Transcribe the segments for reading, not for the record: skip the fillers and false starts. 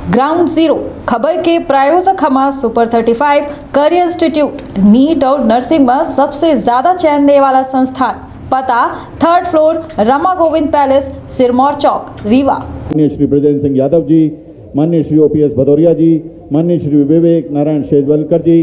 Ground zero खबर के प्रायोजक हमारा सुपर 35 करियर इंस्टीट्यूट नीट और नर्सिंग में सबसे ज्यादा चयन देने वाला संस्थान। पता 3rd floor Rama Govind palace, Sirmaur Chowk, Rewa. माननीय श्री ब्रजेंद्र सिंह यादव जी, माननीय श्री OPS भदौरिया जी, माननीय श्री विवेक नारायण शेजवलकर जी,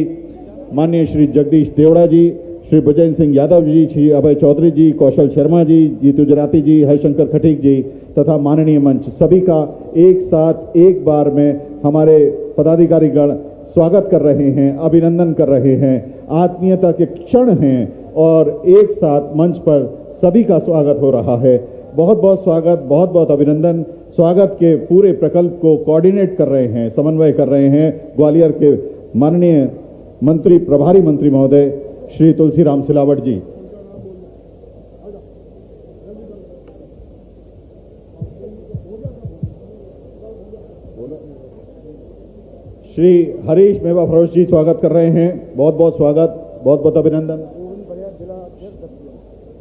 माननीय श्री जगदीश देवड़ा जी, श्री ब्रजेंद्र सिंह यादव जी, श्री अभय चौधरी जी, कौशल शर्मा जी, जीतू जराती जी, हरिशंकर खटीक जी तथा माननीय मंच सभी का एक साथ एक बार में हमारे पदाधिकारीगण स्वागत कर रहे हैं, अभिनंदन कर रहे हैं। आत्मीयता के क्षण हैं और एक साथ मंच पर सभी का स्वागत हो रहा है। बहुत बहुत स्वागत, बहुत बहुत अभिनंदन। स्वागत के पूरे प्रकल्प को कोऑर्डिनेट कर रहे हैं, समन्वय कर रहे हैं ग्वालियर के माननीय मंत्री, प्रभारी मंत्री महोदय श्री तुलसीराम सिलावट जी। श्री हरीश मेवा फरोश जी स्वागत कर रहे हैं। बहुत बहुत स्वागत, बहुत बहुत अभिनंदन।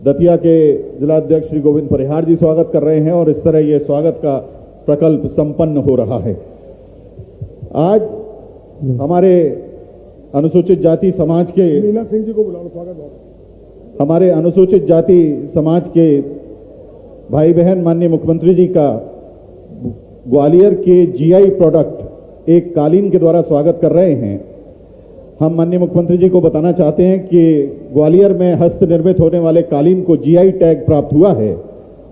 दतिया के जिलाध्यक्ष श्री गोविंद परिहार जी स्वागत कर रहे हैं और इस तरह ये स्वागत का प्रकल्प संपन्न हो रहा है। आज हमारे अनुसूचित जाति समाज के मीना सिंह जी को बुला लो, स्वागत। हमारे अनुसूचित जाति समाज के भाई बहन माननीय मुख्यमंत्री जी का ग्वालियर के GI प्रोडक्ट एक कालीन के द्वारा स्वागत कर रहे हैं। हम माननीय मुख्यमंत्री जी को बताना चाहते हैं कि ग्वालियर में हस्त निर्मित होने वाले कालीन को GI टैग प्राप्त हुआ है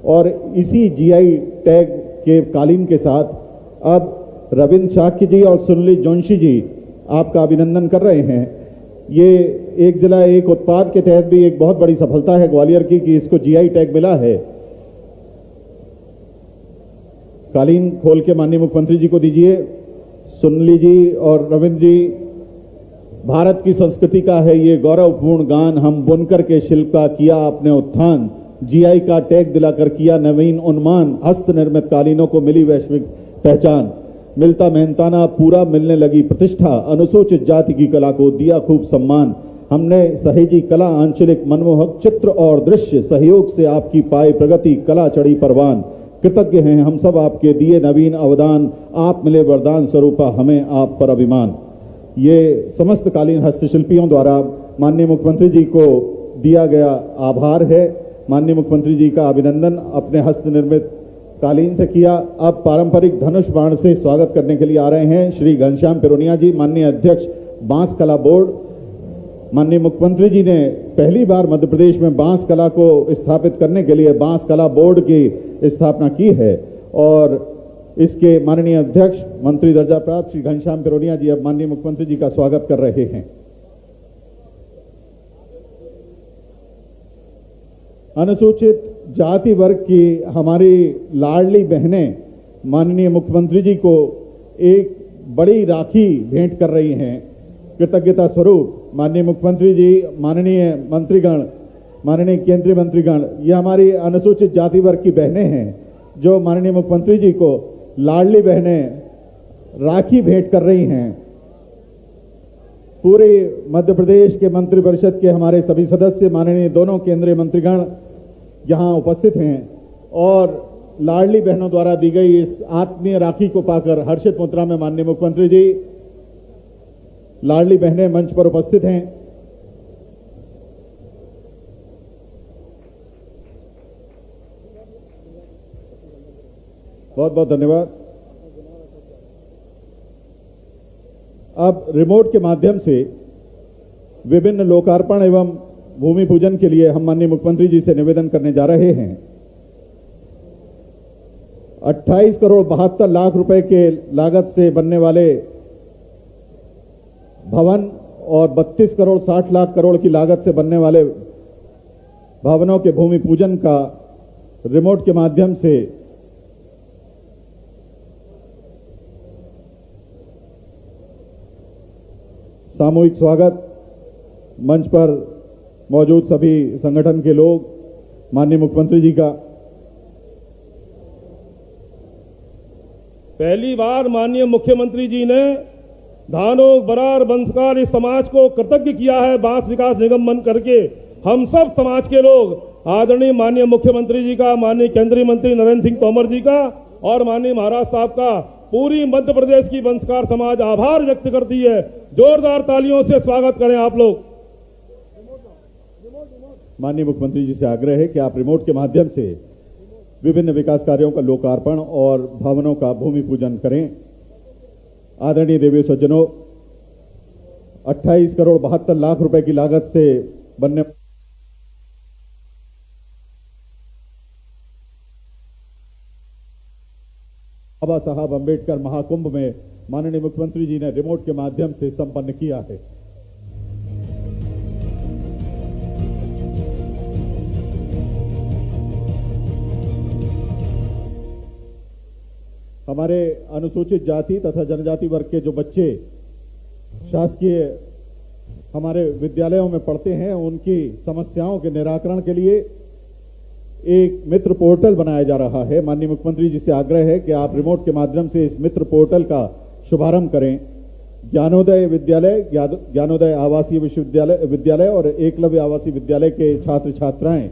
और इसी GI टैग के कालीन के साथ अब रविंद्र शाक्य जी और सुनील जोशी जी आपका अभिनंदन कर रहे हैं। ये एक जिला एक उत्पाद के तहत भी एक बहुत बड़ी सफलता है ग्वालियर की कि इसको GI टैग मिला है। कालीन खोल के माननीय मुख्यमंत्री जी को दीजिए। सुनील जी और रविंद्र जी, भारत की संस्कृति का है ये गौरवपूर्ण गान, हम बुनकर के शिल्प का किया आपने उत्थान, GI का टैग दिलाकर किया नवीन उन्मान, हस्त निर्मित कालीनों को मिली वैश्विक पहचान, मिलता मेहनताना पूरा मिलने लगी प्रतिष्ठा, अनुसूचित जाति की कला को दिया खूब सम्मान, हमने सहेजी कला आंचलिक मनमोहक चित्र और दृश्य, सहयोग से आपकी पाई प्रगति कला चढ़ी परवान, कृतज्ञ हैं हम सब आपके दिए नवीन अवदान, आप मिले वरदान स्वरूपा हमें आप पर अभिमान। ये समस्त कालीन हस्तशिल्पियों द्वारा माननीय मुख्यमंत्री जी को दिया गया आभार है। माननीय मुख्यमंत्री जी का अभिनंदन अपने हस्त निर्मित कालीन से किया। अब पारंपरिक धनुष बाण से स्वागत करने के लिए आ रहे हैं श्री घनश्याम पिरोनिया जी, माननीय अध्यक्ष बांस कला बोर्ड। माननीय मुख्यमंत्री जी ने पहली बार मध्य प्रदेश में बांस कला को स्थापित करने के लिए बांस कला बोर्ड की स्थापना की है और इसके माननीय अध्यक्ष मंत्री दर्जा प्राप्त श्री घनश्याम पिरोनिया जी अब माननीय मुख्यमंत्री जी का स्वागत कर रहे हैं। अनुसूचित जाति वर्ग की हमारी लाडली बहनें माननीय मुख्यमंत्री जी को एक बड़ी राखी भेंट कर रही हैं। कृतज्ञता स्वरूप माननीय मुख्यमंत्री जी, माननीय मंत्रीगण, माननीय केंद्रीय मंत्रीगण, ये हमारी अनुसूचित जाति वर्ग की बहनें हैं जो माननीय मुख्यमंत्री जी को लाडली बहनें राखी भेंट कर रही हैं। पूरे मध्य प्रदेश के मंत्रिपरिषद के हमारे सभी सदस्य, माननीय दोनों केंद्रीय मंत्रीगण यहाँ उपस्थित हैं और लाडली बहनों द्वारा दी गई इस आत्मीय राखी को पाकर हर्षित मुद्रा में माननीय मुख्यमंत्री जी, लाडली बहनें मंच पर उपस्थित हैं। बहुत बहुत धन्यवाद। अब रिमोट के माध्यम से विभिन्न लोकार्पण एवं भूमि पूजन के लिए हम माननीय मुख्यमंत्री जी से निवेदन करने जा रहे हैं। 28 करोड़ 72 लाख रुपए के लागत से बनने वाले भवन और 32 करोड़ 60 लाख करोड़ की लागत से बनने वाले भवनों के भूमि पूजन का रिमोट के माध्यम से सामूहिक स्वागत। मंच पर मौजूद सभी संगठन के लोग माननीय मुख्यमंत्री जी का। पहली बार माननीय मुख्यमंत्री जी ने धानों बरार बंसकार इस समाज को कृतज्ञ किया है बांस विकास निगम बन करके। हम सब समाज के लोग आदरणीय माननीय मुख्यमंत्री जी का, माननीय केंद्रीय मंत्री नरेंद्र सिंह तोमर जी का और माननीय महाराज साहब का पूरी मध्य प्रदेश की वंशकार समाज आभार व्यक्त करती है। जोरदार तालियों से स्वागत करें आप लोग। माननीय मुख्यमंत्री जी से आग्रह है कि आप रिमोट के माध्यम से विभिन्न विकास कार्यों का लोकार्पण और भवनों का भूमि पूजन करें। आदरणीय देवी सज्जनों, 28 करोड़ 72 लाख रुपए की लागत से बनने बाबा साहब अंबेडकर महाकुंभ में माननीय मुख्यमंत्री जी ने रिमोट के माध्यम से संपन्न किया है। हमारे अनुसूचित जाति तथा जनजाति वर्ग के जो बच्चे शासकीय हमारे विद्यालयों में पढ़ते हैं, उनकी समस्याओं के निराकरण के लिए एक मित्र पोर्टल बनाया जा रहा है। माननीय मुख्यमंत्री जी से आग्रह है कि आप रिमोट के माध्यम से इस मित्र पोर्टल का शुभारंभ करें। ज्ञानोदय विद्यालय, ज्ञानोदय आवासीय विद्यालय और एकलव्य आवासीय विद्यालय के छात्र छात्राएं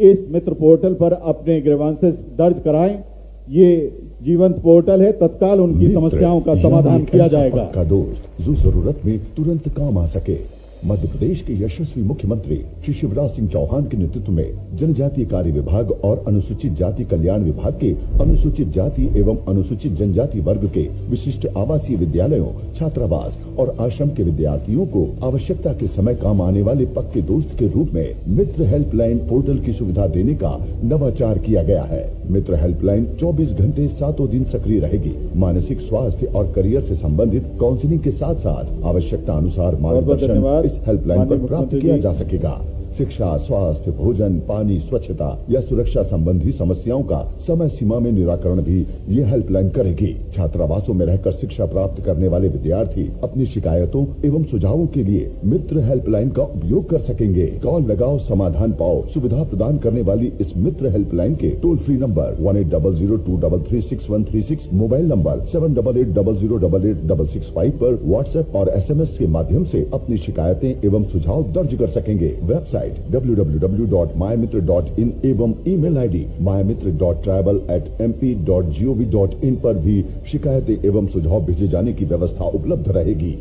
इस मित्र पोर्टल पर अपने ग्रीवांसेस दर्ज कराएं। ये जीवंत पोर्टल है, तत्काल उनकी समस्याओं का समाधान किया जाएगा। का दोस्त जो जरूरत में तुरंत काम आ सके। मध्य प्रदेश के यशस्वी मुख्यमंत्री श्री शिवराज सिंह चौहान के नेतृत्व में जनजातीय कार्य विभाग और अनुसूचित जाति कल्याण विभाग के अनुसूचित जाति एवं अनुसूचित जनजाति वर्ग के विशिष्ट आवासीय विद्यालयों, छात्रावास और आश्रम के विद्यार्थियों को आवश्यकता के समय काम आने वाले पक्के दोस्त के रूप में मित्र हेल्पलाइन पोर्टल की सुविधा देने का नवाचार किया गया है। मित्र हेल्पलाइन 24 घंटे 7 दिन सक्रिय रहेगी। मानसिक स्वास्थ्य और करियर से संबंधित काउंसलिंग के साथ साथ आवश्यकता अनुसार मार्गदर्शन इस हेल्पलाइन पर प्राप्त किया जा सकेगा। शिक्षा, स्वास्थ्य, भोजन, पानी, स्वच्छता या सुरक्षा संबंधी समस्याओं का समय सीमा में निराकरण भी ये हेल्पलाइन करेगी। छात्रावासों में रहकर शिक्षा प्राप्त करने वाले विद्यार्थी अपनी शिकायतों एवं सुझावों के लिए मित्र हेल्पलाइन का उपयोग कर सकेंगे। कॉल लगाओ, समाधान पाओ सुविधा प्रदान करने वाली इस मित्र हेल्पलाइन के toll free number 18002336 mobile number 7880088665 पर व्हाट्सएप और SMS के माध्यम से अपनी शिकायतें एवं सुझाव दर्ज कर सकेंगे। वेबसाइट www.mymitra.in एवं ईमेल ID mymitra.travel@mp.gov.in पर भी शिकायतें एवं सुझाव भेजे जाने की व्यवस्था उपलब्ध रहेगी।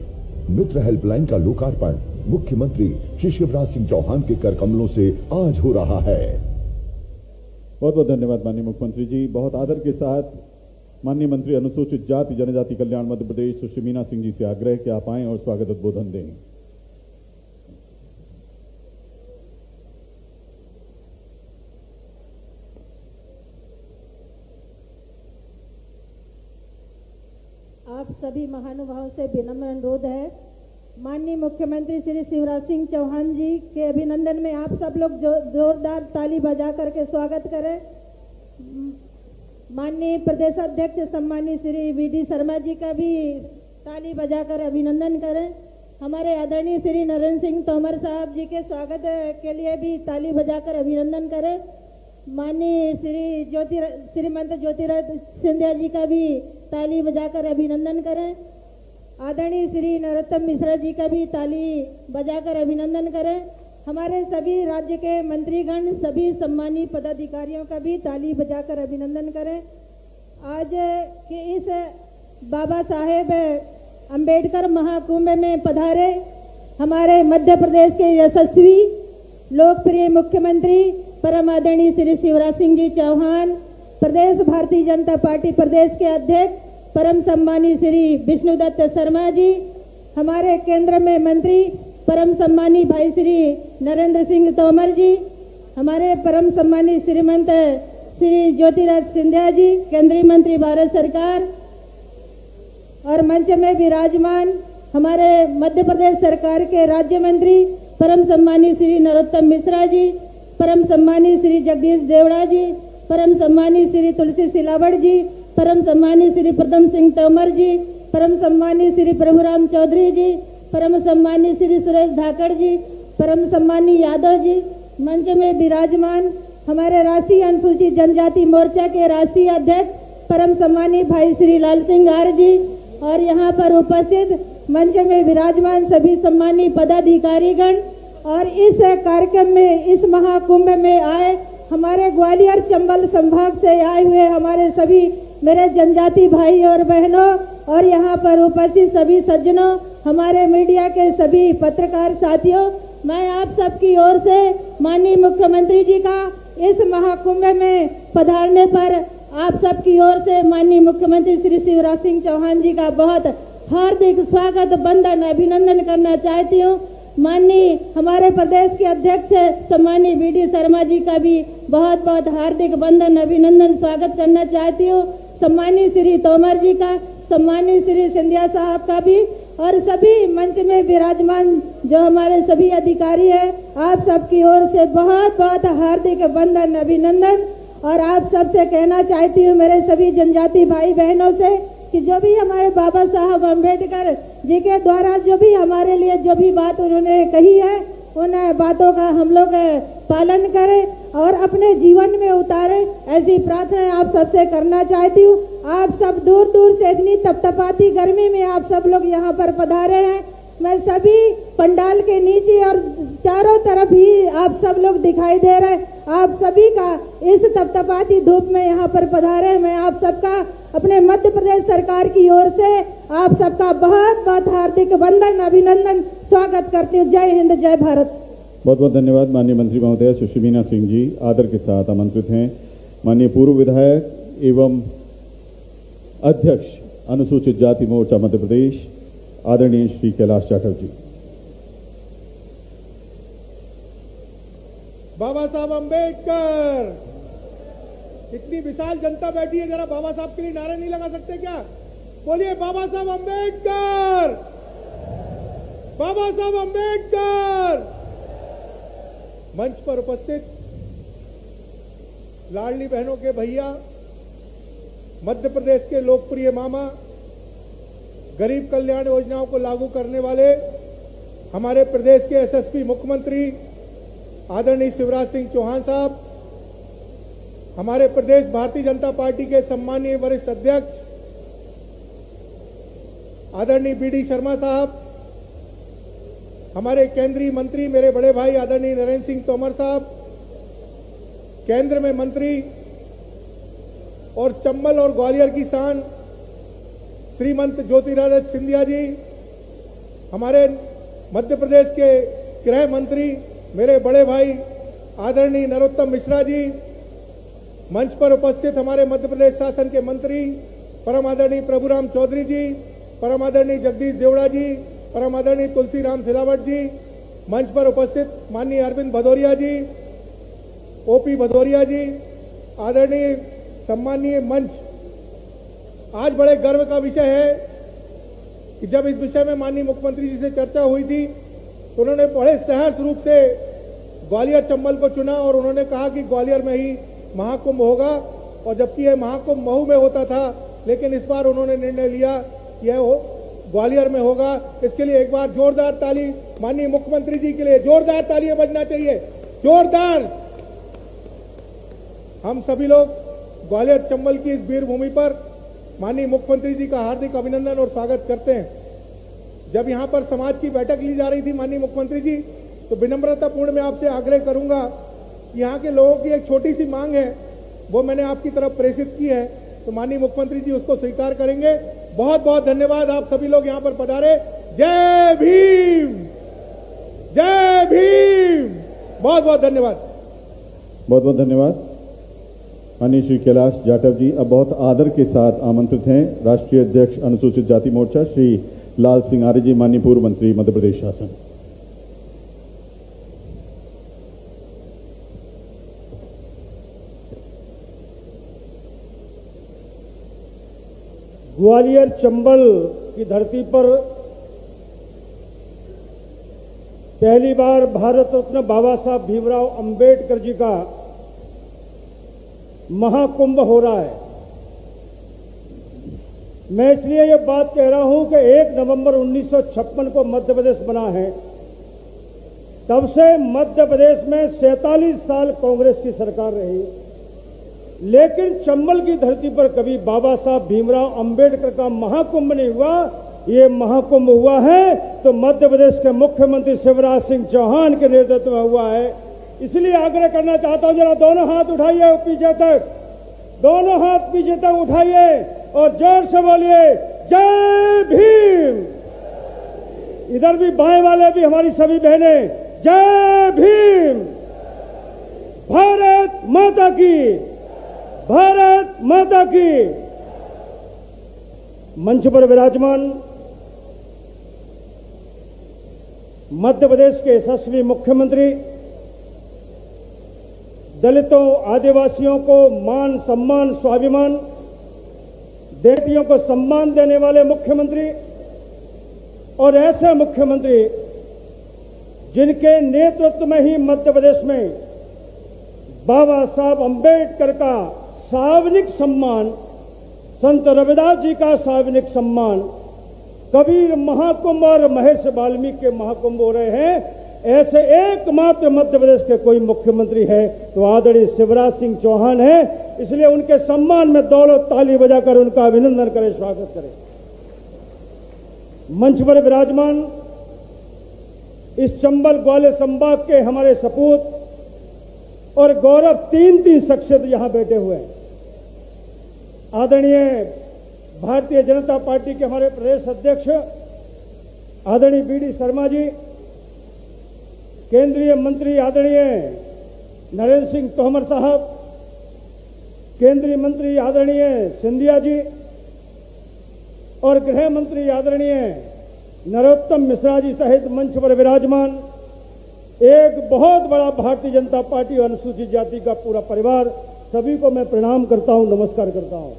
मित्र हेल्पलाइन का लोकार्पण मुख्यमंत्री श्री शिवराज सिंह चौहान के कर कमलों से आज हो रहा है। बहुत बहुत धन्यवाद माननीय मुख्यमंत्री जी। बहुत आदर के साथ माननीय मंत्री अनुसूचित जाति जनजाति कल्याण मध्य प्रदेश सुश्री मीना सिंह जी से आग्रह कि आप आएं और स्वागत उद्बोधन दें। आप सभी महानुभावों से विनम्र अनुरोध है, माननीय मुख्यमंत्री श्री शिवराज सिंह चौहान जी के अभिनंदन में आप सब लोग जोरदार ताली बजा करके स्वागत करें। माननीय प्रदेश अध्यक्ष सम्मानित श्री VD शर्मा जी का भी ताली बजाकर अभिनंदन करें। हमारे आदरणीय श्री नरेंद्र सिंह तोमर साहब जी के स्वागत के लिए भी ताली बजाकर अभिनंदन करें। माननीय श्रीमंत ज्योतिरादित्य सिंधिया जी का भी ताली बजाकर अभिनंदन करें। आदरणीय श्री नरोत्तम मिश्रा जी का भी ताली बजाकर अभिनंदन करें। हमारे सभी राज्य के मंत्रीगण, सभी सम्मानित पदाधिकारियों का भी ताली बजाकर अभिनंदन करें। आज के इस बाबा साहेब अंबेडकर महाकुंभ में पधारे हमारे मध्य प्रदेश के यशस्वी लोकप्रिय मुख्यमंत्री परम आदरणीय श्री शिवराज सिंह जी चौहान, प्रदेश भारतीय जनता पार्टी प्रदेश के अध्यक्ष परम सम्मानित श्री विष्णुदत्त शर्मा जी, हमारे केंद्र में मंत्री परम सम्मानित भाई श्री नरेंद्र सिंह तोमर जी, हमारे परम सम्मानित श्रीमंत श्री ज्योतिरादित्य सिंधिया जी, केंद्रीय मंत्री भारत सरकार, और मंच में विराजमान हमारे मध्य प्रदेश सरकार के राज्य मंत्री परम सम्मानित श्री नरोत्तम मिश्रा जी, परम सम्मानित श्री जगदीश देवड़ा जी, परम सम्मानित श्री तुलसी सिलावट जी, परम सम्मानित श्री प्रदम सिंह तोमर जी, परम सम्मानित श्री प्रभुराम चौधरी जी, परम सम्मानित श्री सुरेश धाकड़ जी, परम सम्मानित यादव जी, मंच में विराजमान हमारे राष्ट्रीय अनुसूचित जनजाति मोर्चा के राष्ट्रीय अध्यक्ष परम सम्मानित भाई श्री लाल सिंह आर जी, और यहाँ पर उपस्थित मंच में विराजमान सभी सम्मानित पदाधिकारीगण, और इस कार्यक्रम में, इस महाकुंभ में आए हमारे ग्वालियर चंबल संभाग से आए हुए हमारे सभी मेरे जनजाति भाई और बहनों और यहाँ पर उपस्थित सभी सज्जनों, हमारे मीडिया के सभी पत्रकार साथियों, मैं आप सबकी ओर से माननीय मुख्यमंत्री जी का इस महाकुंभ में पधारने पर आप सबकी ओर से माननीय मुख्यमंत्री श्री शिवराज सिंह चौहान जी का बहुत हार्दिक स्वागत, वंदन, अभिनंदन करना चाहती हूँ। माननीय हमारे प्रदेश के अध्यक्ष सम्मानीय वीडी शर्मा जी का भी बहुत बहुत हार्दिक वंदन, अभिनंदन, स्वागत करना चाहती हूँ। सम्मानीय श्री तोमर जी का, सम्मानीय श्री सिंधिया साहब का भी, और सभी मंच में विराजमान जो हमारे सभी अधिकारी हैं, आप सबकी ओर से बहुत बहुत हार्दिक वंदन, अभिनंदन। और आप सबसे कहना चाहती हूँ मेरे सभी जनजाति भाई बहनों से कि जो भी हमारे बाबा साहब अम्बेडकर जी के द्वारा जो भी हमारे लिए जो भी बात उन्होंने कही है, उन बातों का हम लोग पालन करें और अपने जीवन में उतारें, ऐसी प्रार्थना आप सबसे करना चाहती हूँ। आप सब दूर दूर से इतनी तपतपाती गर्मी में आप सब लोग यहाँ पर पधारे हैं। मैं सभी पंडाल के नीचे और चारों तरफ ही आप सब लोग दिखाई दे रहे हैं। आप सभी का इस तपतपाती धूप में यहाँ पर पधारे हैं। मैं आप सबका अपने मध्य प्रदेश सरकार की ओर से आप सबका बहुत बहुत हार्दिक वंदन, अभिनंदन, स्वागत करती हूँ। जय हिंद, जय भारत। बहुत बहुत धन्यवाद। माननीय मंत्री महोदय सुश्री मीना सिंह जी आदर के साथ आमंत्रित हैं। माननीय पूर्व विधायक एवं अध्यक्ष अनुसूचित जाति मोर्चा मध्य प्रदेश आदरणीय श्री कैलाश जाटव जी। बाबा साहब अम्बेडकर, इतनी विशाल जनता बैठी है, जरा बाबा साहब के लिए नारे नहीं लगा सकते क्या? बोलिए बाबा साहब अम्बेडकर, बाबा साहब अम्बेडकर। मंच पर उपस्थित लाडली बहनों के भैया, मध्य प्रदेश के लोकप्रिय मामा, गरीब कल्याण योजनाओं को लागू करने वाले हमारे प्रदेश के यशस्वी मुख्यमंत्री आदरणीय शिवराज सिंह चौहान साहब, हमारे प्रदेश भारतीय जनता पार्टी के सम्मानीय वरिष्ठ अध्यक्ष आदरणीय वीडी शर्मा साहब, हमारे केंद्रीय मंत्री मेरे बड़े भाई आदरणीय नरेंद्र सिंह तोमर साहब, केंद्र में मंत्री और चंबल और ग्वालियर की शान श्रीमंत ज्योतिरादित्य सिंधिया जी, हमारे मध्य प्रदेश के गृह मंत्री मेरे बड़े भाई आदरणीय नरोत्तम मिश्रा जी, मंच पर उपस्थित हमारे मध्य प्रदेश शासन के मंत्री परम आदरणीय प्रभुराम चौधरी जी, परम आदरणीय जगदीश देवड़ा जी, परम आदरणीय तुलसीराम सिलावट जी, मंच पर उपस्थित माननीय अरविंद भदौरिया जी, ओपी भदौरिया जी, आदरणीय सम्मानीय मंच। आज बड़े गर्व का विषय है कि जब इस विषय में माननीय मुख्यमंत्री जी से चर्चा हुई थी तो उन्होंने बड़े सहर्ष रूप से ग्वालियर चंबल को चुना और उन्होंने कहा कि ग्वालियर में ही महाकुंभ होगा, और जबकि यह महाकुंभ महू में होता था, लेकिन इस बार उन्होंने निर्णय लिया कि यह ग्वालियर में होगा। इसके लिए एक बार जोरदार ताली माननीय मुख्यमंत्री जी के लिए, जोरदार तालियां बजना चाहिए, जोरदार। हम सभी लोग ग्वालियर चंबल की इस वीर भूमि पर माननीय मुख्यमंत्री जी का हार्दिक अभिनंदन और स्वागत करते हैं। जब यहां पर समाज की बैठक ली जा रही थी माननीय मुख्यमंत्री जी, तो विनम्रतापूर्ण मैं आपसे आग्रह करूंगा कि यहाँ के लोगों की एक छोटी सी मांग है, वो मैंने आपकी तरफ प्रेषित की है, तो माननीय मुख्यमंत्री जी उसको स्वीकार करेंगे। बहुत बहुत धन्यवाद, आप सभी लोग यहाँ पर पधारे। जय भीम, जय भीम। बहुत बहुत धन्यवाद। बहुत बहुत धन्यवाद। माननीय श्री कैलाश जाटव जी अब बहुत आदर के साथ आमंत्रित हैं राष्ट्रीय अध्यक्ष अनुसूचित जाति मोर्चा श्री लाल सिंह आर्य जी, माननीय पूर्व मंत्री मध्य प्रदेश शासन। ग्वालियर चंबल की धरती पर पहली बार भारत रत्न बाबा साहब भीमराव अंबेडकर जी का महाकुंभ हो रहा है। मैं इसलिए ये बात कह रहा हूं कि 1 नवंबर 1956 को मध्य प्रदेश बना है, तब से मध्य प्रदेश में 47 साल कांग्रेस की सरकार रही, लेकिन चंबल की धरती पर कभी बाबा साहब भीमराव अंबेडकर का महाकुंभ नहीं हुआ। ये महाकुंभ हुआ है तो मध्य प्रदेश के मुख्यमंत्री शिवराज सिंह चौहान के नेतृत्व में हुआ है। इसलिए आग्रह करना चाहता हूं, जरा दोनों हाथ उठाइए पीछे तक, दोनों हाथ पीछे तक उठाइए और जोर से बोलिए जय भीम। इधर भी बाएं वाले भी हमारी सभी बहनें जय भीम। भारत माता की, भारत माता की। मंच पर विराजमान मध्य प्रदेश के यशस्वी मुख्यमंत्री, दलितों आदिवासियों को मान सम्मान स्वाभिमान, बेटियों को सम्मान देने वाले मुख्यमंत्री और ऐसे मुख्यमंत्री जिनके नेतृत्व में ही मध्य प्रदेश में बाबा साहब अंबेडकर का सार्वजनिक सम्मान, संत रविदास जी का सार्वजनिक सम्मान, कबीर महाकुंभ और महर्षि वाल्मीकि के महाकुंभ हो रहे हैं, ऐसे एकमात्र मध्य प्रदेश के कोई मुख्यमंत्री है तो आदरणीय शिवराज सिंह चौहान है। इसलिए उनके सम्मान में दौलत ताली बजाकर उनका अभिनंदन करें, स्वागत करें। मंच पर विराजमान इस चंबल ग्वालियर संभाग के हमारे सपूत और गौरव तीन शख्सियत यहां बैठे हुए हैं। आदरणीय भारतीय जनता पार्टी के हमारे प्रदेश अध्यक्ष आदरणीय बीडी शर्मा जी, केंद्रीय मंत्री आदरणीय नरेंद्र सिंह तोमर साहब, केंद्रीय मंत्री आदरणीय सिंधिया जी और गृह मंत्री आदरणीय नरोत्तम मिश्रा जी सहित मंच पर विराजमान एक बहुत बड़ा भारतीय जनता पार्टी और अनुसूचित जाति का पूरा परिवार, सभी को मैं प्रणाम करता हूं, नमस्कार करता हूं।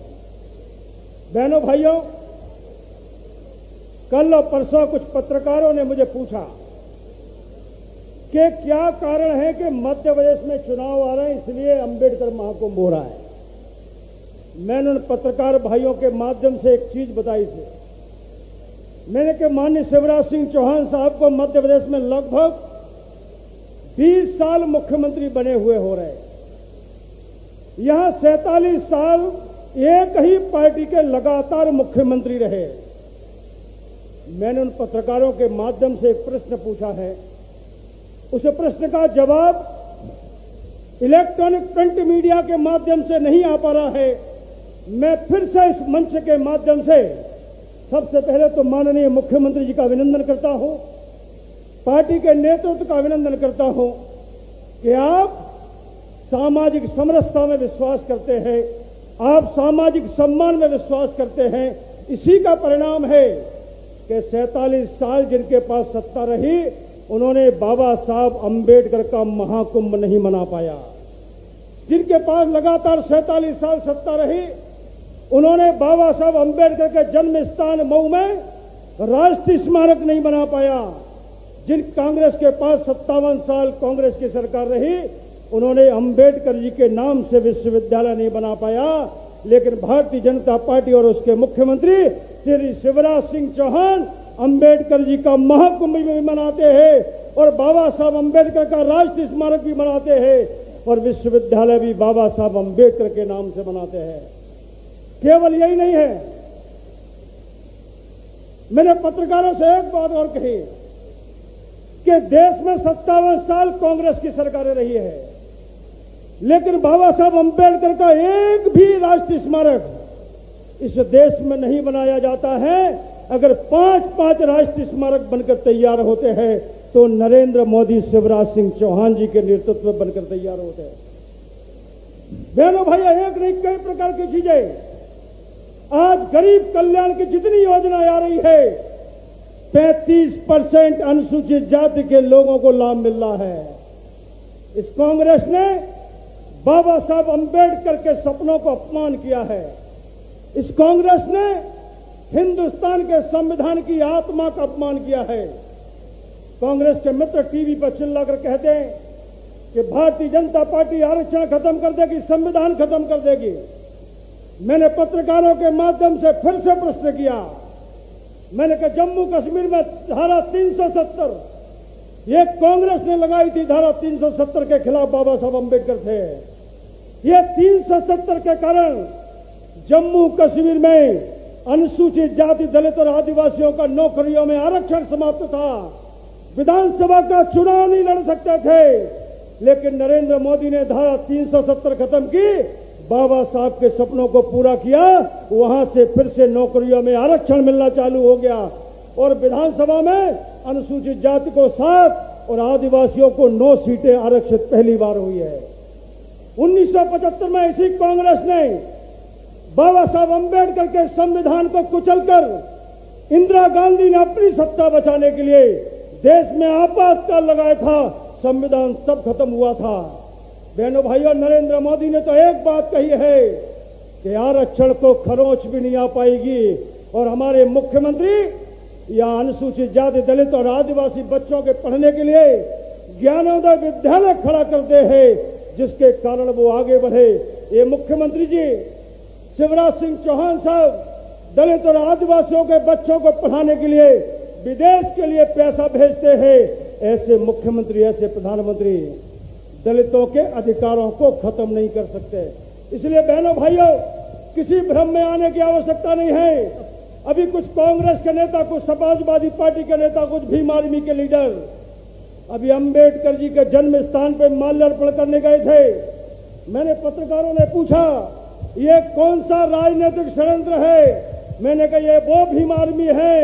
बहनों भाइयों, कल और परसों कुछ पत्रकारों ने मुझे पूछा कि क्या कारण है कि मध्य प्रदेश में चुनाव आ रहे हैं इसलिए अंबेडकर महाकुंभ हो रहा है। मैंने उन पत्रकार भाइयों के माध्यम से एक चीज बताई थी। मैंने कि माननीय शिवराज सिंह चौहान साहब को मध्य प्रदेश में लगभग 20 साल मुख्यमंत्री बने हुए हो रहे हैं। यहां 47 साल एक ही पार्टी के लगातार मुख्यमंत्री रहे। मैंने उन पत्रकारों के माध्यम से एक प्रश्न पूछा है, उस प्रश्न का जवाब इलेक्ट्रॉनिक प्रिंट मीडिया के माध्यम से नहीं आ पा रहा है। मैं फिर से इस मंच के माध्यम से सबसे पहले तो माननीय मुख्यमंत्री जी का अभिनंदन करता हूं, पार्टी के नेतृत्व का अभिनंदन करता हूं कि आप सामाजिक समरसता में विश्वास करते हैं, आप सामाजिक सम्मान में विश्वास करते हैं। इसी का परिणाम है कि 47 साल जिनके पास सत्ता रही, उन्होंने बाबा साहब अंबेडकर का महाकुंभ नहीं मना पाया। जिनके पास लगातार 47 साल सत्ता रही, उन्होंने बाबा साहब अंबेडकर के जन्म स्थान मऊ में राष्ट्रीय स्मारक नहीं बना पाया। जिन कांग्रेस के पास 57 साल कांग्रेस की सरकार रही, उन्होंने अंबेडकर जी के नाम से विश्वविद्यालय नहीं बना पाया। लेकिन भारतीय जनता पार्टी और उसके मुख्यमंत्री श्री शिवराज सिंह चौहान अंबेडकर जी का महाकुंभ भी मनाते हैं और बाबा साहब अंबेडकर का राष्ट्रीय स्मारक भी बनाते हैं और विश्वविद्यालय भी बाबा साहब अंबेडकर के नाम से बनाते हैं। केवल यही नहीं है, मैंने पत्रकारों से एक बात और कही कि देश में 57 साल कांग्रेस की सरकारें रही है, लेकिन बाबा साहब अंबेडकर का एक भी राष्ट्रीय स्मारक इस देश में नहीं बनाया जाता है। अगर 5-5 राष्ट्रीय स्मारक बनकर तैयार होते हैं तो नरेंद्र मोदी शिवराज सिंह चौहान जी के नेतृत्व में बनकर तैयार होते हैं। बहनों भाइयों, एक नहीं कई प्रकार की चीजें आज गरीब कल्याण की जितनी योजना आ रही है 35% अनुसूचित जाति के लोगों को लाभ मिल रहा है। इस कांग्रेस ने बाबा साहब अंबेडकर के सपनों को अपमान किया है। इस कांग्रेस ने हिंदुस्तान के संविधान की आत्मा का अपमान किया है। कांग्रेस के मित्र टीवी पर चिल्लाकर कहते हैं कि भारतीय जनता पार्टी आरक्षण खत्म कर देगी, संविधान खत्म कर देगी। मैंने पत्रकारों के माध्यम से फिर से प्रश्न किया। मैंने कहा जम्मू कश्मीर में धारा 370 ये कांग्रेस ने लगाई थी। धारा 370 के खिलाफ बाबा साहब अंबेडकर थे। ये 370 के कारण जम्मू कश्मीर में अनुसूचित जाति, दलित और आदिवासियों का नौकरियों में आरक्षण समाप्त था। विधानसभा का चुनाव नहीं लड़ सकते थे, लेकिन नरेंद्र मोदी ने धारा 370 खत्म की बाबा साहब के सपनों को पूरा किया, वहां से फिर से नौकरियों में आरक्षण मिलना चालू हो गया और विधानसभा में अनुसूचित जाति को 7 और आदिवासियों को 9 सीटें आरक्षित पहली बार हुई है। 1975 में इसी कांग्रेस ने बाबा साहब अंबेडकर के संविधान को कुचलकर इंदिरा गांधी ने अपनी सत्ता बचाने के लिए देश में आपातकाल लगाया था। संविधान तब खत्म हुआ था। बहनों भाइयों, नरेंद्र मोदी ने तो एक बात कही है कि आरक्षण को खरोंच भी नहीं आ पाएगी और हमारे मुख्यमंत्री यहाँ अनुसूचित जाति, दलित और आदिवासी बच्चों के पढ़ने के लिए ज्ञानोदय विद्यालय खड़ा करते हैं, जिसके कारण वो आगे बढ़े। ये मुख्यमंत्री जी शिवराज सिंह चौहान साहब दलित और आदिवासियों के बच्चों को पढ़ाने के लिए विदेश के लिए पैसा भेजते हैं। ऐसे मुख्यमंत्री, ऐसे प्रधानमंत्री दलितों के अधिकारों को खत्म नहीं कर सकते। इसलिए बहनों भाइयों, किसी भ्रम में आने की आवश्यकता नहीं है। अभी कुछ कांग्रेस के नेता, कुछ समाजवादी पार्टी के नेता, कुछ भीम आर्मी के लीडर अभी अंबेडकर जी के जन्म स्थान पर माल्यार्पण करने गए थे। मैंने पत्रकारों ने पूछा, ये कौन सा राजनीतिक षड्यंत्र है? मैंने कहा, ये वो भीम आर्मी है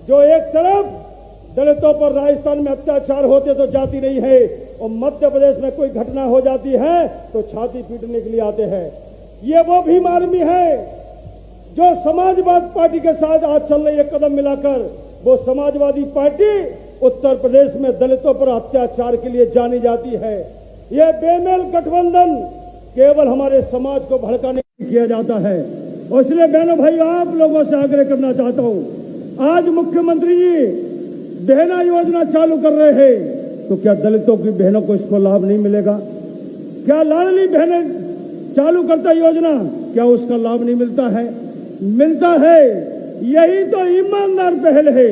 जो एक तरफ दलितों पर राजस्थान में अत्याचार होते तो जाती नहीं है और मध्य प्रदेश में कोई घटना हो जाती है तो छाती पीटने के लिए आते हैं। ये वो भीम आर्मी है जो समाजवादी पार्टी के साथ आज चल रही है कदम मिलाकर। वो समाजवादी पार्टी उत्तर प्रदेश में दलितों पर अत्याचार के लिए जानी जाती है। ये बेमेल गठबंधन केवल हमारे समाज को भड़काने के लिए किया जाता है। और इसलिए बहनों भाइयों, आप लोगों से आग्रह करना चाहता हूं, आज मुख्यमंत्री जी बहना योजना चालू कर रहे हैं, तो क्या दलितों की बहनों को इसको लाभ नहीं मिलेगा? क्या लाडली बहनें चालू करता योजना, क्या उसका लाभ नहीं मिलता है? मिलता है। यही तो ईमानदार पहल है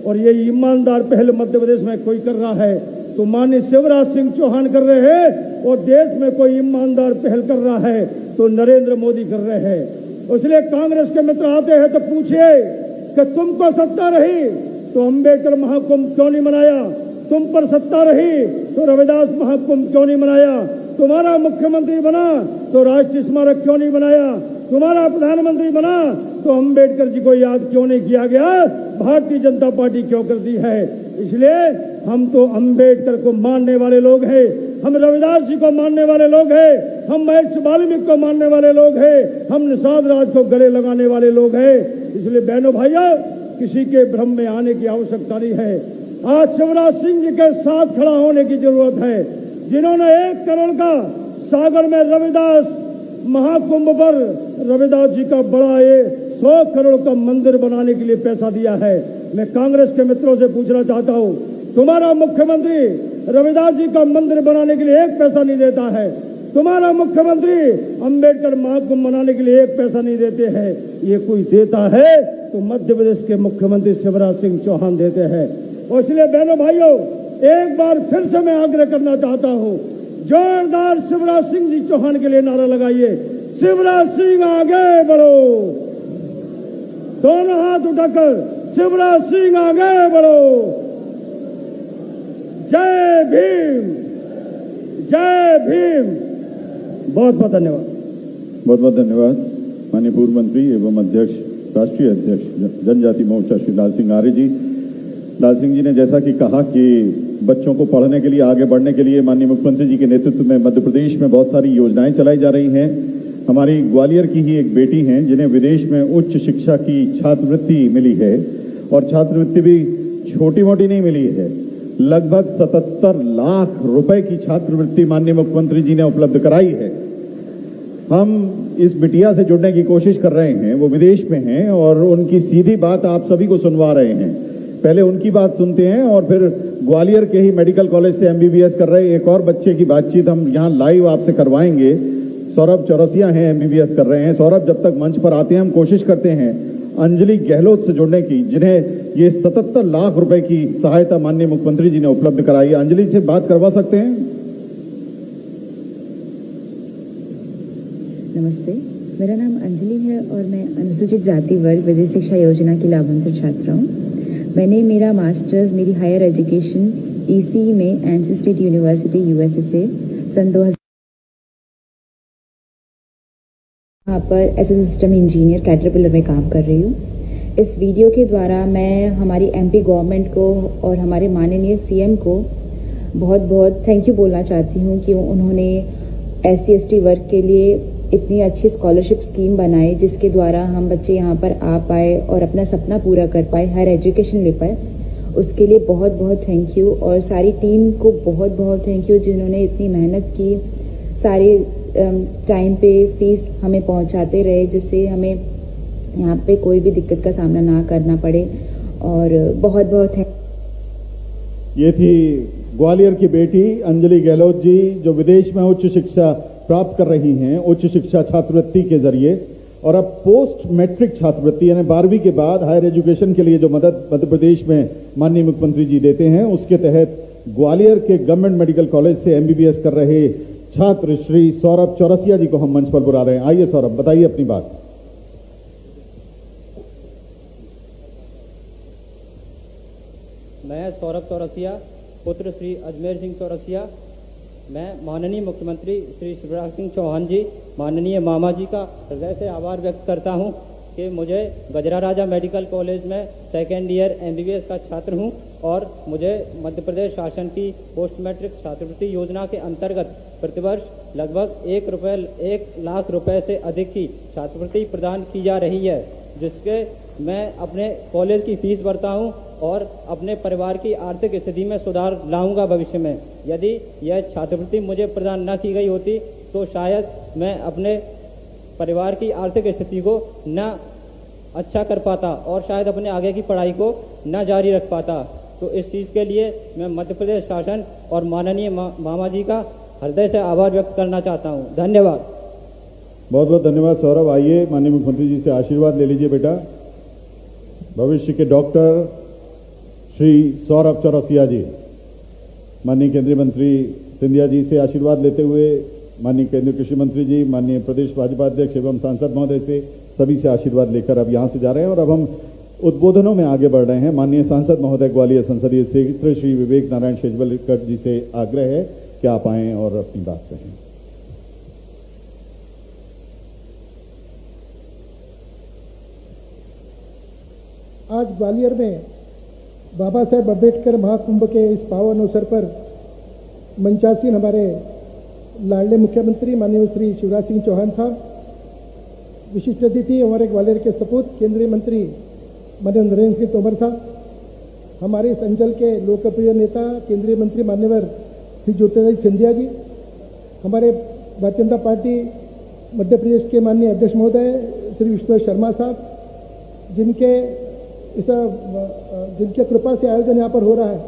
और ये ईमानदार पहल मध्य प्रदेश में कोई कर रहा है तो माननीय शिवराज सिंह चौहान कर रहे हैं और देश में कोई ईमानदार पहल कर रहा है तो नरेंद्र मोदी कर रहे हैं। इसलिए कांग्रेस के मित्र आते हैं तो पूछिए कि तुमको सत्ता रही तो अंबेडकर महाकुंभ क्यों नहीं मनाया? तुम पर सत्ता रही तो रविदास महाकुंभ क्यों नहीं मनाया? तुम्हारा मुख्यमंत्री बना तो राष्ट्रीय स्मारक क्यों नहीं बनाया? तुम्हारा प्रधानमंत्री बना तो अंबेडकर जी को याद क्यों नहीं किया गया? भारतीय जनता पार्टी क्यों करती है? इसलिए हम तो अंबेडकर को मानने वाले लोग हैं, हम रविदास जी को मानने वाले लोग हैं, हम महर्षि वाल्मीकि को मानने वाले लोग हैं, हम निषाद राज को गले लगाने वाले लोग हैं। इसलिए बहनों भाइयों, किसी के भ्रम में आने की आवश्यकता नहीं है। आज शिवराज सिंह जी के साथ खड़ा होने की जरूरत है, जिन्होंने 1 करोड़ का सागर में रविदास महाकुंभ पर रविदास जी का बड़ा 100 करोड़ का मंदिर बनाने के लिए पैसा दिया है। मैं कांग्रेस के मित्रों से पूछना चाहता हूं, तुम्हारा मुख्यमंत्री रविदास जी का मंदिर बनाने के लिए 1 पैसा नहीं देता है, तुम्हारा मुख्यमंत्री अंबेडकर महाकुंभ मनाने के लिए 1 पैसा नहीं देते हैं। ये कोई देता है तो मध्य प्रदेश के मुख्यमंत्री शिवराज सिंह चौहान देते हैं। और इसलिए बहनों भाइयों, एक बार फिर से मैं आग्रह करना चाहता हूं, जोरदार शिवराज सिंह जी चौहान के लिए नारा लगाइए, शिवराज सिंह आगे बढ़ो। दोनों हाथ उठाकर शिवराज सिंह आगे बढ़ो। जय भीम, जय भीम। बहुत बहुत धन्यवाद। बहुत बहुत धन्यवाद माननीय पूर्व मंत्री एवं अध्यक्ष, राष्ट्रीय अध्यक्ष जनजाति मोर्चा श्री लाल सिंह आर्य जी। लाल सिंह जी ने जैसा कि कहा कि बच्चों को पढ़ने के लिए, आगे बढ़ने के लिए माननीय मुख्यमंत्री जी के नेतृत्व में मध्य प्रदेश में बहुत सारी योजनाएं चलाई जा रही हैं। हमारी ग्वालियर की ही एक बेटी हैं जिन्हें विदेश में उच्च शिक्षा की छात्रवृत्ति मिली है और छात्रवृत्ति भी छोटी मोटी नहीं मिली है, लगभग 77 लाख रुपए की छात्रवृत्ति माननीय मुख्यमंत्री जी ने उपलब्ध कराई है। हम इस बिटिया से जुड़ने की कोशिश कर रहे हैं, वो विदेश में हैं और उनकी सीधी बात आप सभी को सुनवा रहे हैं। पहले उनकी बात सुनते हैं और फिर ग्वालियर के ही मेडिकल कॉलेज से MBBS कर रहे एक और बच्चे की बातचीत हम यहाँ लाइव आपसे करवाएंगे। सौरभ चौरसिया हैं, MBBS कर रहे हैं। सौरभ जब तक मंच पर आते हैं हम कोशिश करते हैं अंजलि गहलोत से जुड़ने की, जिन्हें ये 77 लाख रुपए की सहायता माननीय मुख्यमंत्री जी ने उपलब्ध कराई है। अंजलि से बात करवा सकते हैं? नमस्ते, मेरा नाम अंजलि है और मैं अनुसूचित जाति वर्ग विधि शिक्षा योजना की लाभांतर छात्रा हूँ। मैंने मेरा मास्टर्स, मेरी हायर एजुकेशन EC में एनसी स्टेट यूनिवर्सिटी USA से सन 2000 यहाँ पर as a system engineer Caterpillar में काम कर रही हूँ। इस वीडियो के द्वारा मैं हमारी एमपी गवर्नमेंट को और हमारे माननीय सीएम को बहुत बहुत थैंक यू बोलना चाहती हूँ कि उन्होंने SC/ST वर्ग के लिए इतनी अच्छी स्कॉलरशिप स्कीम बनाई, जिसके द्वारा हम बच्चे यहाँ पर आ पाए और अपना सपना पूरा कर पाए, हायर एजुकेशन ले पाए। उसके लिए बहुत बहुत थैंक यू, और सारी टीम को बहुत बहुत थैंक यू जिन्होंने इतनी मेहनत की, सारी टाइम पे फीस हमें पहुंचाते रहे, जिससे हमें यहाँ पे कोई भी दिक्कत का सामना ना करना पड़े। और बहुत बहुत ये थी ग्वालियर की बेटी अंजलि गहलोत जी, जो विदेश में उच्च शिक्षा प्राप्त कर रही हैं उच्च शिक्षा छात्रवृत्ति के जरिए, और अब पोस्ट मैट्रिक छात्रवृत्ति यानी 12वीं के बाद हायर एजुकेशन के लिए जो मदद मध्य प्रदेश में माननीय मुख्यमंत्री जी देते हैं, उसके तहत ग्वालियर के गवर्नमेंट मेडिकल कॉलेज से MBBS कर रहे छात्र श्री सौरभ चौरसिया जी को हम मंच पर बुला रहे हैं। आइए सौरभ, बताइए अपनी बात। मैं सौरभ चौरसिया, पुत्र श्री अजमेर सिंह चौरसिया, मैं माननीय मुख्यमंत्री श्री शिवराज सिंह चौहान जी, माननीय मामा जी का हृदय से आभार व्यक्त करता हूं कि मुझे गजरा राजा मेडिकल कॉलेज में सेकेंड ईयर MBBS का छात्र हूं, और मुझे मध्य प्रदेश शासन की पोस्ट मैट्रिक छात्रवृत्ति योजना के अंतर्गत प्रतिवर्ष लगभग 1 लाख रुपए से अधिक की छात्रवृत्ति प्रदान की जा रही है, जिसके मैं अपने कॉलेज की फीस भरता हूं और अपने परिवार की आर्थिक स्थिति में सुधार लाऊंगा भविष्य में। यदि यह छात्रवृत्ति मुझे प्रदान न की गई होती तो शायद मैं अपने परिवार की आर्थिक स्थिति को न अच्छा कर पाता और शायद अपने आगे की पढ़ाई को न जारी रख पाता। तो इस चीज़ के लिए मैं मध्य प्रदेश शासन और माननीय मामा जी का हृदय से आभार व्यक्त करना चाहता हूँ। धन्यवाद। बहुत बहुत धन्यवाद सौरभ। आइए माननीय मुख्यमंत्री जी से आशीर्वाद ले लीजिए बेटा। भविष्य के डॉक्टर श्री सौरभ चौरसिया जी, माननीय केंद्रीय मंत्री सिंधिया जी से आशीर्वाद लेते हुए माननीय केंद्रीय कृषि मंत्री जी, माननीय प्रदेश भाजपा अध्यक्ष एवं सांसद महोदय से, सभी से आशीर्वाद लेकर अब यहाँ से जा रहे हैं और अब हम उद्बोधनों में आगे बढ़ रहे हैं। माननीय सांसद महोदय ग्वालियर संसदीय क्षेत्र श्री विवेक नारायण शेजवलकर जी से आग्रह है कि आप आएं और अपनी बात कहें। आज ग्वालियर में बाबा साहेब अम्बेडकर महाकुंभ के इस पावन अवसर पर मंचासीन हमारे लाडले मुख्यमंत्री माननीय श्री शिवराज सिंह चौहान साहब, विशिष्ट अतिथि हमारे ग्वालियर के सपूत केंद्रीय मंत्री माननीय नरेंद्र सिंह तोमर साहब, हमारे इस अंचल के लोकप्रिय नेता केंद्रीय मंत्री मान्यवर श्री ज्योतिरादित्य सिंधिया जी, हमारे भारतीय जनता पार्टी मध्य प्रदेश के माननीय अध्यक्ष महोदय श्री विष्णु शर्मा साहब, जिनके कृपा से आयोजन यहाँ पर हो रहा है,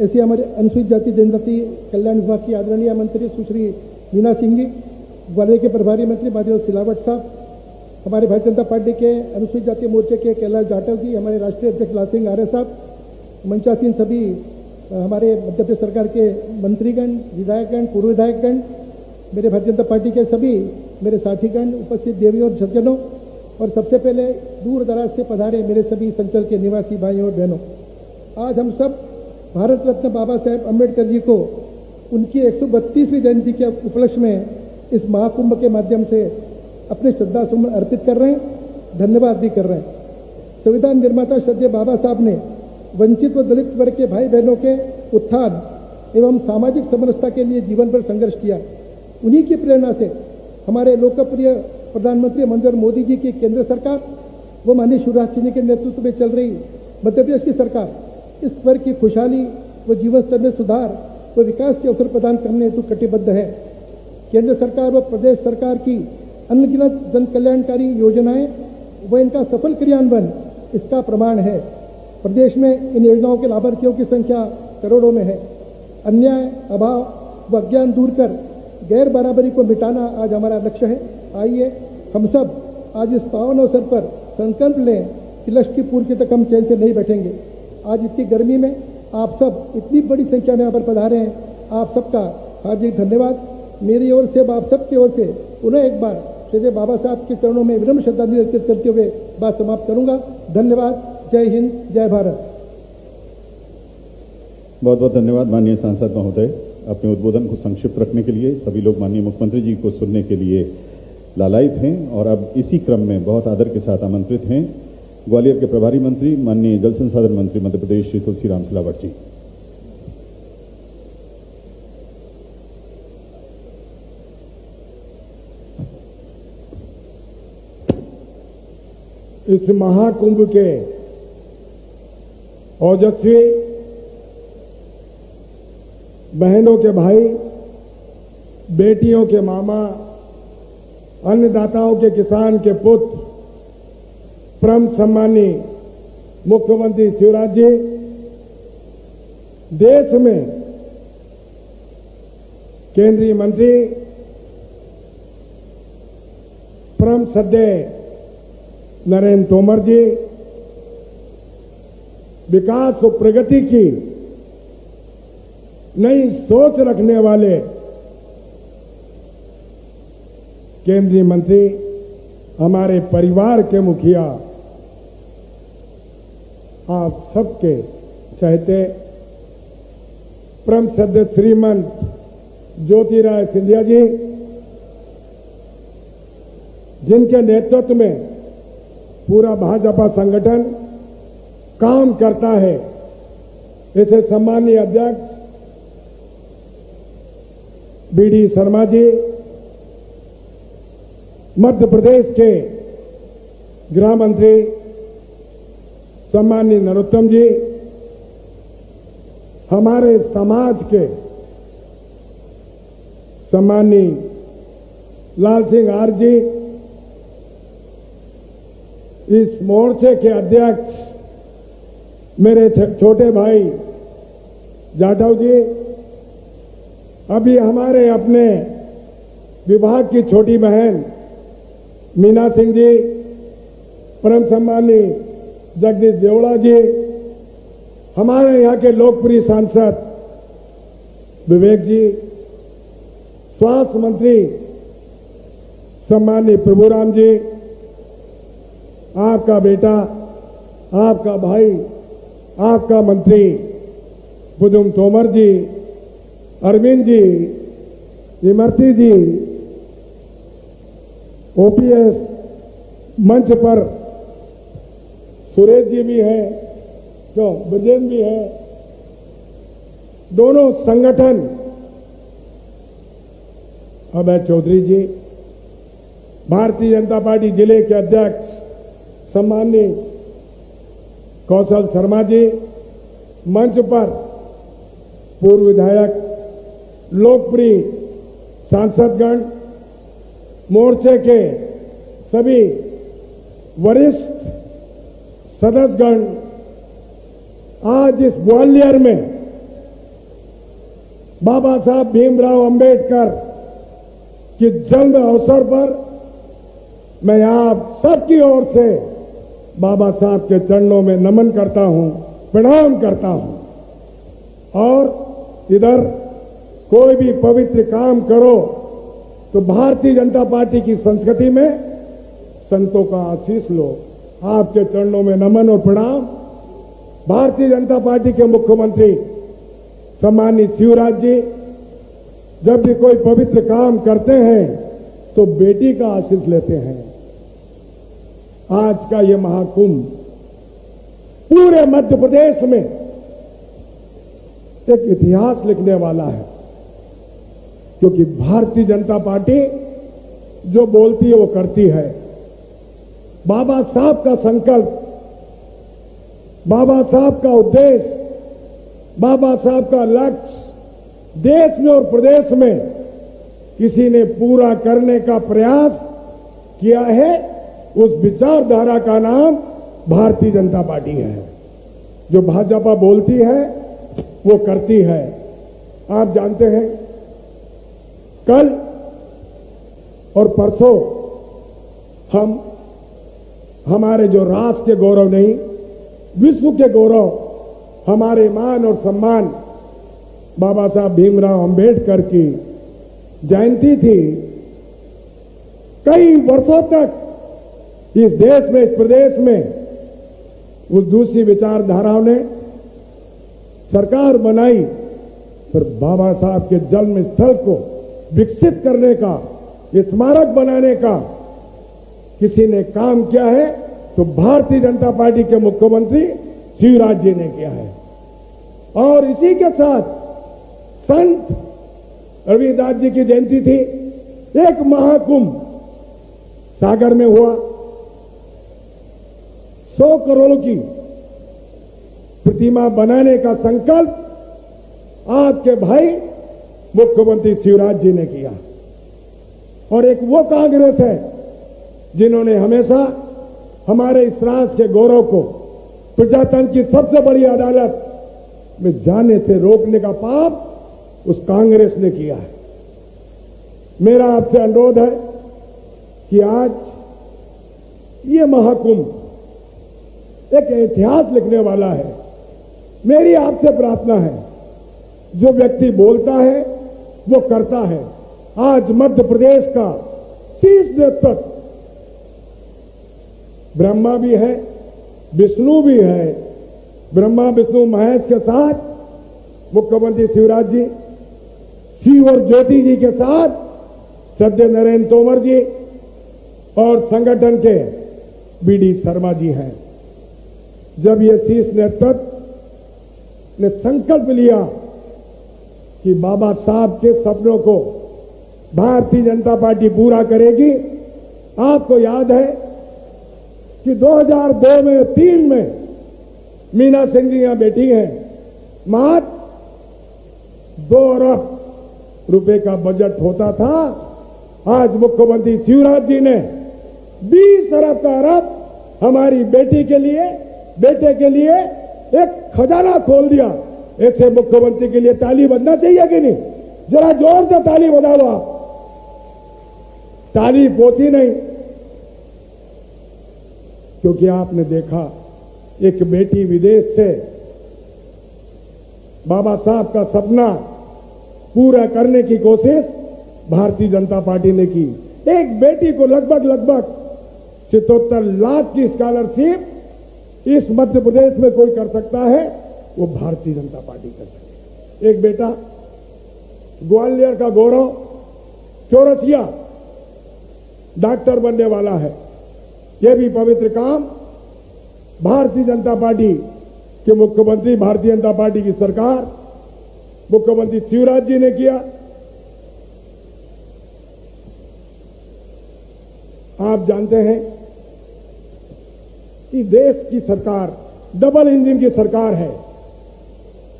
ऐसे हमारे अनुसूचित जाति जनजाति कल्याण विभाग की आदरणीय मंत्री सुश्री मीना सिंह जी, ग्वालियर के प्रभारी मंत्री माधव सिलावट साहब, हमारे भारतीय जनता पार्टी के अनुसूचित जाति मोर्चे के कैलाश जाटव जी, हमारे राष्ट्रीय अध्यक्ष लाल सिंह आर्य साहब, मंचासीन सभी हमारे मध्य प्रदेश सरकार के मंत्रीगण, विधायकगण, पूर्व विधायकगण, मेरे भारतीय जनता पार्टी के सभी मेरे साथीगण, उपस्थित देवियों और सज्जनों, और सबसे पहले दूर दराज से पधारे मेरे सभी संचल के निवासी भाइयों और बहनों, आज हम सब भारत रत्न बाबा साहेब अम्बेडकर जी को उनकी 132वीं जयंती के उपलक्ष्य में इस महाकुंभ के माध्यम से अपने श्रद्धा सुमन अर्पित कर रहे हैं, धन्यवाद भी कर रहे हैं। संविधान निर्माता श्रद्धेय बाबा साहब ने वंचित व दलित वर्ग के भाई बहनों के उत्थान एवं सामाजिक समरसता के लिए जीवन भर संघर्ष किया। उन्हीं की प्रेरणा से हमारे लोकप्रिय प्रधानमंत्री नरेंद्र मोदी जी की केंद्र सरकार व माननीय शिवराज सिंह के नेतृत्व में चल रही मध्य प्रदेश की सरकार इस वर्ग की खुशहाली व जीवन स्तर में सुधार व विकास के अवसर प्रदान करने हेतु कटिबद्ध है। केंद्र सरकार व प्रदेश सरकार की अनगिनत जन कल्याणकारी योजनाएं व इनका सफल क्रियान्वयन इसका प्रमाण है। प्रदेश में इन योजनाओं के लाभार्थियों की संख्या करोड़ों में है। अन्याय, अभाव व अज्ञान दूर कर गैर बराबरी को मिटाना आज हमारा लक्ष्य है। आइए हम सब आज इस पावन अवसर पर संकल्प लें कि लक्ष्य की पूर्ति तक हम चैन से नहीं बैठेंगे। आज इतनी गर्मी में आप सब इतनी बड़ी संख्या में यहाँ पर पधारे हैं, आप सबका हार्दिक धन्यवाद। मेरी ओर से, आप सबकी ओर से पुनः एक बार श्री बाबा साहब के चरणों में विनम्र श्रद्धांजलि अर्पित करते हुए बात समाप्त करूंगा। धन्यवाद। जय हिंद, जय भारत। बहुत बहुत धन्यवाद माननीय सांसद महोदय। अपने उद्बोधन को संक्षिप्त रखने के लिए सभी लोग माननीय मुख्यमंत्री जी को सुनने के लिए लालायित हैं और अब इसी क्रम में बहुत आदर के साथ आमंत्रित हैं ग्वालियर के प्रभारी मंत्री माननीय जल संसाधन मंत्री मध्य प्रदेश श्री तुलसीराम सिलावट जी। इस महाकुंभ के ओजस्वी बहनों के भाई, बेटियों के मामा, अन्नदाताओं के किसान के पुत्र, परम सम्मानीय मुख्यमंत्री शिवराज जी, देश में केंद्रीय मंत्री परम श्रद्धेय नरेंद्र तोमर जी, विकास और प्रगति की नई सोच रखने वाले केंद्रीय मंत्री, हमारे परिवार के मुखिया, आप सबके चहेते परम श्रद्धेय श्रीमंत ज्योतिराय सिंधिया जी, जिनके नेतृत्व में पूरा भाजपा संगठन काम करता है, ऐसे सम्मानीय अध्यक्ष बीडी शर्मा जी, मध्य प्रदेश के गृह मंत्री सम्मानीय नरोत्तम जी, हमारे समाज के सम्मानीय लाल सिंह आर जी, इस मोर्चे के अध्यक्ष मेरे छोटे भाई जाटव जी, अभी हमारे अपने विभाग की छोटी बहन मीना सिंह जी, परम सम्मानीय जगदीश देवड़ा जी, हमारे यहाँ के लोकप्रिय सांसद विवेक जी, स्वास्थ्य मंत्री सम्मानीय प्रभुराम जी, आपका बेटा, आपका भाई, आपका मंत्री पुदुम तोमर जी, अरविंद जी, इमरती जी, ओपीएस मंच पर सुरेश जी भी हैं, क्यों ब्रजेंद्र भी है, दोनों संगठन, अभय चौधरी जी, भारतीय जनता पार्टी जिले के अध्यक्ष सम्मानीय कौशल शर्मा जी, मंच पर पूर्व विधायक, लोकप्रिय सांसदगण, मोर्चे के सभी वरिष्ठ सदस्यगण, आज इस ग्वालियर में बाबा साहब भीमराव अंबेडकर के जन्म अवसर पर मैं आप सबकी ओर से बाबा साहब के चरणों में नमन करता हूं, प्रणाम करता हूं। और इधर कोई भी पवित्र काम करो तो भारतीय जनता पार्टी की संस्कृति में संतों का आशीष लो। आपके चरणों में नमन और प्रणाम। भारतीय जनता पार्टी के मुख्यमंत्री सम्मानित शिवराज जी जब भी कोई पवित्र काम करते हैं तो बेटी का आशीष लेते हैं। आज का ये महाकुंभ पूरे मध्य प्रदेश में एक इतिहास लिखने वाला है, क्योंकि भारतीय जनता पार्टी जो बोलती है वो करती है। बाबा साहब का संकल्प, बाबा साहब का उद्देश्य, बाबा साहब का लक्ष्य देश में और प्रदेश में किसी ने पूरा करने का प्रयास किया है। उस विचारधारा का नाम भारतीय जनता पार्टी है। जो भाजपा बोलती है वो करती है। आप जानते हैं कल और परसों हम हमारे जो राष्ट्र के गौरव नहीं, विश्व के गौरव, हमारे मान और सम्मान बाबा साहब भीमराव अंबेडकर की जयंती थी। कई वर्षों तक इस देश में, इस प्रदेश में उस दूसरी विचारधाराओं ने सरकार बनाई, पर बाबा साहब के जन्म स्थल को विकसित करने का स्मारक बनाने का किसी ने काम किया है तो भारतीय जनता पार्टी के मुख्यमंत्री शिवराज जी ने किया है। और इसी के साथ संत रविदास जी की जयंती थी, एक महाकुंभ सागर में हुआ, 100 करोड़ की प्रतिमा बनाने का संकल्प आपके भाई मुख्यमंत्री शिवराज जी ने किया। और एक वो कांग्रेस है जिन्होंने हमेशा हमारे इस राष्ट्र के गौरव को प्रजातंत्र की सबसे बड़ी अदालत में जाने से रोकने का पाप उस कांग्रेस ने किया है। मेरा आपसे अनुरोध है कि आज ये महाकुंभ एक इतिहास लिखने वाला है। मेरी आपसे प्रार्थना है, जो व्यक्ति बोलता है वो करता है। आज मध्य प्रदेश का शीर्ष नेतृत्व ब्रह्मा भी है, विष्णु भी है, ब्रह्मा विष्णु महेश के साथ मुख्यमंत्री शिवराज जी, शिव और ज्योति जी के साथ सत्य नरेंद्र तोमर जी और संगठन के बीडी शर्मा जी हैं। जब ये शीर्ष नेतृत्व ने संकल्प लिया कि बाबा साहब के सपनों को भारतीय जनता पार्टी पूरा करेगी, आपको याद है कि 2002 में 3 में मीना सिंह जी यहां बैठी हैं, मात्र 2 अरब रुपए का बजट होता था। आज मुख्यमंत्री शिवराज जी ने 20 अरब का अरब हमारी बेटी के लिए, बेटे के लिए एक खजाना खोल दिया। ऐसे मुख्यमंत्री के लिए ताली बजना चाहिए कि नहीं? जरा जोर से ताली बजाओ आप। ताली पहुंची नहीं क्योंकि आपने देखा एक बेटी विदेश से बाबा साहब का सपना पूरा करने की कोशिश भारतीय जनता पार्टी ने की। एक बेटी को लगभग 77 लाख की स्कॉलरशिप इस मध्य प्रदेश में कोई कर सकता है, वो भारतीय जनता पार्टी कर सकती है। एक बेटा ग्वालियर का गौरव चौरसिया डॉक्टर बनने वाला है। यह भी पवित्र काम भारतीय जनता पार्टी के मुख्यमंत्री, भारतीय जनता पार्टी की सरकार, मुख्यमंत्री शिवराज जी ने किया। आप जानते हैं कि देश की सरकार डबल इंजन की सरकार है।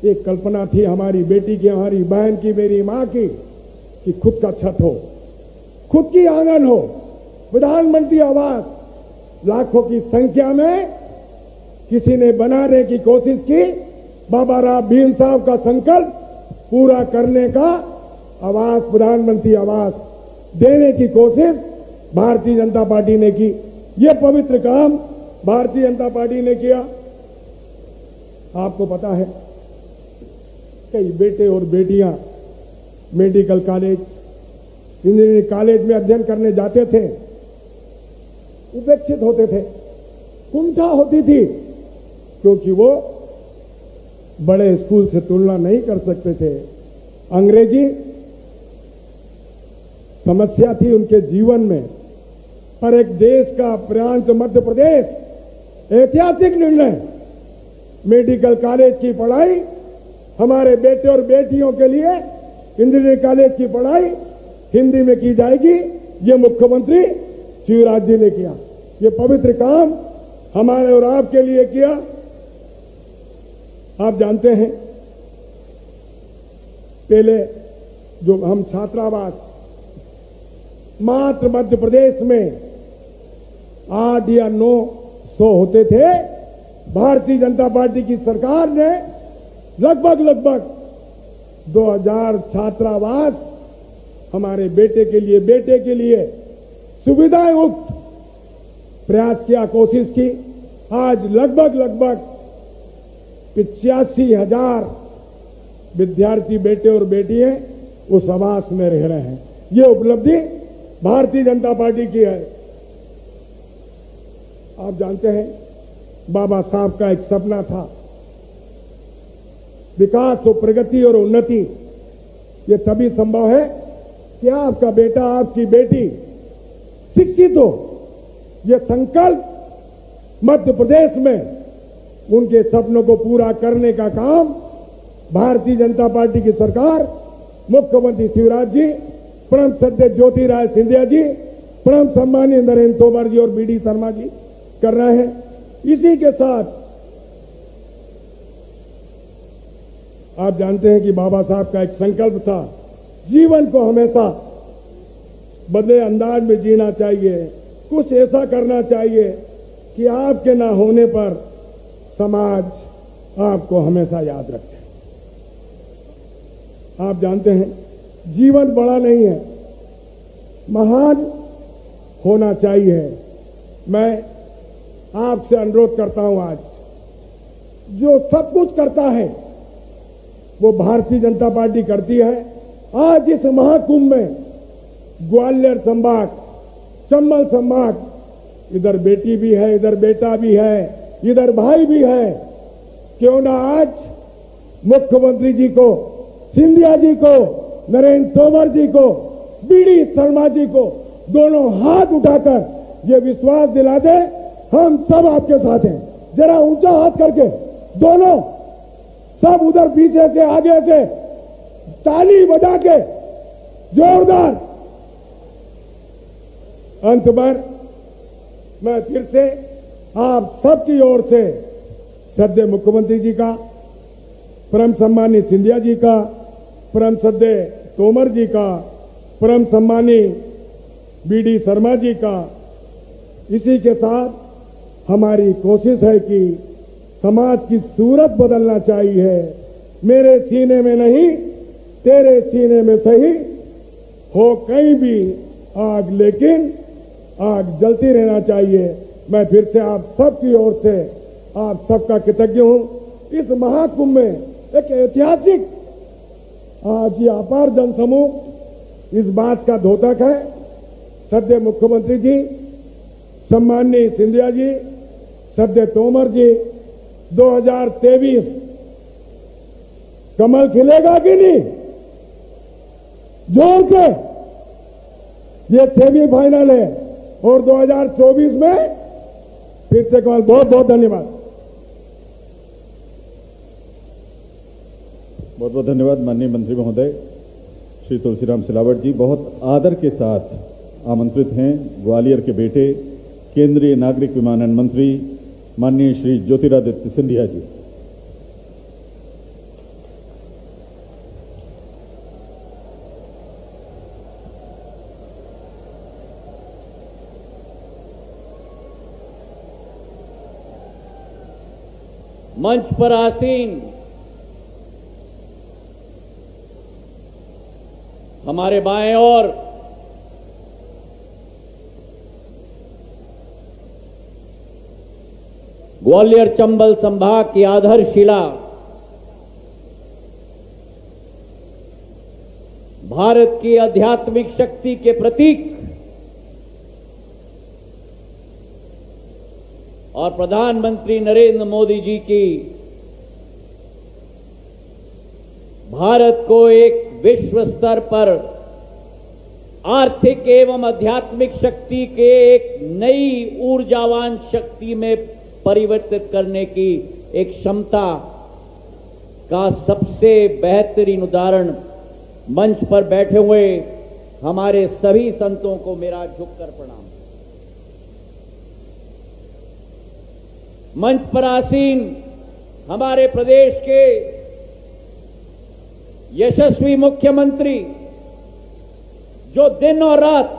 एक कल्पना थी हमारी बेटी की, हमारी बहन की, मेरी मां की, कि खुद का छत हो, खुद की आंगन हो, प्रधानमंत्री आवास लाखों की संख्या में किसी ने बनाने की कोशिश की। बाबा राव भीम साहब का संकल्प पूरा करने का आवास, प्रधानमंत्री आवास देने की कोशिश भारतीय जनता पार्टी ने की। यह पवित्र काम भारतीय जनता पार्टी ने किया। आपको पता है कई बेटे और बेटियां मेडिकल कॉलेज, इंजीनियरिंग कॉलेज में अध्ययन करने जाते थे, उपेक्षित होते थे, कुंठा होती थी क्योंकि वो बड़े स्कूल से तुलना नहीं कर सकते थे। अंग्रेजी समस्या थी उनके जीवन में। पर एक देश का प्रांत मध्य प्रदेश, ऐतिहासिक निर्णय, मेडिकल कॉलेज की पढ़ाई हमारे बेटे और बेटियों के लिए, इंजीनियरिंग कॉलेज की पढ़ाई हिंदी में की जाएगी, ये मुख्यमंत्री शिवराज जी ने किया। ये पवित्र काम हमारे और आपके लिए किया। आप जानते हैं पहले जो हम छात्रावास मात्र मध्य प्रदेश में 8 या 900 होते थे, भारतीय जनता पार्टी की सरकार ने लगभग 2000 छात्रावास हमारे बेटे के लिए सुविधाएं युक्त प्रयास किया, कोशिश की। आज लगभग 85,000 विद्यार्थी बेटे और बेटियां उस आवास में रह रहे हैं। ये उपलब्धि भारतीय जनता पार्टी की है। आप जानते हैं बाबा साहब का एक सपना था, विकास और प्रगति और उन्नति ये तभी संभव है कि आपका बेटा, आपकी बेटी शिक्षित हो। यह संकल्प मध्य प्रदेश में उनके सपनों को पूरा करने का काम भारतीय जनता पार्टी की सरकार, मुख्यमंत्री शिवराज जी, परम श्रद्धेय ज्योतिरादित्य सिंधिया जी, परम सम्मानीय नरेंद्र तोमर जी और बीडी शर्मा जी कर रहे हैं। इसी के साथ आप जानते हैं कि बाबा साहब का एक संकल्प था, जीवन को हमेशा बदले अंदाज में जीना चाहिए, कुछ ऐसा करना चाहिए कि आपके ना होने पर समाज आपको हमेशा याद रखे। आप जानते हैं जीवन बड़ा नहीं है, महान होना चाहिए। मैं आपसे अनुरोध करता हूं, आज जो सब कुछ करता है वो भारतीय जनता पार्टी करती है। आज इस महाकुंभ में ग्वालियर संभाग, चंबल संभाग, इधर बेटी भी है, इधर बेटा भी है, इधर भाई भी है। क्यों ना आज मुख्यमंत्री जी को, सिंधिया जी को, नरेंद्र तोमर जी को, बीडी शर्मा जी को दोनों हाथ उठाकर ये विश्वास दिला दे, हम सब आपके साथ हैं। जरा ऊंचा हाथ करके दोनों सब उधर पीछे से आगे से ताली बजा के जोरदार। अंत पर मैं फिर से आप सबकी ओर से श्रद्धेय मुख्यमंत्री जी का, परम सम्मानीय सिंधिया जी का, परम श्रद्धेय तोमर जी का, परम सम्मानीय बीडी शर्मा जी का, इसी के साथ हमारी कोशिश है कि समाज की सूरत बदलना चाहिए। मेरे सीने में नहीं, तेरे सीने में सही हो कहीं भी आग, लेकिन आग जलती रहना चाहिए। मैं फिर से आप सबकी ओर से आप सबका कृतज्ञ हूं। इस महाकुंभ में एक ऐतिहासिक आज ये अपार जनसमूह इस बात का द्योतक है। श्रद्धेय मुख्यमंत्री जी, सम्माननीय सिंधिया जी, श्रद्धेय तोमर जी, 2023 कमल खिलेगा कि नहीं? जोर से। ये सेमीफाइनल है और 2024 में फिर से कमल। बहुत बहुत धन्यवाद। बहुत बहुत धन्यवाद माननीय मंत्री महोदय श्री तुलसीराम सिलावट जी। बहुत आदर के साथ आमंत्रित हैं ग्वालियर के बेटे, केंद्रीय नागरिक विमानन मंत्री माननीय श्री ज्योतिरादित्य सिंधिया जी। मंच पर आसीन हमारे बाएं ओर ग्वालियर चंबल संभाग की आधारशिला, भारत की आध्यात्मिक शक्ति के प्रतीक और प्रधानमंत्री नरेंद्र मोदी जी की भारत को एक विश्व स्तर पर आर्थिक एवं आध्यात्मिक शक्ति के एक नई ऊर्जावान शक्ति में परिवर्तित करने की एक क्षमता का सबसे बेहतरीन उदाहरण मंच पर बैठे हुए हमारे सभी संतों को मेरा झुककर प्रणाम। मंच पर आसीन हमारे प्रदेश के यशस्वी मुख्यमंत्री, जो दिन और रात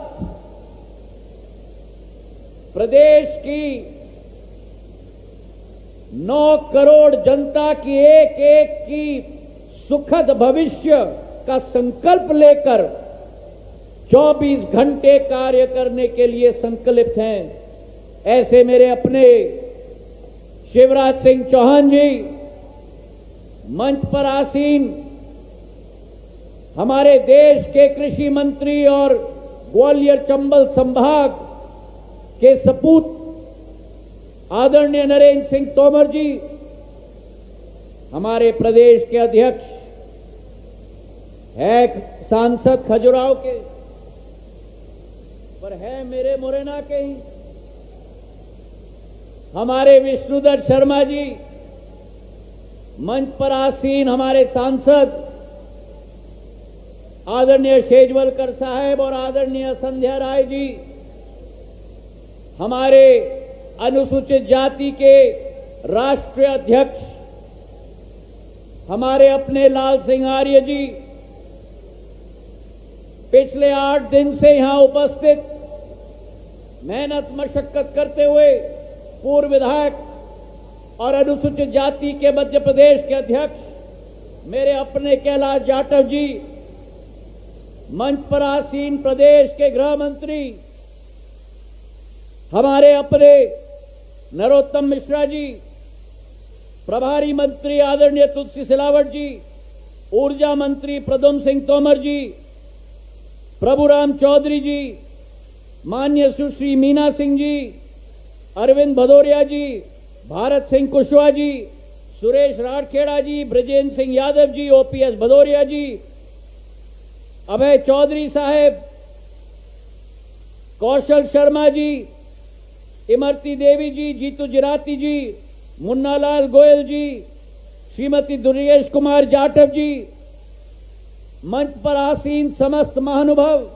प्रदेश की 9 करोड़ जनता की एक एक की सुखद भविष्य का संकल्प लेकर 24 घंटे कार्य करने के लिए संकल्पित हैं, ऐसे मेरे अपने शिवराज सिंह चौहान जी, मंच पर आसीन हमारे देश के कृषि मंत्री और ग्वालियर चंबल संभाग के सपूत आदरणीय नरेंद्र सिंह तोमर जी, हमारे प्रदेश के अध्यक्ष है सांसद खजुराहो के पर है मेरे मुरैना के ही। हमारे विष्णुदत्त शर्मा जी, मंच पर आसीन हमारे सांसद आदरणीय शेजवलकर साहब और आदरणीय संध्या राय जी, हमारे अनुसूचित जाति के राष्ट्रीय अध्यक्ष हमारे अपने लाल सिंह आर्य जी, पिछले 8 दिन से यहां उपस्थित मेहनत मशक्कत करते हुए पूर्व विधायक और अनुसूचित जाति के मध्य प्रदेश के अध्यक्ष मेरे अपने कैलाश जाटव जी, मंच पर आसीन प्रदेश के गृह मंत्री हमारे अपने नरोत्तम मिश्रा जी, प्रभारी मंत्री आदरणीय तुलसी सिलावट जी, ऊर्जा मंत्री प्रद्युम्न सिंह तोमर जी, प्रभुराम चौधरी जी, माननीय सुश्री मीना सिंह जी, अरविंद भदौरिया जी, भारत सिंह कुशवाहा जी, सुरेश राठखेड़ा जी, ब्रजेंद्र सिंह यादव जी, ओपीएस भदौरिया जी, अभय चौधरी साहेब, कौशल शर्मा जी, इमरती देवी जी, जीतू जिराती जी, मुन्नालाल गोयल जी, श्रीमती दुर्गेश कुमार जाटव जी, मंच पर आसीन समस्त महानुभाव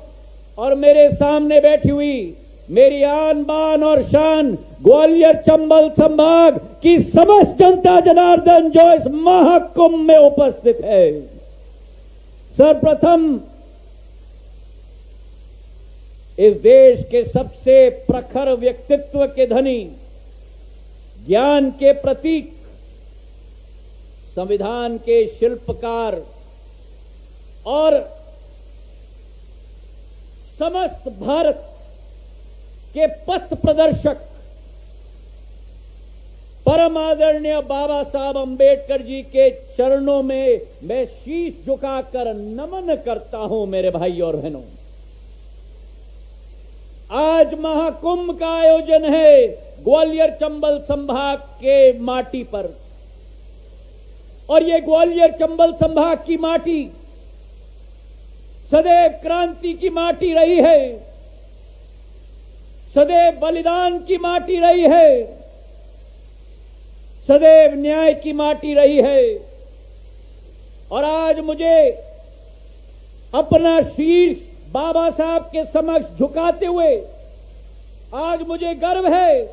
और मेरे सामने बैठी हुई मेरी आन बान और शान ग्वालियर चंबल संभाग की समस्त जनता जनार्दन जो इस महाकुंभ में उपस्थित है। सर्वप्रथम इस देश के सबसे प्रखर व्यक्तित्व के धनी, ज्ञान के प्रतीक, संविधान के शिल्पकार और समस्त भारत के पथ प्रदर्शक परम आदरणीय बाबा साहब अंबेडकर जी के चरणों में मैं शीश झुकाकर नमन करता हूं। मेरे भाई और बहनों, आज महाकुंभ का आयोजन है ग्वालियर चंबल संभाग के माटी पर, और ये ग्वालियर चंबल संभाग की माटी सदैव क्रांति की माटी रही है, सदैव बलिदान की माटी रही है, सदैव न्याय की माटी रही है। और आज मुझे अपना शीश बाबा साहब के समक्ष झुकाते हुए आज मुझे गर्व है,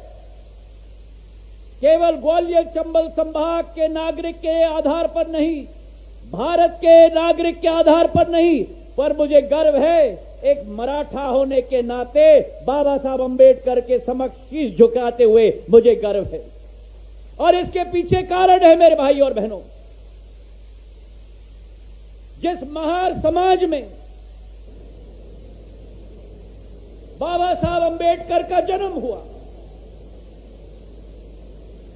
केवल ग्वालियर चंबल संभाग के नागरिक के आधार पर नहीं, भारत के नागरिक के आधार पर नहीं, पर मुझे गर्व है एक मराठा होने के नाते बाबा साहब अंबेडकर के समक्ष शीश झुकाते हुए मुझे गर्व है। और इसके पीछे कारण है मेरे भाई और बहनों, जिस महार समाज में बाबा साहब अंबेडकर का जन्म हुआ,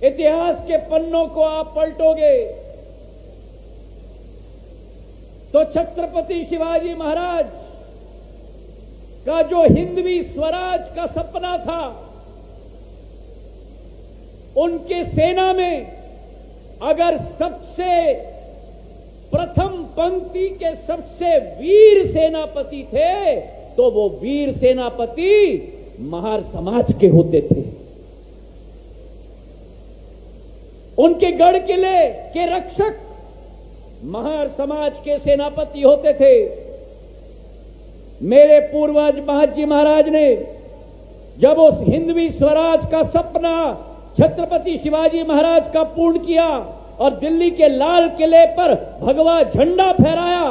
इतिहास के पन्नों को आप पलटोगे तो छत्रपति शिवाजी महाराज का जो हिंदवी स्वराज का सपना था, उनके सेना में अगर सबसे प्रथम पंक्ति के सबसे वीर सेनापति थे तो वो वीर सेनापति महार समाज के होते थे। उनके गढ़ किले के रक्षक महार समाज के सेनापति होते थे। मेरे पूर्वज महाजी महाराज ने जब उस हिंदवी स्वराज का सपना छत्रपति शिवाजी महाराज का पूर्ण किया और दिल्ली के लाल किले पर भगवा झंडा फहराया,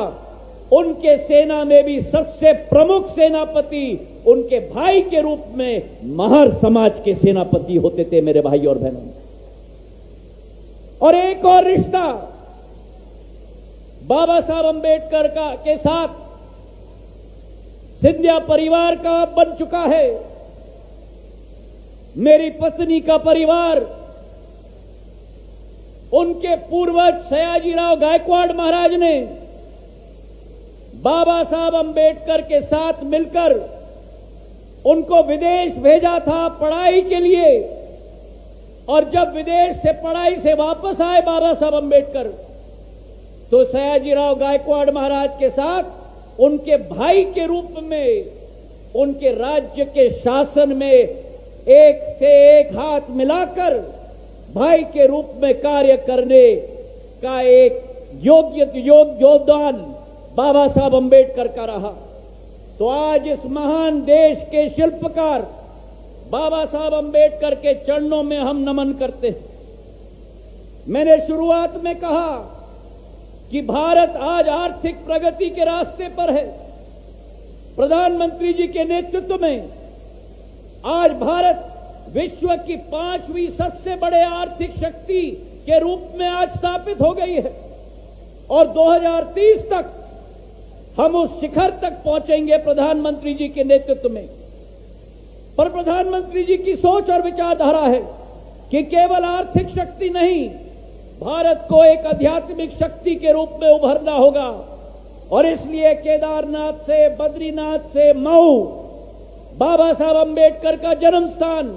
उनके सेना में भी सबसे प्रमुख सेनापति उनके भाई के रूप में महार समाज के सेनापति होते थे। मेरे भाई और बहनों, और एक और रिश्ता बाबा साहब अंबेडकर का के साथ सिंधिया परिवार का बन चुका है। मेरी पत्नी का परिवार, उनके पूर्वज सयाजीराव गायकवाड़ महाराज ने बाबा साहब अंबेडकर के साथ मिलकर उनको विदेश भेजा था पढ़ाई के लिए, और जब विदेश से पढ़ाई से वापस आए बाबा साहब अंबेडकर, तो सयाजीराव गायकवाड़ महाराज के साथ उनके भाई के रूप में उनके राज्य के शासन में एक से एक हाथ मिलाकर भाई के रूप में कार्य करने का एक योगदान बाबा साहब अंबेडकर का रहा। तो आज इस महान देश के शिल्पकार बाबा साहब अंबेडकर के चरणों में हम नमन करते हैं। मैंने शुरुआत में कहा कि भारत आज आर्थिक प्रगति के रास्ते पर है। प्रधानमंत्री जी के नेतृत्व में आज भारत विश्व की 5वीं सबसे बड़े आर्थिक शक्ति के रूप में आज स्थापित हो गई है और 2030 तक हम उस शिखर तक पहुंचेंगे प्रधानमंत्री जी के नेतृत्व में। पर प्रधानमंत्री जी की सोच और विचारधारा है कि केवल आर्थिक शक्ति नहीं, भारत को एक आध्यात्मिक शक्ति के रूप में उभरना होगा और इसलिए केदारनाथ से, बद्रीनाथ से मऊ, बाबा साहब अंबेडकर का जन्म स्थान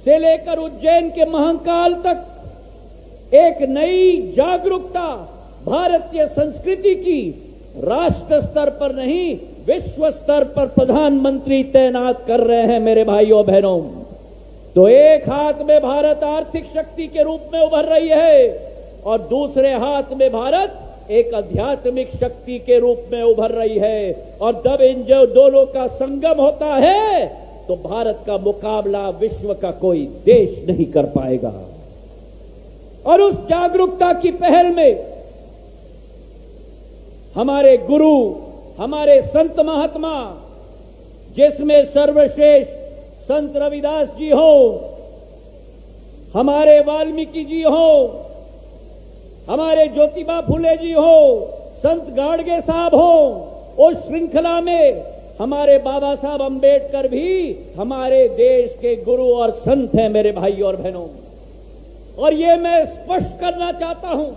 से लेकर उज्जैन के महाकाल तक एक नई जागरूकता भारतीय संस्कृति की राष्ट्र स्तर पर नहीं विश्व स्तर पर प्रधानमंत्री तैनात कर रहे हैं मेरे भाइयों बहनों। तो एक हाथ में भारत आर्थिक शक्ति के रूप में उभर रही है और दूसरे हाथ में भारत एक आध्यात्मिक शक्ति के रूप में उभर रही है और जब इन जो दोनों का संगम होता है तो भारत का मुकाबला विश्व का कोई देश नहीं कर पाएगा। और उस जागरूकता की पहल में हमारे गुरु, हमारे संत महात्मा, जिसमें सर्वश्रेष्ठ संत रविदास जी हो, हमारे वाल्मीकि जी हो, हमारे ज्योतिबा फुले जी हो, संत गाडगे साहब हो, उस श्रृंखला में हमारे बाबा साहब अंबेडकर भी हमारे देश के गुरु और संत हैं मेरे भाई और बहनों। और ये मैं स्पष्ट करना चाहता हूं,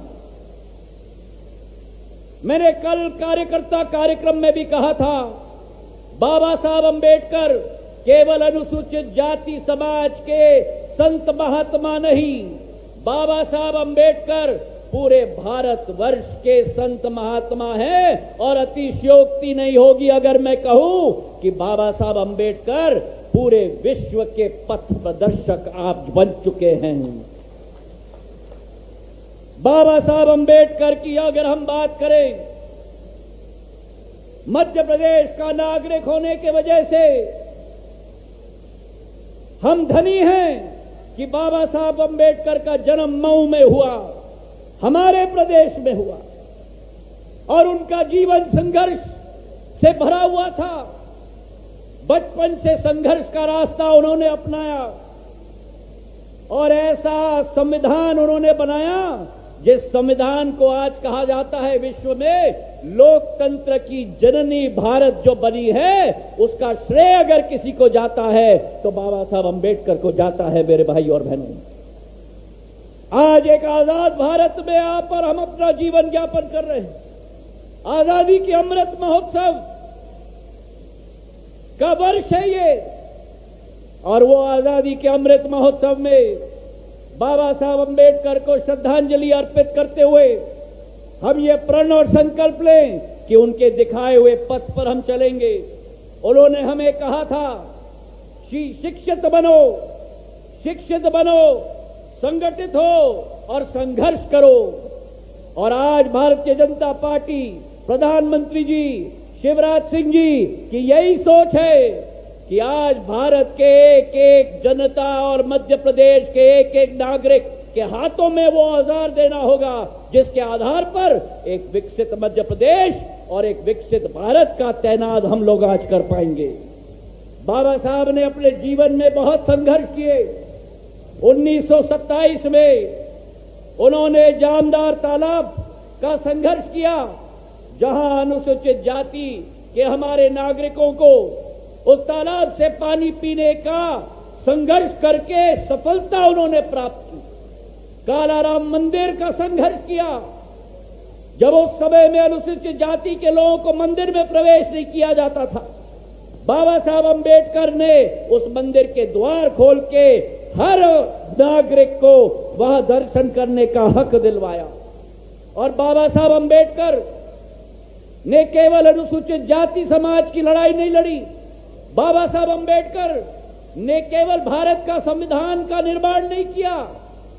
मैंने कल कार्यकर्ता कार्यक्रम में भी कहा था, बाबा साहब अंबेडकर केवल अनुसूचित जाति समाज के संत महात्मा नहीं, बाबा साहब अंबेडकर पूरे भारतवर्ष के संत महात्मा हैं। और अतिशयोक्ति नहीं होगी अगर मैं कहूं कि बाबा साहब अंबेडकर पूरे विश्व के पथ प्रदर्शक आप बन चुके हैं। बाबा साहब अंबेडकर की अगर हम बात करें, मध्य प्रदेश का नागरिक होने के वजह से हम धनी हैं कि बाबा साहब अंबेडकर का जन्म मऊ में हुआ, हमारे प्रदेश में हुआ और उनका जीवन संघर्ष से भरा हुआ था। बचपन से संघर्ष का रास्ता उन्होंने अपनाया और ऐसा संविधान उन्होंने बनाया जिस संविधान को आज कहा जाता है विश्व में लोकतंत्र की जननी भारत जो बनी है, उसका श्रेय अगर किसी को जाता है तो बाबा साहब अंबेडकर को जाता है मेरे भाई और बहनों। आज एक आजाद भारत में आप और हम अपना जीवन यापन कर रहे हैं। आजादी के अमृत महोत्सव का वर्ष है ये और वो आजादी के अमृत महोत्सव में बाबा साहब अंबेडकर को श्रद्धांजलि अर्पित करते हुए हम ये प्रण और संकल्प लें कि उनके दिखाए हुए पथ पर हम चलेंगे। उन्होंने हमें कहा था, शिक्षित बनो, संगठित हो और संघर्ष करो। और आज भारतीय जनता पार्टी, प्रधानमंत्री जी शिवराज सिंह जी की यही सोच है कि आज भारत के एक एक जनता और मध्य प्रदेश के एक एक नागरिक के हाथों में वो औजार देना होगा जिसके आधार पर एक विकसित मध्य प्रदेश और एक विकसित भारत का तैनात हम लोग आज कर पाएंगे। बाबा साहब ने अपने जीवन में बहुत संघर्ष किए। 1927 में उन्होंने जामदार तालाब का संघर्ष किया, जहां अनुसूचित जाति के हमारे नागरिकों को उस तालाब से पानी पीने का संघर्ष करके सफलता उन्होंने प्राप्त की। कालाराम मंदिर का संघर्ष किया, जब उस समय में अनुसूचित जाति के लोगों को मंदिर में प्रवेश नहीं किया जाता था, बाबा साहब अंबेडकर ने उस मंदिर के द्वार खोल के हर नागरिक को वहां दर्शन करने का हक दिलवाया। और बाबा साहब अंबेडकर ने केवल अनुसूचित जाति समाज की लड़ाई नहीं लड़ी, बाबा साहब अंबेडकर ने केवल भारत का संविधान का निर्माण नहीं किया,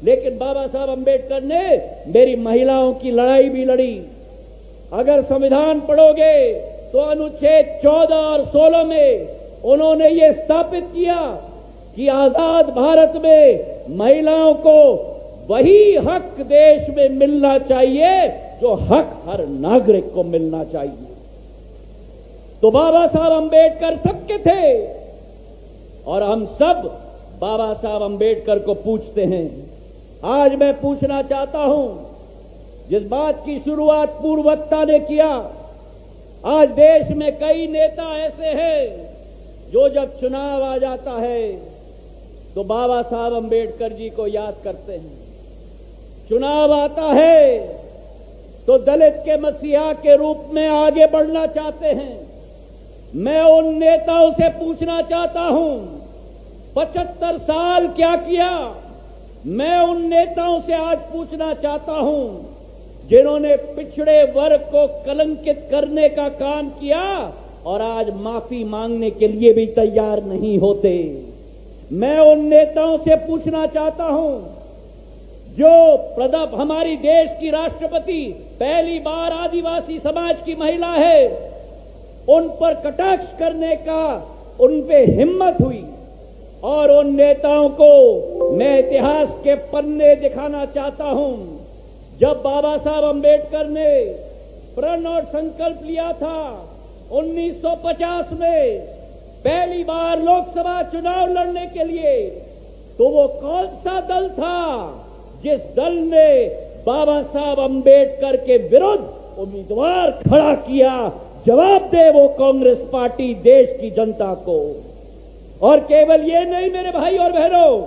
लेकिन बाबा साहब अंबेडकर ने मेरी महिलाओं की लड़ाई भी लड़ी। अगर संविधान पढ़ोगे तो अनुच्छेद 14 और 16 में उन्होंने ये स्थापित किया कि आजाद भारत में महिलाओं को वही हक देश में मिलना चाहिए जो हक हर नागरिक को मिलना चाहिए। तो बाबा साहब अंबेडकर सबके थे और हम सब बाबा साहब अंबेडकर को पूछते हैं। आज मैं पूछना चाहता हूं, जिस बात की शुरुआत पूर्व वक्ता ने किया, आज देश में कई नेता ऐसे हैं जो जब चुनाव आ जाता है तो बाबा साहब अंबेडकर जी को याद करते हैं। चुनाव आता है तो दलित के मसीहा के रूप में आगे बढ़ना चाहते हैं। मैं उन नेताओं से पूछना चाहता हूं, 75 साल क्या किया? मैं उन नेताओं से आज पूछना चाहता हूं जिन्होंने पिछड़े वर्ग को कलंकित करने का काम किया और आज माफी मांगने के लिए भी तैयार नहीं होते। मैं उन नेताओं से पूछना चाहता हूं जो हमारी देश की राष्ट्रपति पहली बार आदिवासी समाज की महिला है, उन पर कटाक्ष करने का उन पे हिम्मत हुई। और उन नेताओं को मैं इतिहास के पन्ने दिखाना चाहता हूं। जब बाबा साहब अंबेडकर ने प्रण और संकल्प लिया था 1950 में पहली बार लोकसभा चुनाव लड़ने के लिए, तो वो कौन सा दल था जिस दल ने बाबा साहब अंबेडकर के विरुद्ध उम्मीदवार खड़ा किया? जवाब दे वो कांग्रेस पार्टी देश की जनता को। और केवल ये नहीं मेरे भाई और बहनों,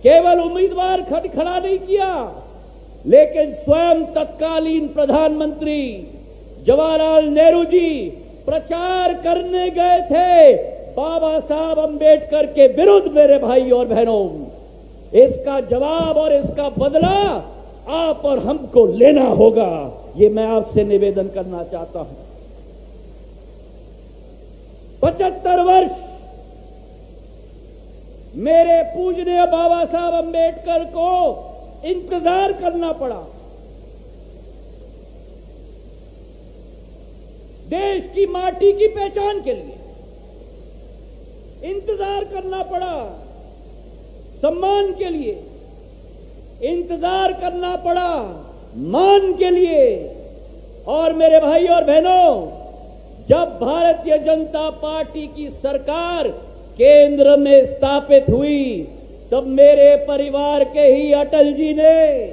केवल उम्मीदवार खड़ा नहीं किया, लेकिन स्वयं तत्कालीन प्रधानमंत्री जवाहरलाल नेहरू जी प्रचार करने गए थे बाबा साहब अंबेडकर के विरुद्ध। मेरे भाई और बहनों, इसका जवाब और इसका बदला आप और हमको लेना होगा, ये मैं आपसे निवेदन करना चाहता हूं। 75 वर्ष मेरे पूजनीय बाबा साहब अंबेडकर को इंतजार करना पड़ा। देश की माटी की पहचान के लिए इंतजार करना पड़ा, सम्मान के लिए इंतजार करना पड़ा, मान के लिए। और मेरे भाई और बहनों, जब भारतीय जनता पार्टी की सरकार केंद्र में स्थापित हुई, तब मेरे परिवार के ही अटल जी ने,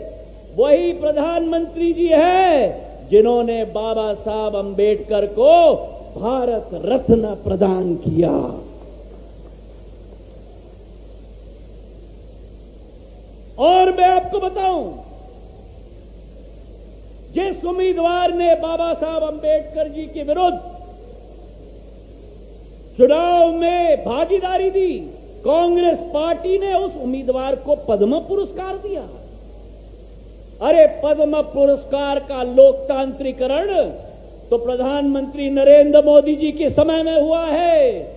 वही प्रधानमंत्री जी हैं जिन्होंने बाबा साहब अंबेडकर को भारत रत्न प्रदान किया। और मैं आपको बताऊं, जिस उम्मीदवार ने बाबा साहब अंबेडकर जी के विरुद्ध चुनाव में भागीदारी दी, कांग्रेस पार्टी ने उस उम्मीदवार को पद्म पुरस्कार दिया। अरे पद्म पुरस्कार का लोकतांत्रिकरण तो प्रधानमंत्री नरेंद्र मोदी जी के समय में हुआ है,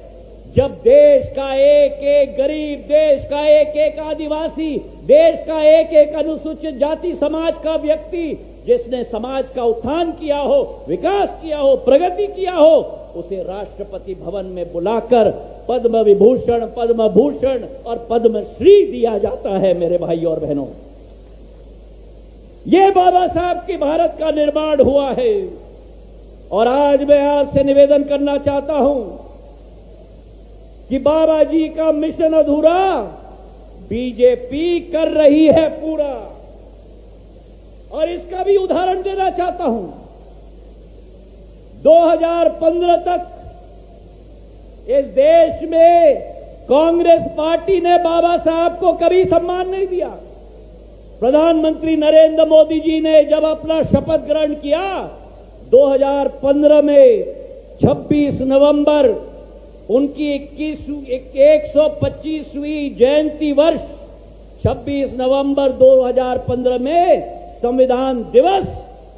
जब देश का एक एक गरीब, देश का एक एक आदिवासी, देश का एक एक अनुसूचित जाति समाज का व्यक्ति जिसने समाज का उत्थान किया हो, विकास किया हो, प्रगति किया हो, उसे राष्ट्रपति भवन में बुलाकर पद्म विभूषण, पद्म भूषण और पद्मश्री दिया जाता है। मेरे भाई और बहनों, ये बाबा साहब के भारत का निर्माण हुआ है। और आज मैं आपसे निवेदन करना चाहता हूं कि बाबा जी का मिशन अधूरा बीजेपी कर रही है पूरा। और इसका भी उदाहरण देना चाहता हूं, 2015 तक इस देश में कांग्रेस पार्टी ने बाबा साहब को कभी सम्मान नहीं दिया। प्रधानमंत्री नरेंद्र मोदी जी ने जब अपना शपथ ग्रहण किया 2015 में 26 नवंबर उनकी 125वीं जयंती वर्ष 26 नवंबर 2015 में संविधान दिवस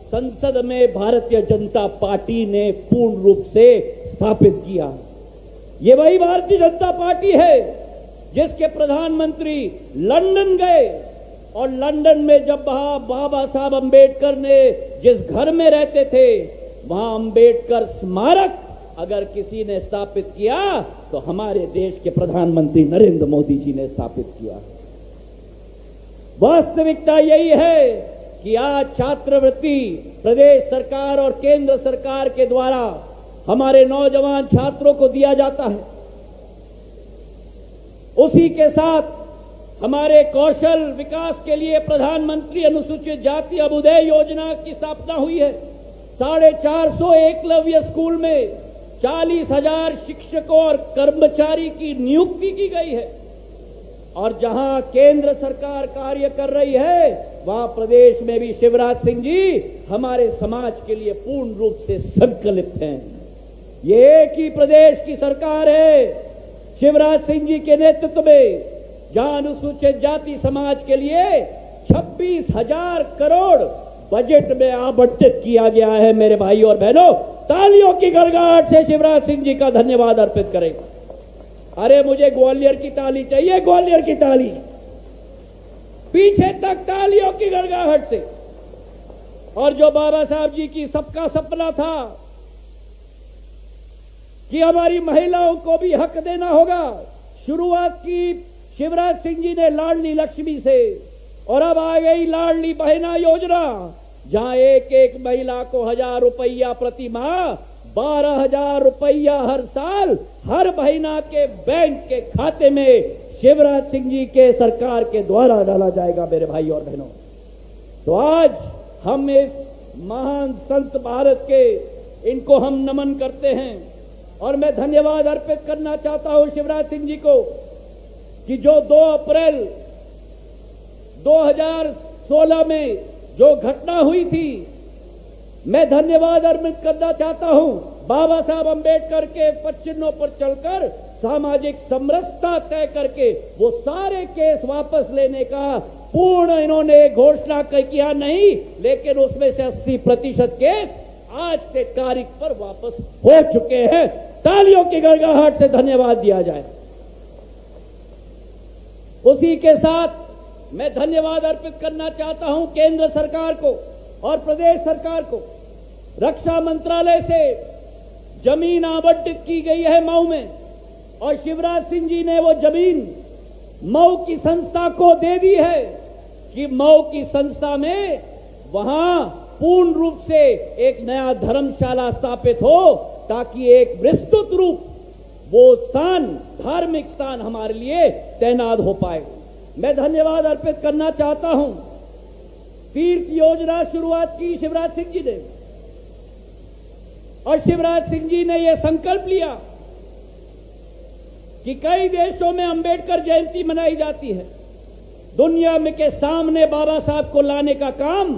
संसद में भारतीय जनता पार्टी ने पूर्ण रूप से स्थापित किया। ये वही भारतीय जनता पार्टी है जिसके प्रधानमंत्री लंदन गए और लंदन में जब बाबा साहब अंबेडकर ने जिस घर में रहते थे वहां अंबेडकर स्मारक अगर किसी ने स्थापित किया तो हमारे देश के प्रधानमंत्री नरेंद्र मोदी जी ने स्थापित किया। वास्तविकता यही है कि आज छात्रवृत्ति प्रदेश सरकार और केंद्र सरकार के द्वारा हमारे नौजवान छात्रों को दिया जाता है। उसी के साथ हमारे कौशल विकास के लिए प्रधानमंत्री अनुसूचित जाति अभ्युदय योजना की स्थापना हुई है। 450 एकलव्य स्कूल में 40,000 शिक्षकों और कर्मचारी की नियुक्ति की गई है और जहां केंद्र सरकार कार्य कर रही है वहां प्रदेश में भी शिवराज सिंह जी हमारे समाज के लिए पूर्ण रूप से संकल्पित हैं। ये एक ही प्रदेश की सरकार है शिवराज सिंह जी के नेतृत्व में जहां अनुसूचित जाति समाज के लिए 26,000 करोड़ बजट में आवंटित किया गया है। मेरे भाई और बहनों, तालियों की गड़गड़ाहट से शिवराज सिंह जी का धन्यवाद अर्पित करें। अरे मुझे ग्वालियर की ताली चाहिए, ग्वालियर की ताली, पीछे तक तालियों की गड़गड़ाहट से। और जो बाबा साहब जी की सबका सपना था कि हमारी महिलाओं को भी हक देना होगा, शुरुआत की शिवराज सिंह जी ने लाडली लक्ष्मी से और अब आ गई लाडली बहना योजना, जहां एक एक महिला को 1,000 रुपया प्रति माह, 12,000 रुपया हर साल हर महीना के बैंक के खाते में शिवराज सिंह जी के सरकार के द्वारा डाला जाएगा। मेरे भाई और बहनों, तो आज हम इस महान संत भारत के इनको हम नमन करते हैं और मैं धन्यवाद अर्पित करना चाहता हूं शिवराज सिंह जी को कि जो 2 अप्रैल 2016 में जो घटना हुई थी, मैं धन्यवाद अर्पित करना चाहता हूं बाबा साहब अंबेडकर के पदचिन्हों पर चलकर सामाजिक समरसता तय करके वो सारे केस वापस लेने का पूर्ण इन्होंने घोषणा किया नहीं, लेकिन उसमें से 80% केस आज के तारीख पर वापस हो चुके हैं। तालियों की गड़गड़ाहट से धन्यवाद दिया जाए। उसी के साथ मैं धन्यवाद अर्पित करना चाहता हूं केंद्र सरकार को और प्रदेश सरकार को। रक्षा मंत्रालय से जमीन आवंटित की गई है मऊ में और शिवराज सिंह जी ने वो जमीन मऊ की संस्था को दे दी है कि मऊ की संस्था में वहां पूर्ण रूप से एक नया धर्मशाला स्थापित हो ताकि एक विस्तृत रूप वो स्थान, धार्मिक स्थान हमारे लिए तैनात हो पाए। मैं धन्यवाद अर्पित करना चाहता हूं। तीर्थ योजना शुरुआत की शिवराज सिंह जी ने और शिवराज सिंह जी ने यह संकल्प लिया कि कई देशों में अंबेडकर जयंती मनाई जाती है, दुनिया में के सामने बाबा साहब को लाने का काम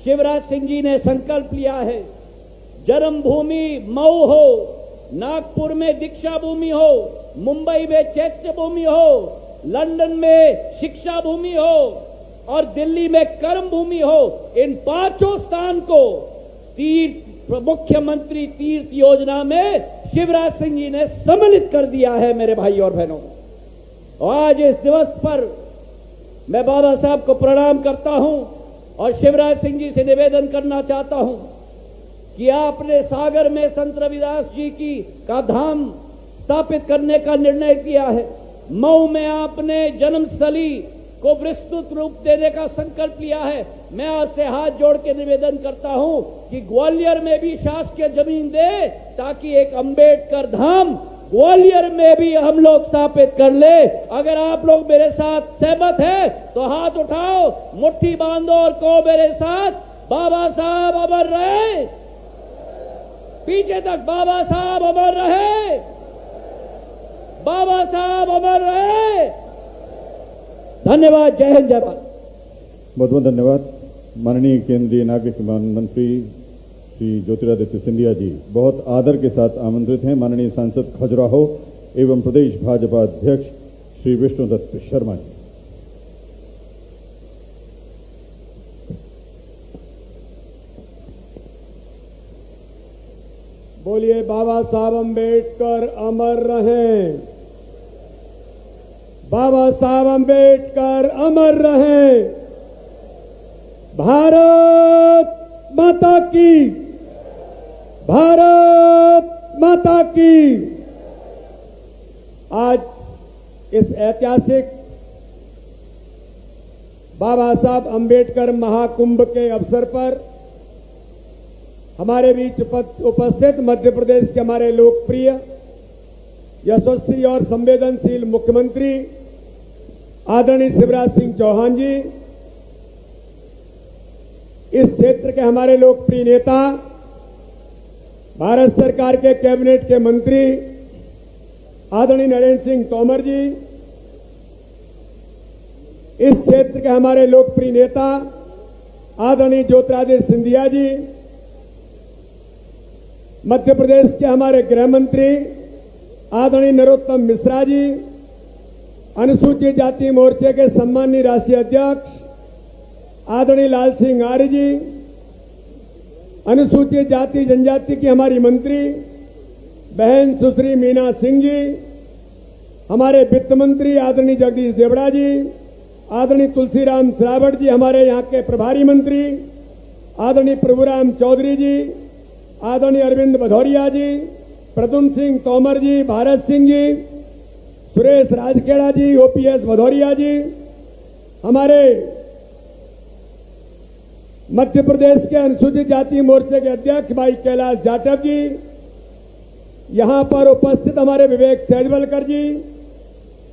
शिवराज सिंह जी ने संकल्प लिया है। जन्मभूमि मऊ हो, नागपुर में दीक्षा भूमि हो, मुंबई में चैत्य भूमि हो, लंदन में शिक्षा भूमि हो और दिल्ली में कर्म भूमि हो, इन 5 स्थान को मुख्यमंत्री तीर्थ योजना में शिवराज सिंह जी ने सम्मिलित कर दिया है। मेरे भाई और बहनों, आज इस दिवस पर मैं बाबा साहब को प्रणाम करता हूं और शिवराज सिंह जी से निवेदन करना चाहता हूं कि आपने सागर में संत रविदास जी का धाम स्थापित करने का निर्णय किया है। मऊ में आपने जन्मस्थली को विस्तृत रूप देने का संकल्प लिया है। मैं आपसे हाथ जोड़ के निवेदन करता हूं कि ग्वालियर में भी शासकीय जमीन दे ताकि एक अंबेडकर धाम ग्वालियर में भी हम लोग स्थापित कर ले। अगर आप लोग मेरे साथ सहमत हैं तो हाथ उठाओ, मुट्ठी बांधो और कहो मेरे साथ, बाबा साहब अमर रहे, पीछे तक बाबा साहब अमर रहे, बाबा साहब अमर रहे। धन्यवाद। जय हिंद, जय भारत। बहुत बहुत धन्यवाद। माननीय केंद्रीय नागरिक विमानन मंत्री श्री ज्योतिरादित्य सिंधिया जी बहुत आदर के साथ आमंत्रित हैं। माननीय सांसद खजुराहो एवं प्रदेश भाजपा अध्यक्ष श्री विष्णुदत्त शर्मा जी। बोलिए। बोलिए बाबा साहब अंबेडकर अमर रहें। बाबा साहब अंबेडकर अमर रहें। भारत माता की, भारत माता की। आज इस ऐतिहासिक बाबा साहब अंबेडकर महाकुंभ के अवसर पर हमारे बीच उपस्थित मध्य प्रदेश के हमारे लोकप्रिय, यशस्वी और संवेदनशील मुख्यमंत्री आदरणीय शिवराज सिंह चौहान जी, इस क्षेत्र के हमारे लोकप्रिय नेता, भारत सरकार के कैबिनेट के मंत्री आदरणीय नरेंद्र सिंह तोमर जी, इस क्षेत्र के हमारे लोकप्रिय नेता आदरणीय ज्योतिरादित्य सिंधिया जी, मध्य प्रदेश के हमारे गृह मंत्री आदरणीय नरोत्तम मिश्रा जी, अनुसूचित जाति मोर्चे के सम्मानीय राष्ट्रीय अध्यक्ष आदरणीय लाल सिंह आर्य जी, अनुसूचित जाति जनजाति की हमारी मंत्री बहन सुश्री मीना सिंह जी, हमारे वित्त मंत्री आदरणीय जगदीश देवड़ा जी, आदरणीय तुलसीराम सिलावट जी, हमारे यहाँ के प्रभारी मंत्री आदरणीय प्रभुराम चौधरी जी, आदरणीय अरविंद भदौरिया जी, प्रद्युम्न सिंह तोमर जी, भारत सिंह जी, सुरेश राजखेड़ा जी, ओपीएस भदौरिया जी, हमारे मध्य प्रदेश के अनुसूचित जाति मोर्चे के अध्यक्ष भाई कैलाश जाटव जी, यहां पर उपस्थित हमारे विवेक सहजवलकर जी,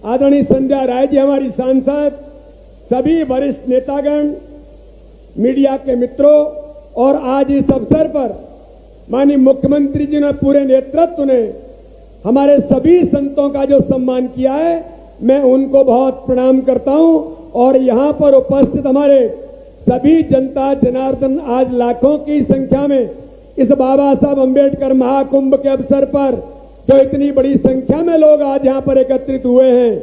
आदरणीय संध्या राय जी, हमारी सांसद, सभी वरिष्ठ नेतागण, मीडिया के मित्रों, और आज इस अवसर पर माननीय मुख्यमंत्री जी ने पूरे नेतृत्व ने हमारे सभी संतों का जो सम्मान किया है, मैं उनको बहुत प्रणाम करता हूं। और यहां पर उपस्थित हमारे सभी जनता जनार्दन, आज लाखों की संख्या में इस बाबा साहब अंबेडकर महाकुंभ के अवसर पर जो इतनी बड़ी संख्या में लोग आज यहां पर एकत्रित हुए हैं,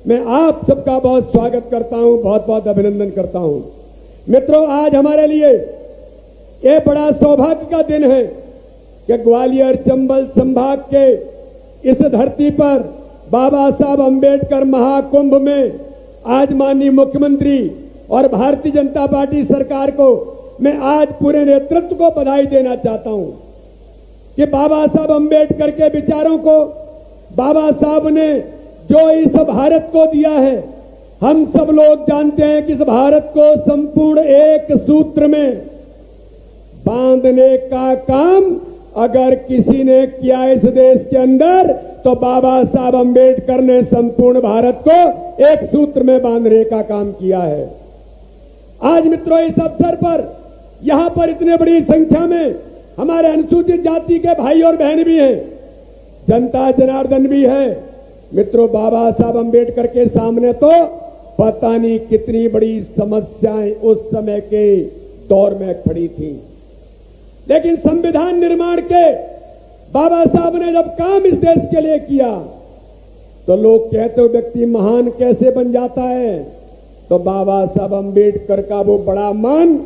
मैं आप सबका बहुत स्वागत करता हूं, बहुत बहुत अभिनंदन करता हूं। मित्रों, आज हमारे लिए ये बड़ा सौभाग्य का दिन है कि ग्वालियर चंबल संभाग के इस धरती पर बाबा साहब अंबेडकर महाकुंभ में आज माननीय मुख्यमंत्री और भारतीय जनता पार्टी सरकार को मैं आज पूरे नेतृत्व को बधाई देना चाहता हूं कि बाबा साहब अंबेडकर के विचारों को बाबा साहब ने जो इस भारत को दिया है, हम सब लोग जानते हैं कि इस भारत को संपूर्ण एक सूत्र में बांधने का काम अगर किसी ने किया इस देश के अंदर, तो बाबा साहब अंबेडकर ने संपूर्ण भारत को एक सूत्र में बांधने का काम किया है। आज मित्रों, इस अवसर पर यहां पर इतने बड़ी संख्या में हमारे अनुसूचित जाति के भाई और बहन भी हैं, जनता जनार्दन भी है। मित्रों, बाबा साहब अंबेडकर के सामने तो पता नहीं कितनी बड़ी समस्याएं उस समय के दौर में खड़ी थी, लेकिन संविधान निर्माण के बाबा साहब ने जब काम इस देश के लिए किया, तो लोग कहते हो व्यक्ति महान कैसे बन जाता है, तो बाबा साहब अंबेडकर का वो बड़ा मान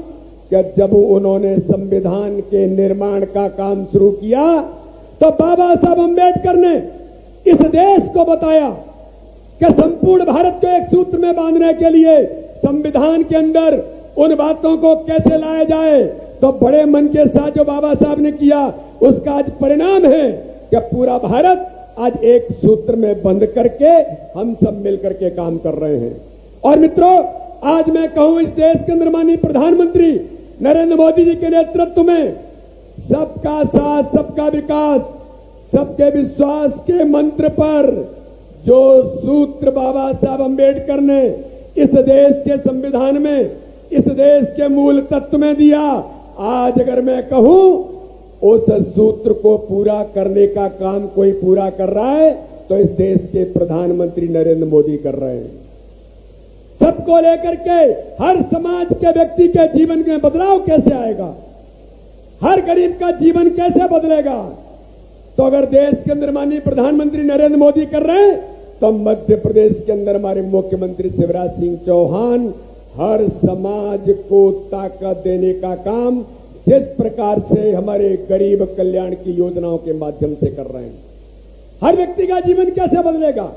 कि जब उन्होंने संविधान के निर्माण का काम शुरू किया, तो बाबा साहब अंबेडकर ने इस देश को बताया कि संपूर्ण भारत को एक सूत्र में बांधने के लिए संविधान के अंदर उन बातों को कैसे लाया जाए। तो बड़े मन के साथ जो बाबा साहब ने किया, उसका आज परिणाम है कि पूरा भारत आज एक सूत्र में बंध करके हम सब मिलकर के काम कर रहे हैं। और मित्रों, आज मैं कहूं, इस देश के अंदर माननीय प्रधानमंत्री नरेंद्र मोदी जी के नेतृत्व में सबका साथ, सबका विकास, सबके विश्वास के मंत्र पर जो सूत्र बाबा साहब अंबेडकर ने इस देश के संविधान में, इस देश के मूल तत्व में दिया, आज अगर मैं कहूं उस सूत्र को पूरा करने का काम कोई पूरा कर रहा है, तो इस देश के प्रधानमंत्री नरेंद्र मोदी कर रहे हैं। सबको लेकर के हर समाज के व्यक्ति के जीवन में बदलाव कैसे आएगा, हर गरीब का जीवन कैसे बदलेगा, तो अगर देश के अंदर माननीय प्रधानमंत्री नरेंद्र मोदी कर रहे हैं, तो मध्य प्रदेश के अंदर हमारे मुख्यमंत्री शिवराज सिंह चौहान हर समाज को ताकत देने का काम जिस प्रकार से हमारे गरीब कल्याण की योजनाओं के माध्यम से कर रहे हैं। हर व्यक्ति का जीवन कैसे बदलेगा,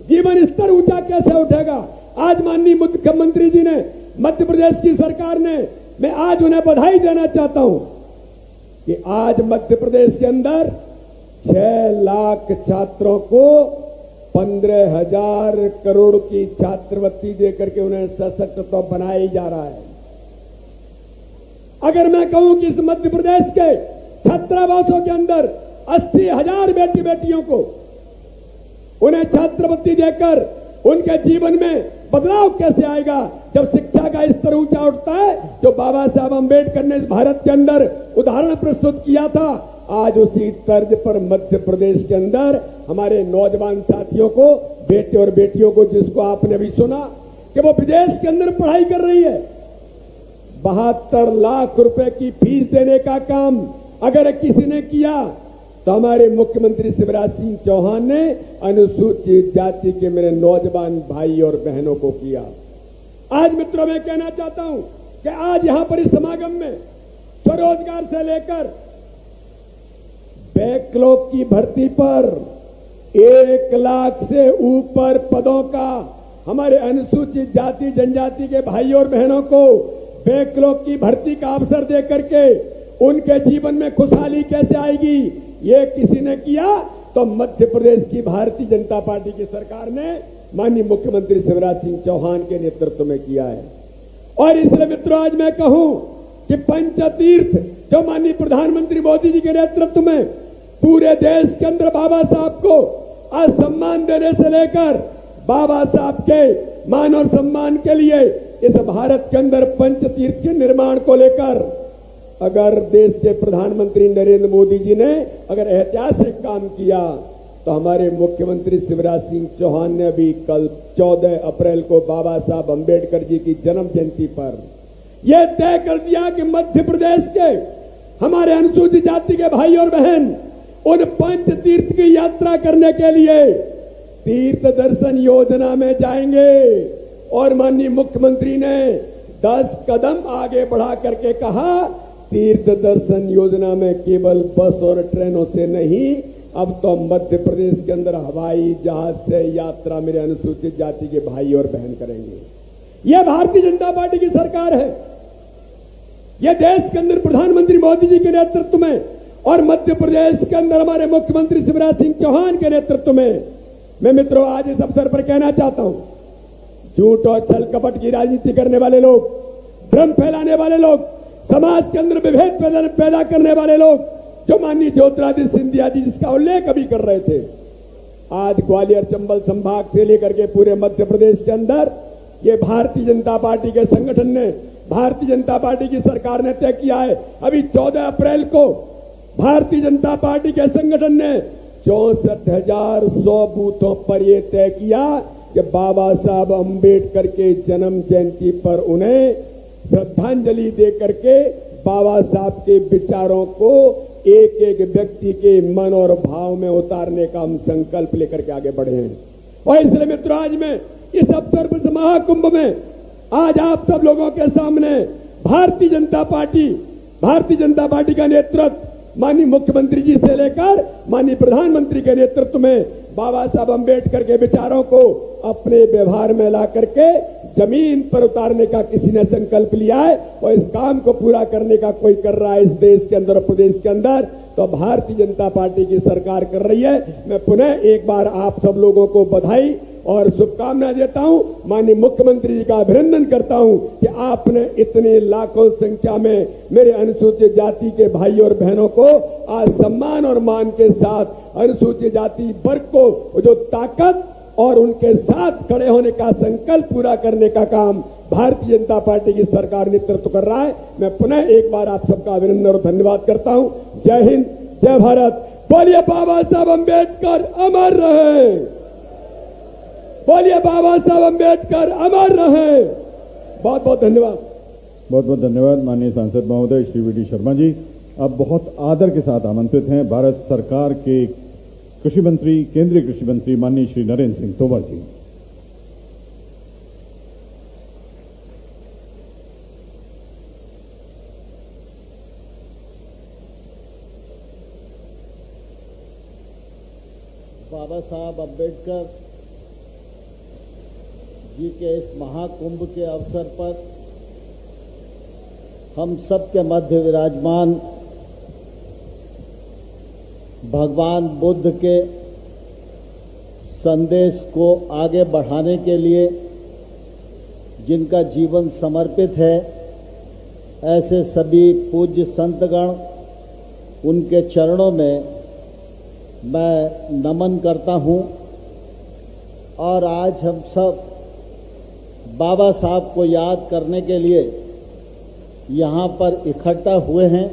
जीवन स्तर ऊंचा कैसे उठेगा। आज माननीय मुख्यमंत्री जी ने, मध्य प्रदेश की सरकार ने, मैं आज उन्हें बधाई देना चाहता हूं कि आज मध्य प्रदेश के अंदर 6 लाख छात्रों को 15,000 करोड़ की छात्रवृत्ति देकर के उन्हें सशक्त तो बनाया ही जा रहा है। अगर मैं कहूं कि इस मध्य प्रदेश के छात्रावासों के अंदर 80,000 बेटी बेटियों को उन्हें छात्रवृत्ति देकर उनके जीवन में बदलाव कैसे आएगा, जब शिक्षा का स्तर ऊंचा उठता है। जो बाबा साहब अंबेडकर ने इस भारत के अंदर उदाहरण प्रस्तुत किया था, आज उसी तर्ज पर मध्य प्रदेश के अंदर हमारे नौजवान साथियों को, बेटे और बेटियों को, जिसको आपने भी सुना कि वो विदेश के अंदर पढ़ाई कर रही है, 72 लाख रुपए की फीस देने का काम अगर किसी ने किया तो हमारे मुख्यमंत्री शिवराज सिंह चौहान ने अनुसूचित जाति के मेरे नौजवान भाई और बहनों को किया। आज मित्रों मैं कहना चाहता हूं कि आज यहां पर इस समागम में स्वरोजगार से लेकर बैकलॉग की भर्ती पर 1 लाख से ऊपर पदों का हमारे अनुसूचित जाति जनजाति के भाई और बहनों को बैकलॉग की भर्ती का अवसर दे करके उनके जीवन में खुशहाली कैसे आएगी, ये किसी ने किया तो मध्य प्रदेश की भारतीय जनता पार्टी की सरकार ने माननीय मुख्यमंत्री शिवराज सिंह चौहान के नेतृत्व में किया है। और इसलिए मित्रों आज मैं कहूं कि पंचतीर्थ जो माननीय प्रधानमंत्री मोदी जी के नेतृत्व में पूरे देश के अंदर बाबा साहब को आज सम्मान देने से लेकर बाबा साहब के मान और सम्मान के लिए इस भारत के अंदर पंचतीर्थ के निर्माण को लेकर अगर देश के प्रधानमंत्री नरेंद्र मोदी जी ने अगर ऐतिहासिक काम किया तो हमारे मुख्यमंत्री शिवराज सिंह चौहान ने अभी कल 14 अप्रैल को बाबा साहब अंबेडकर जी की जन्म जयंती पर यह तय कर दिया कि मध्य प्रदेश के हमारे अनुसूचित जाति के भाई और बहन उन पंच तीर्थ की यात्रा करने के लिए तीर्थ दर्शन योजना में जाएंगे। और माननीय मुख्यमंत्री ने 10 कदम आगे बढ़ा करके कहा, तीर्थ दर्शन योजना में केवल बस और ट्रेनों से नहीं, अब तो मध्य प्रदेश के अंदर हवाई जहाज से यात्रा मेरे अनुसूचित जाति के भाई और बहन करेंगे। यह भारतीय जनता पार्टी की सरकार है। यह देश के अंदर प्रधानमंत्री मोदी जी के नेतृत्व में और मध्य प्रदेश के अंदर हमारे मुख्यमंत्री शिवराज सिंह चौहान के नेतृत्व में मैं मित्रों आज इस अवसर पर कहना चाहता हूं, झूठ और छल कपट की राजनीति करने वाले लोग, भ्रम फैलाने वाले लोग, समाज के अंदर विभेद पैदा करने वाले लोग, जो माननीय ज्योतिरादित्य सिंधिया जी जिसका उल्लेख अभी कर रहे थे, आज ग्वालियर चंबल संभाग से लेकर के पूरे मध्य प्रदेश के अंदर ये भारतीय जनता पार्टी के संगठन ने, भारतीय जनता पार्टी की सरकार ने तय किया है। अभी 14 अप्रैल को भारतीय जनता पार्टी के संगठन ने 64,100 बूथों पर यह तय किया कि बाबा साहब अंबेडकर के जन्म जयंती पर उन्हें श्रद्धांजलि दे करके बाबा साहब के विचारों को एक एक व्यक्ति के मन और भाव में उतारने का हम संकल्प लेकर के आगे बढ़े हैं। और इसलिए मित्रों आज मैं इस अवसर पर महाकुंभ में आज आप सब लोगों के सामने भारतीय जनता पार्टी का नेतृत्व माननीय मुख्यमंत्री जी से लेकर माननीय प्रधानमंत्री के नेतृत्व में बाबा साहब अंबेडकर के विचारों को अपने व्यवहार में ला करके जमीन पर उतारने का किसी ने संकल्प लिया है और इस काम को पूरा करने का कोई कर रहा है इस देश के अंदर और प्रदेश के अंदर, तो भारतीय जनता पार्टी की सरकार कर रही है। मैं पुनः एक बार आप सब लोगों को बधाई और शुभकामनाएं देता हूं, माननीय मुख्यमंत्री जी का अभिनंदन करता हूं कि आपने इतने लाखों संख्या में मेरे अनुसूचित जाति के भाई और बहनों को आज सम्मान और मान के साथ अनुसूचित जाति वर्ग को जो ताकत और उनके साथ खड़े होने का संकल्प पूरा करने का काम भारतीय जनता पार्टी की सरकार नेतृत्व कर रहा है। मैं पुनः एक बार आप सबका अभिनंदन और धन्यवाद करता हूं। जय हिंद, जय भारत, बोलिए बाबा साहब अंबेडकर अमर रहे, बोलिए बाबा साहब अंबेडकर अमर रहे। बहुत बहुत धन्यवाद। बहुत बहुत धन्यवाद माननीय सांसद महोदय श्री वी.डी. शर्मा जी। अब बहुत आदर के साथ आमंत्रित हैं भारत सरकार के कृषि मंत्री, केंद्रीय कृषि मंत्री माननीय श्री नरेंद्र सिंह तोमर जी। बाबा साहब अम्बेडकर जी के इस महाकुंभ के अवसर पर हम सब के मध्य विराजमान भगवान बुद्ध के संदेश को आगे बढ़ाने के लिए जिनका जीवन समर्पित है, ऐसे सभी पूज्य संतगण, उनके चरणों में मैं नमन करता हूं। और आज हम सब बाबा साहब को याद करने के लिए यहाँ पर इकट्ठा हुए हैं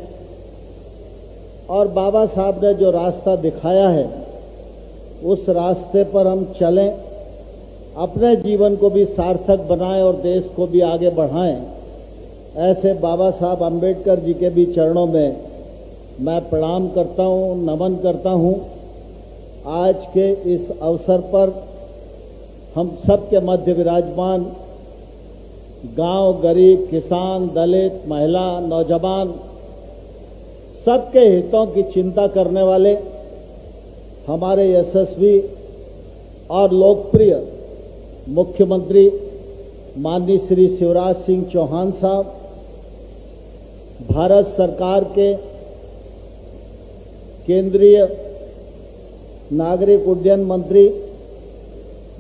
और बाबा साहब ने जो रास्ता दिखाया है उस रास्ते पर हम चलें, अपने जीवन को भी सार्थक बनाएं और देश को भी आगे बढ़ाएं। ऐसे बाबा साहब अम्बेडकर जी के भी चरणों में मैं प्रणाम करता हूं, नमन करता हूं। आज के इस अवसर पर हम सब के मध्य विराजमान गांव, गरीब, किसान, दलित, महिला, नौजवान, सबके हितों की चिंता करने वाले हमारे यशस्वी और लोकप्रिय मुख्यमंत्री माननीय श्री शिवराज सिंह चौहान साहब, भारत सरकार के केंद्रीय नागरिक उड्डयन मंत्री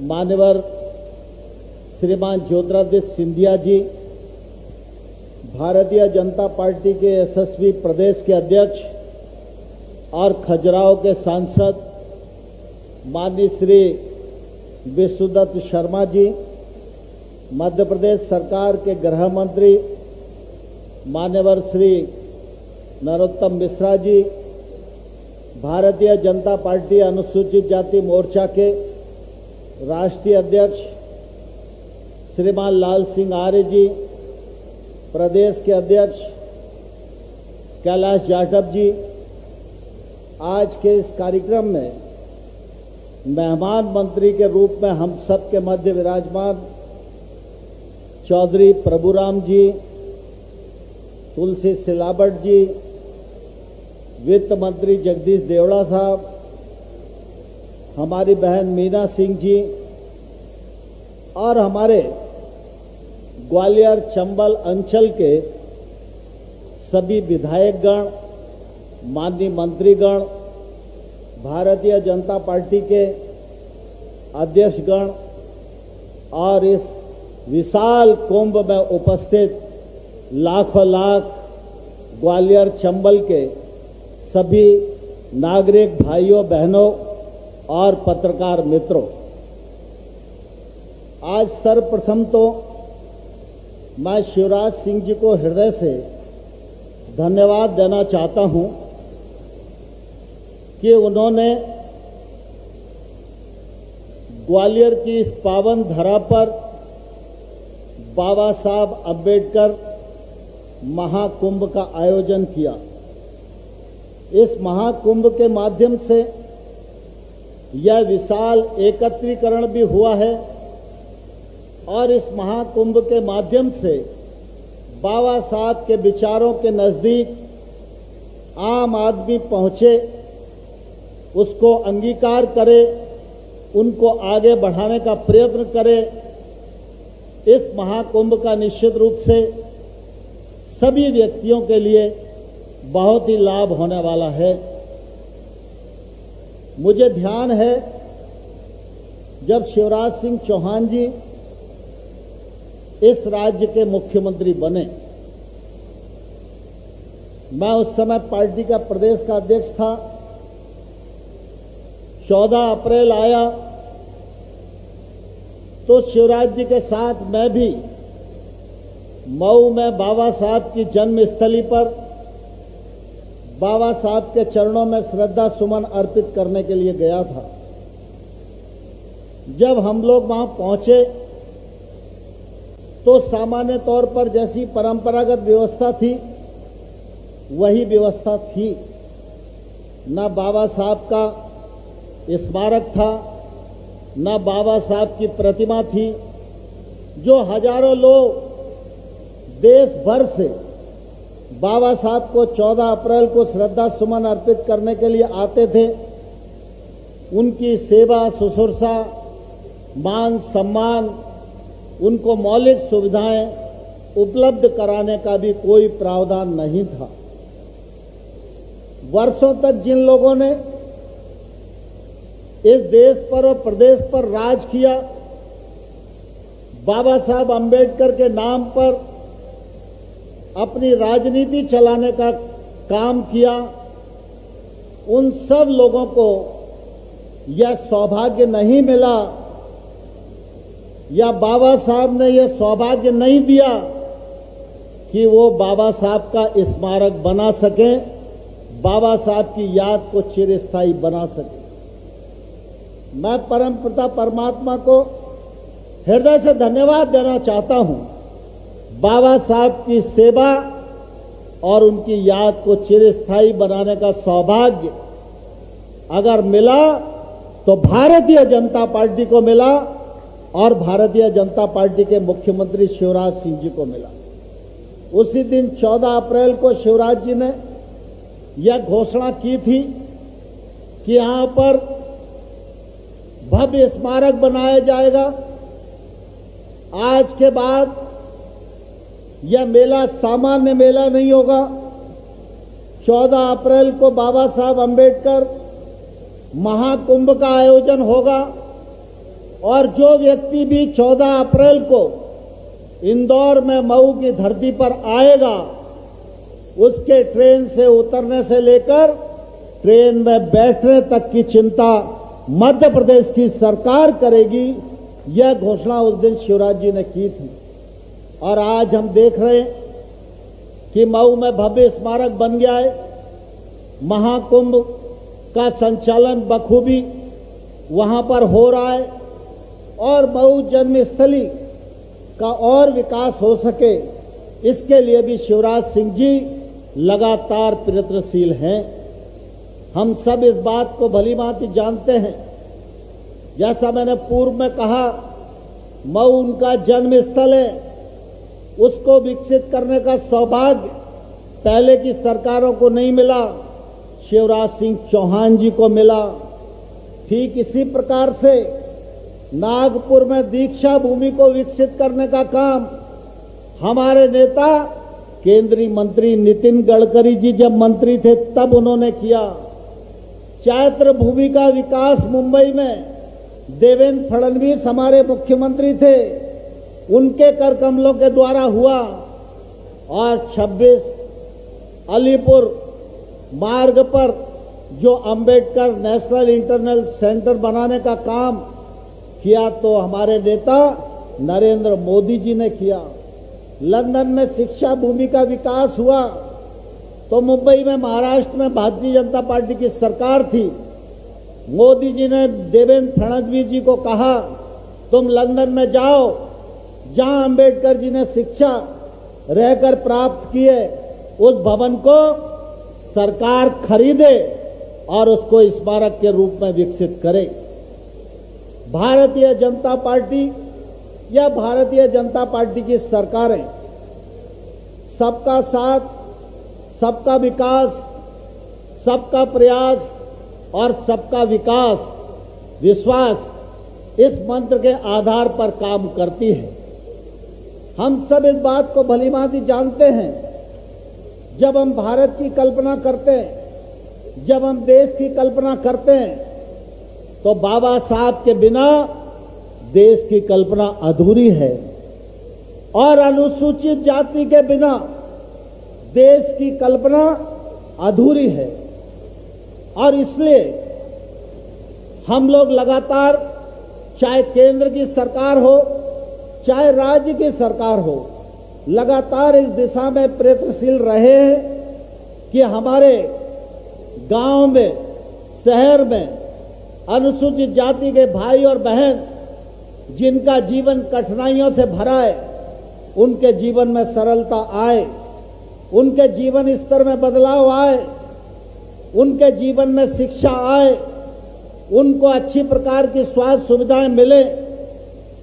मान्यवर श्रीमान ज्योतिरादित्य सिंधिया जी, भारतीय जनता पार्टी के यशस्वी प्रदेश के अध्यक्ष और खजुराहो के सांसद माननीय श्री विष्णुदत्त शर्मा जी, मध्य प्रदेश सरकार के गृह मंत्री मान्यवर श्री नरोत्तम मिश्रा जी, भारतीय जनता पार्टी अनुसूचित जाति मोर्चा के राष्ट्रीय अध्यक्ष श्रीमान लाल सिंह आर्य जी, प्रदेश के अध्यक्ष कैलाश जाटव जी, आज के इस कार्यक्रम में मेहमान मंत्री के रूप में हम सब के मध्य विराजमान चौधरी प्रभुराम जी, तुलसी सिलावट जी, वित्त मंत्री जगदीश देवड़ा साहब, हमारी बहन मीना सिंह जी और हमारे ग्वालियर चंबल अंचल के सभी विधायकगण, माननीय मंत्रीगण, भारतीय जनता पार्टी के अध्यक्षगण और इस विशाल कुंभ में उपस्थित लाखों लाख ग्वालियर चंबल के सभी नागरिक भाइयों बहनों और पत्रकार मित्रों, आज सर्वप्रथम तो मैं शिवराज सिंह जी को हृदय से धन्यवाद देना चाहता हूं कि उन्होंने ग्वालियर की इस पावन धरा पर बाबा साहब अम्बेडकर महाकुंभ का आयोजन किया। इस महाकुंभ के माध्यम से यह विशाल एकत्रीकरण भी हुआ है और इस महाकुंभ के माध्यम से बाबा साहब के विचारों के नजदीक आम आदमी पहुंचे, उसको अंगीकार करे, उनको आगे बढ़ाने का प्रयत्न करे। इस महाकुंभ का निश्चित रूप से सभी व्यक्तियों के लिए बहुत ही लाभ होने वाला है। मुझे ध्यान है जब शिवराज सिंह चौहान जी इस राज्य के मुख्यमंत्री बने, मैं उस समय पार्टी का प्रदेश का अध्यक्ष था। 14 अप्रैल आया तो शिवराज जी के साथ मैं भी मऊ में बाबा साहब की जन्मस्थली पर बाबा साहब के चरणों में श्रद्धा सुमन अर्पित करने के लिए गया था। जब हम लोग वहां पहुंचे तो सामान्य तौर पर जैसी परंपरागत व्यवस्था थी वही व्यवस्था थी। न बाबा साहब का स्मारक था, न बाबा साहब की प्रतिमा थी। जो हजारों लोग देश भर से बाबा साहब को 14 अप्रैल को श्रद्धा सुमन अर्पित करने के लिए आते थे, उनकी सेवा शुश्रूषा, मान सम्मान, उनको मौलिक सुविधाएं उपलब्ध कराने का भी कोई प्रावधान नहीं था। वर्षों तक जिन लोगों ने इस देश पर और प्रदेश पर राज किया, बाबा साहब अंबेडकर के नाम पर अपनी राजनीति चलाने का काम किया, उन सब लोगों को यह सौभाग्य नहीं मिला या बाबा साहब ने यह सौभाग्य नहीं दिया कि वो बाबा साहब का स्मारक बना सके, बाबा साहब की याद को चिरस्थायी बना सके। मैं परम पिता परमात्मा को हृदय से धन्यवाद देना चाहता हूं। बाबा साहब की सेवा और उनकी याद को चिरस्थायी बनाने का सौभाग्य अगर मिला तो भारतीय जनता पार्टी को मिला और भारतीय जनता पार्टी के मुख्यमंत्री शिवराज सिंह जी को मिला। उसी दिन 14 अप्रैल को शिवराज जी ने यह घोषणा की थी कि यहां पर भव्य स्मारक बनाया जाएगा। आज के बाद यह मेला सामान्य मेला नहीं होगा। 14 अप्रैल को बाबा साहब अंबेडकर महाकुंभ का आयोजन होगा और जो व्यक्ति भी 14 अप्रैल को इंदौर में मऊ की धरती पर आएगा, उसके ट्रेन से उतरने से लेकर ट्रेन में बैठने तक की चिंता मध्य प्रदेश की सरकार करेगी। यह घोषणा उस दिन शिवराज जी ने की थी और आज हम देख रहे हैं कि मऊ में भव्य स्मारक बन गया है। महाकुंभ का संचालन बखूबी वहां पर हो रहा है और मऊ जन्मस्थली का और विकास हो सके, इसके लिए भी शिवराज सिंह जी लगातार प्रयत्नशील हैं। हम सब इस बात को भली भांति जानते हैं। जैसा मैंने पूर्व में कहा, मऊ उनका जन्म स्थल है, उसको विकसित करने का सौभाग्य पहले की सरकारों को नहीं मिला, शिवराज सिंह चौहान जी को मिला। ठीक इसी प्रकार से नागपुर में दीक्षा भूमि को विकसित करने का काम हमारे नेता केंद्रीय मंत्री नितिन गडकरी जी जब मंत्री थे तब उन्होंने किया। चैत्र भूमि का विकास मुंबई में देवेंद्र फडणवीस हमारे मुख्यमंत्री थे, उनके कर कमलों के द्वारा हुआ। और 26 अलीपुर मार्ग पर जो अंबेडकर नेशनल इंटरनेशनल सेंटर बनाने का काम किया तो हमारे नेता नरेंद्र मोदी जी ने किया। लंदन में शिक्षा भूमि का विकास हुआ तो मुंबई में महाराष्ट्र में भारतीय जनता पार्टी की सरकार थी। मोदी जी ने देवेंद्र फडणवीस जी को कहा, तुम लंदन में जाओ, जहां अंबेडकर जी ने शिक्षा रहकर प्राप्त की है, उस भवन को सरकार खरीदे और उसको स्मारक के रूप में विकसित करे। भारतीय जनता पार्टी या भारतीय जनता पार्टी की सरकारें सबका साथ, सबका विकास, सबका प्रयास और सबका विश्वास इस मंत्र के आधार पर काम करती है। हम सब इस बात को भली भांति जानते हैं। जब हम भारत की कल्पना करते हैं, जब हम देश की कल्पना करते हैं, तो बाबा साहब के बिना देश की कल्पना अधूरी है और अनुसूचित जाति के बिना देश की कल्पना अधूरी है। और इसलिए हम लोग लगातार, चाहे केंद्र की सरकार हो चाहे राज्य की सरकार हो, लगातार इस दिशा में प्रयत्नशील रहे हैं कि हमारे गांव में, शहर में अनुसूचित जाति के भाई और बहन जिनका जीवन कठिनाइयों से भरा है, उनके जीवन में सरलता आए, उनके जीवन स्तर में बदलाव आए, उनके जीवन में शिक्षा आए, उनको अच्छी प्रकार की स्वास्थ्य सुविधाएं मिले।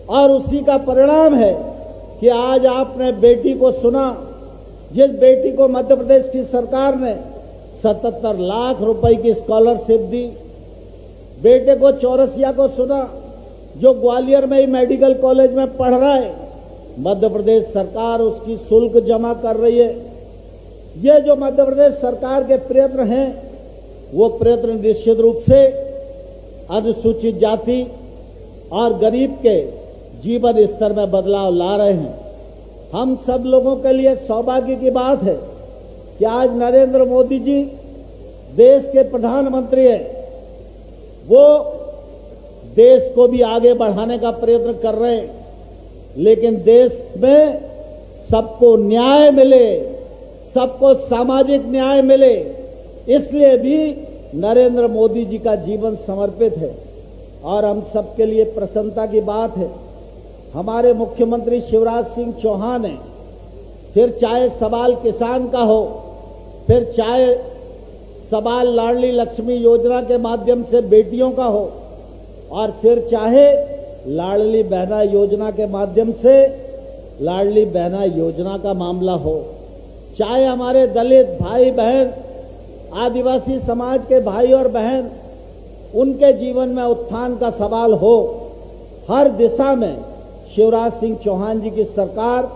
और उसी का परिणाम है कि आज आपने बेटी को सुना, जिस बेटी को मध्य प्रदेश की सरकार ने 77 लाख रुपए की स्कॉलरशिप दी, बेटे को चौरसिया को सुना जो ग्वालियर में ही मेडिकल कॉलेज में पढ़ रहा है, मध्य प्रदेश सरकार उसकी शुल्क जमा कर रही है। ये जो मध्य प्रदेश सरकार के प्रयत्न हैं, वो प्रयत्न निश्चित रूप से अनुसूचित जाति और गरीब के जीवन स्तर में बदलाव ला रहे हैं। हम सब लोगों के लिए सौभाग्य की बात है कि आज नरेंद्र मोदी जी देश के प्रधानमंत्री हैं। वो देश को भी आगे बढ़ाने का प्रयत्न कर रहे हैं, लेकिन देश में सबको न्याय मिले, सबको सामाजिक न्याय मिले, इसलिए भी नरेंद्र मोदी जी का जीवन समर्पित है। और हम सबके लिए प्रसन्नता की बात है, हमारे मुख्यमंत्री शिवराज सिंह चौहान हैं, फिर चाहे सवाल किसान का हो, फिर चाहे सवाल लाडली लक्ष्मी योजना के माध्यम से बेटियों का हो, और फिर चाहे लाडली बहना योजना के माध्यम से लाडली बहना योजना का मामला हो, चाहे हमारे दलित भाई बहन, आदिवासी समाज के भाई और बहन, उनके जीवन में उत्थान का सवाल हो, हर दिशा में शिवराज सिंह चौहान जी की सरकार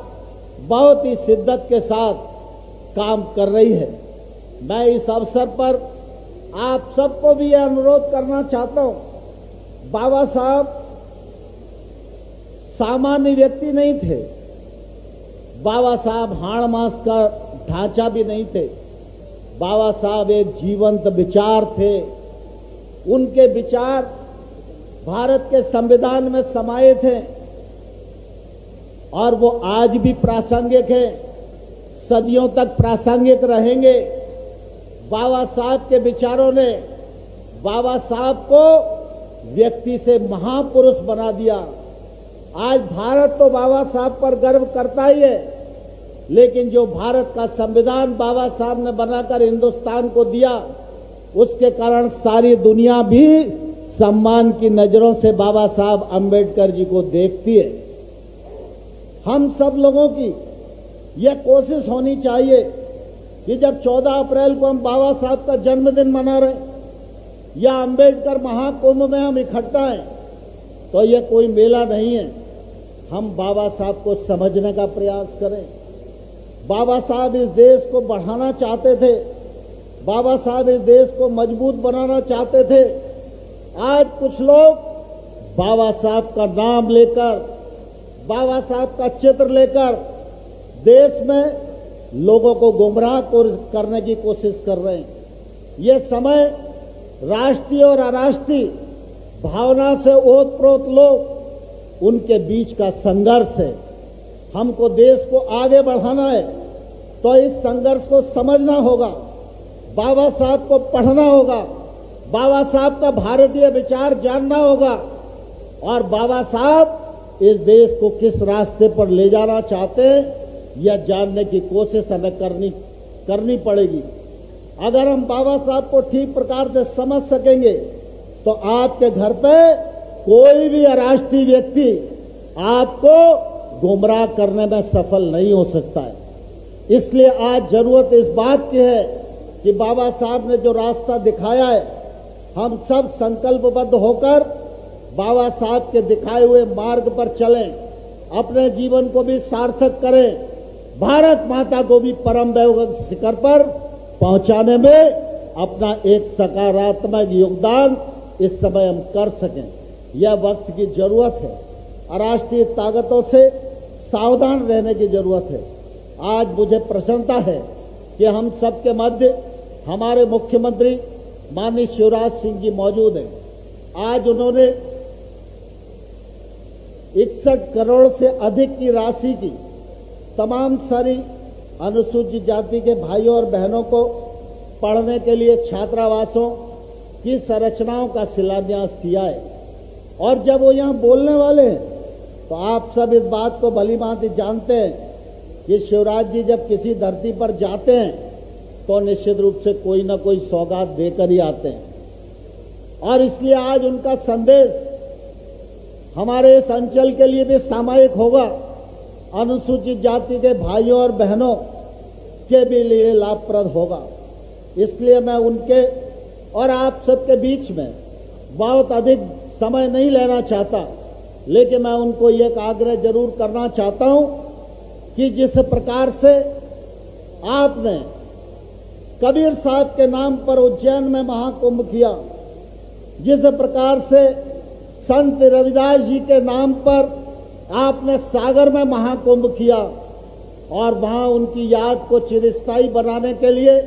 बहुत ही शिद्दत के साथ काम कर रही है। मैं इस अवसर पर आप सबको भी यह अनुरोध करना चाहता हूं, बाबा साहब सामान्य व्यक्ति नहीं थे, बाबा साहब हाड़ मांस का ढांचा भी नहीं थे, बाबा साहब एक जीवंत विचार थे। उनके विचार भारत के संविधान में समाहित हैं और वो आज भी प्रासंगिक है, सदियों तक प्रासंगिक रहेंगे। बाबा साहब के विचारों ने बाबा साहब को व्यक्ति से महापुरुष बना दिया। आज भारत तो बाबा साहब पर गर्व करता ही है, लेकिन जो भारत का संविधान बाबा साहब ने बनाकर हिंदुस्तान को दिया, उसके कारण सारी दुनिया भी सम्मान की नजरों से बाबा साहब अंबेडकर जी को देखती है। हम सब लोगों की यह कोशिश होनी चाहिए कि जब 14 अप्रैल को हम बाबा साहब का जन्मदिन मना रहे या अंबेडकर महाकुंभ में हम इकट्ठा हैं, तो यह कोई मेला नहीं है। हम बाबा साहब को समझने का प्रयास करें। बाबा साहब इस देश को बढ़ाना चाहते थे, बाबा साहब इस देश को मजबूत बनाना चाहते थे। आज कुछ लोग बाबा साहब का नाम लेकर, बाबा साहब का चित्र लेकर देश में लोगों को गुमराह करने की कोशिश कर रहे हैं। ये समय राष्ट्रीय और अराष्ट्रीय भावना से ओतप्रोत लोग, उनके बीच का संघर्ष है। हमको देश को आगे बढ़ाना है, तो इस संघर्ष को समझना होगा, बाबा साहब को पढ़ना होगा, बाबा साहब का भारतीय विचार जानना होगा, और बाबा साहब इस देश को किस रास्ते पर ले जाना चाहते हैं, यह जानने की कोशिश हमें करनी पड़ेगी। अगर हम बाबा साहब को ठीक प्रकार से समझ सकेंगे, तो आपके घर पे कोई भी अराष्ट्रीय व्यक्ति आपको गुमराह करने में सफल नहीं हो सकता है। इसलिए आज जरूरत इस बात की है कि बाबा साहब ने जो रास्ता दिखाया है, हम सब संकल्पबद्ध होकर बाबा साहब के दिखाए हुए मार्ग पर चलें, अपने जीवन को भी सार्थक करें, भारत माता को भी परम वैभव शिखर पर पहुंचाने में अपना एक सकारात्मक योगदान इस समय हम कर सकें। यह वक्त की जरूरत है। अराष्ट्रीय ताकतों से सावधान रहने की जरूरत है। आज मुझे प्रसन्नता है कि हम सबके मध्य हमारे मुख्यमंत्री माननीय शिवराज सिंह जी मौजूद हैं। आज उन्होंने 61 करोड़ से अधिक की राशि की तमाम सारी अनुसूचित जाति के भाइयों और बहनों को पढ़ने के लिए छात्रावासों की संरचनाओं का शिलान्यास किया है। और जब वो यहाँ बोलने वाले हैं, तो आप सब इस बात को भली भांति जानते हैं कि शिवराज जी जब किसी धरती पर जाते हैं, तो निश्चित रूप से कोई ना कोई सौगात देकर ही आते हैं। और इसलिए आज उनका संदेश हमारे इस अंचल के लिए भी सामायिक होगा, अनुसूचित जाति के भाइयों और बहनों के भी लिए लाभप्रद होगा। इसलिए मैं उनके और आप सबके बीच में बहुत अधिक समय नहीं लेना चाहता, लेकिन मैं उनको एक आग्रह जरूर करना चाहता हूं कि जिस प्रकार से आपने कबीर साहब के नाम पर उज्जैन में महाकुंभ किया, जिस प्रकार से संत रविदास जी के नाम पर आपने सागर में महाकुंभ किया और वहां उनकी याद को चिरस्थायी बनाने के लिए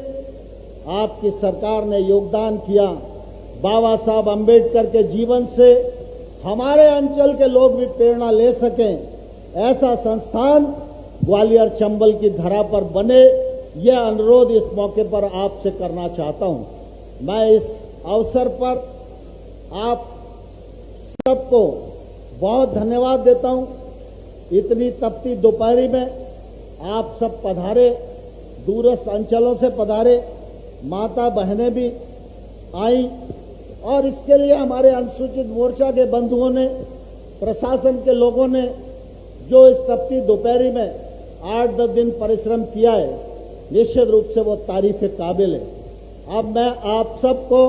आपकी सरकार ने योगदान किया। बाबा साहब अंबेडकर के जीवन से हमारे अंचल के लोग भी प्रेरणा ले सकें, ऐसा संस्थान ग्वालियर चंबल की धरा पर बने, यह अनुरोध इस मौके पर आपसे करना चाहता हूं। मैं इस अवसर पर आप सबको बहुत धन्यवाद देता हूं। इतनी तपती दोपहरी में आप सब पधारे, दूरस्थ अंचलों से पधारे, माता बहनें भी आई और इसके लिए हमारे अनुसूचित मोर्चा के बंधुओं ने, प्रशासन के लोगों ने जो इस तपती दोपहरी में 8-10 दिन परिश्रम किया है, निश्चित रूप से वो तारीफ के काबिल है। अब मैं आप सबको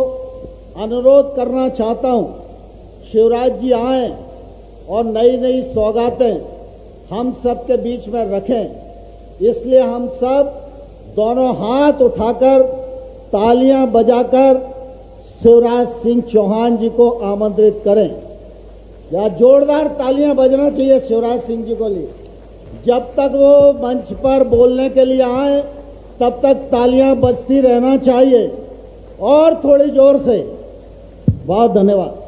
अनुरोध करना चाहता हूं, शिवराज जी आए और नई नई सौगातें हम सब के बीच में रखें, इसलिए हम सब दोनों हाथ उठाकर तालियां बजाकर शिवराज सिंह चौहान जी को आमंत्रित करें। या जोरदार तालियां बजना चाहिए शिवराज सिंह जी को लिए। जब तक वो मंच पर बोलने के लिए आए तब तक तालियां बजती रहना चाहिए और थोड़ी जोर से। बहुत धन्यवाद।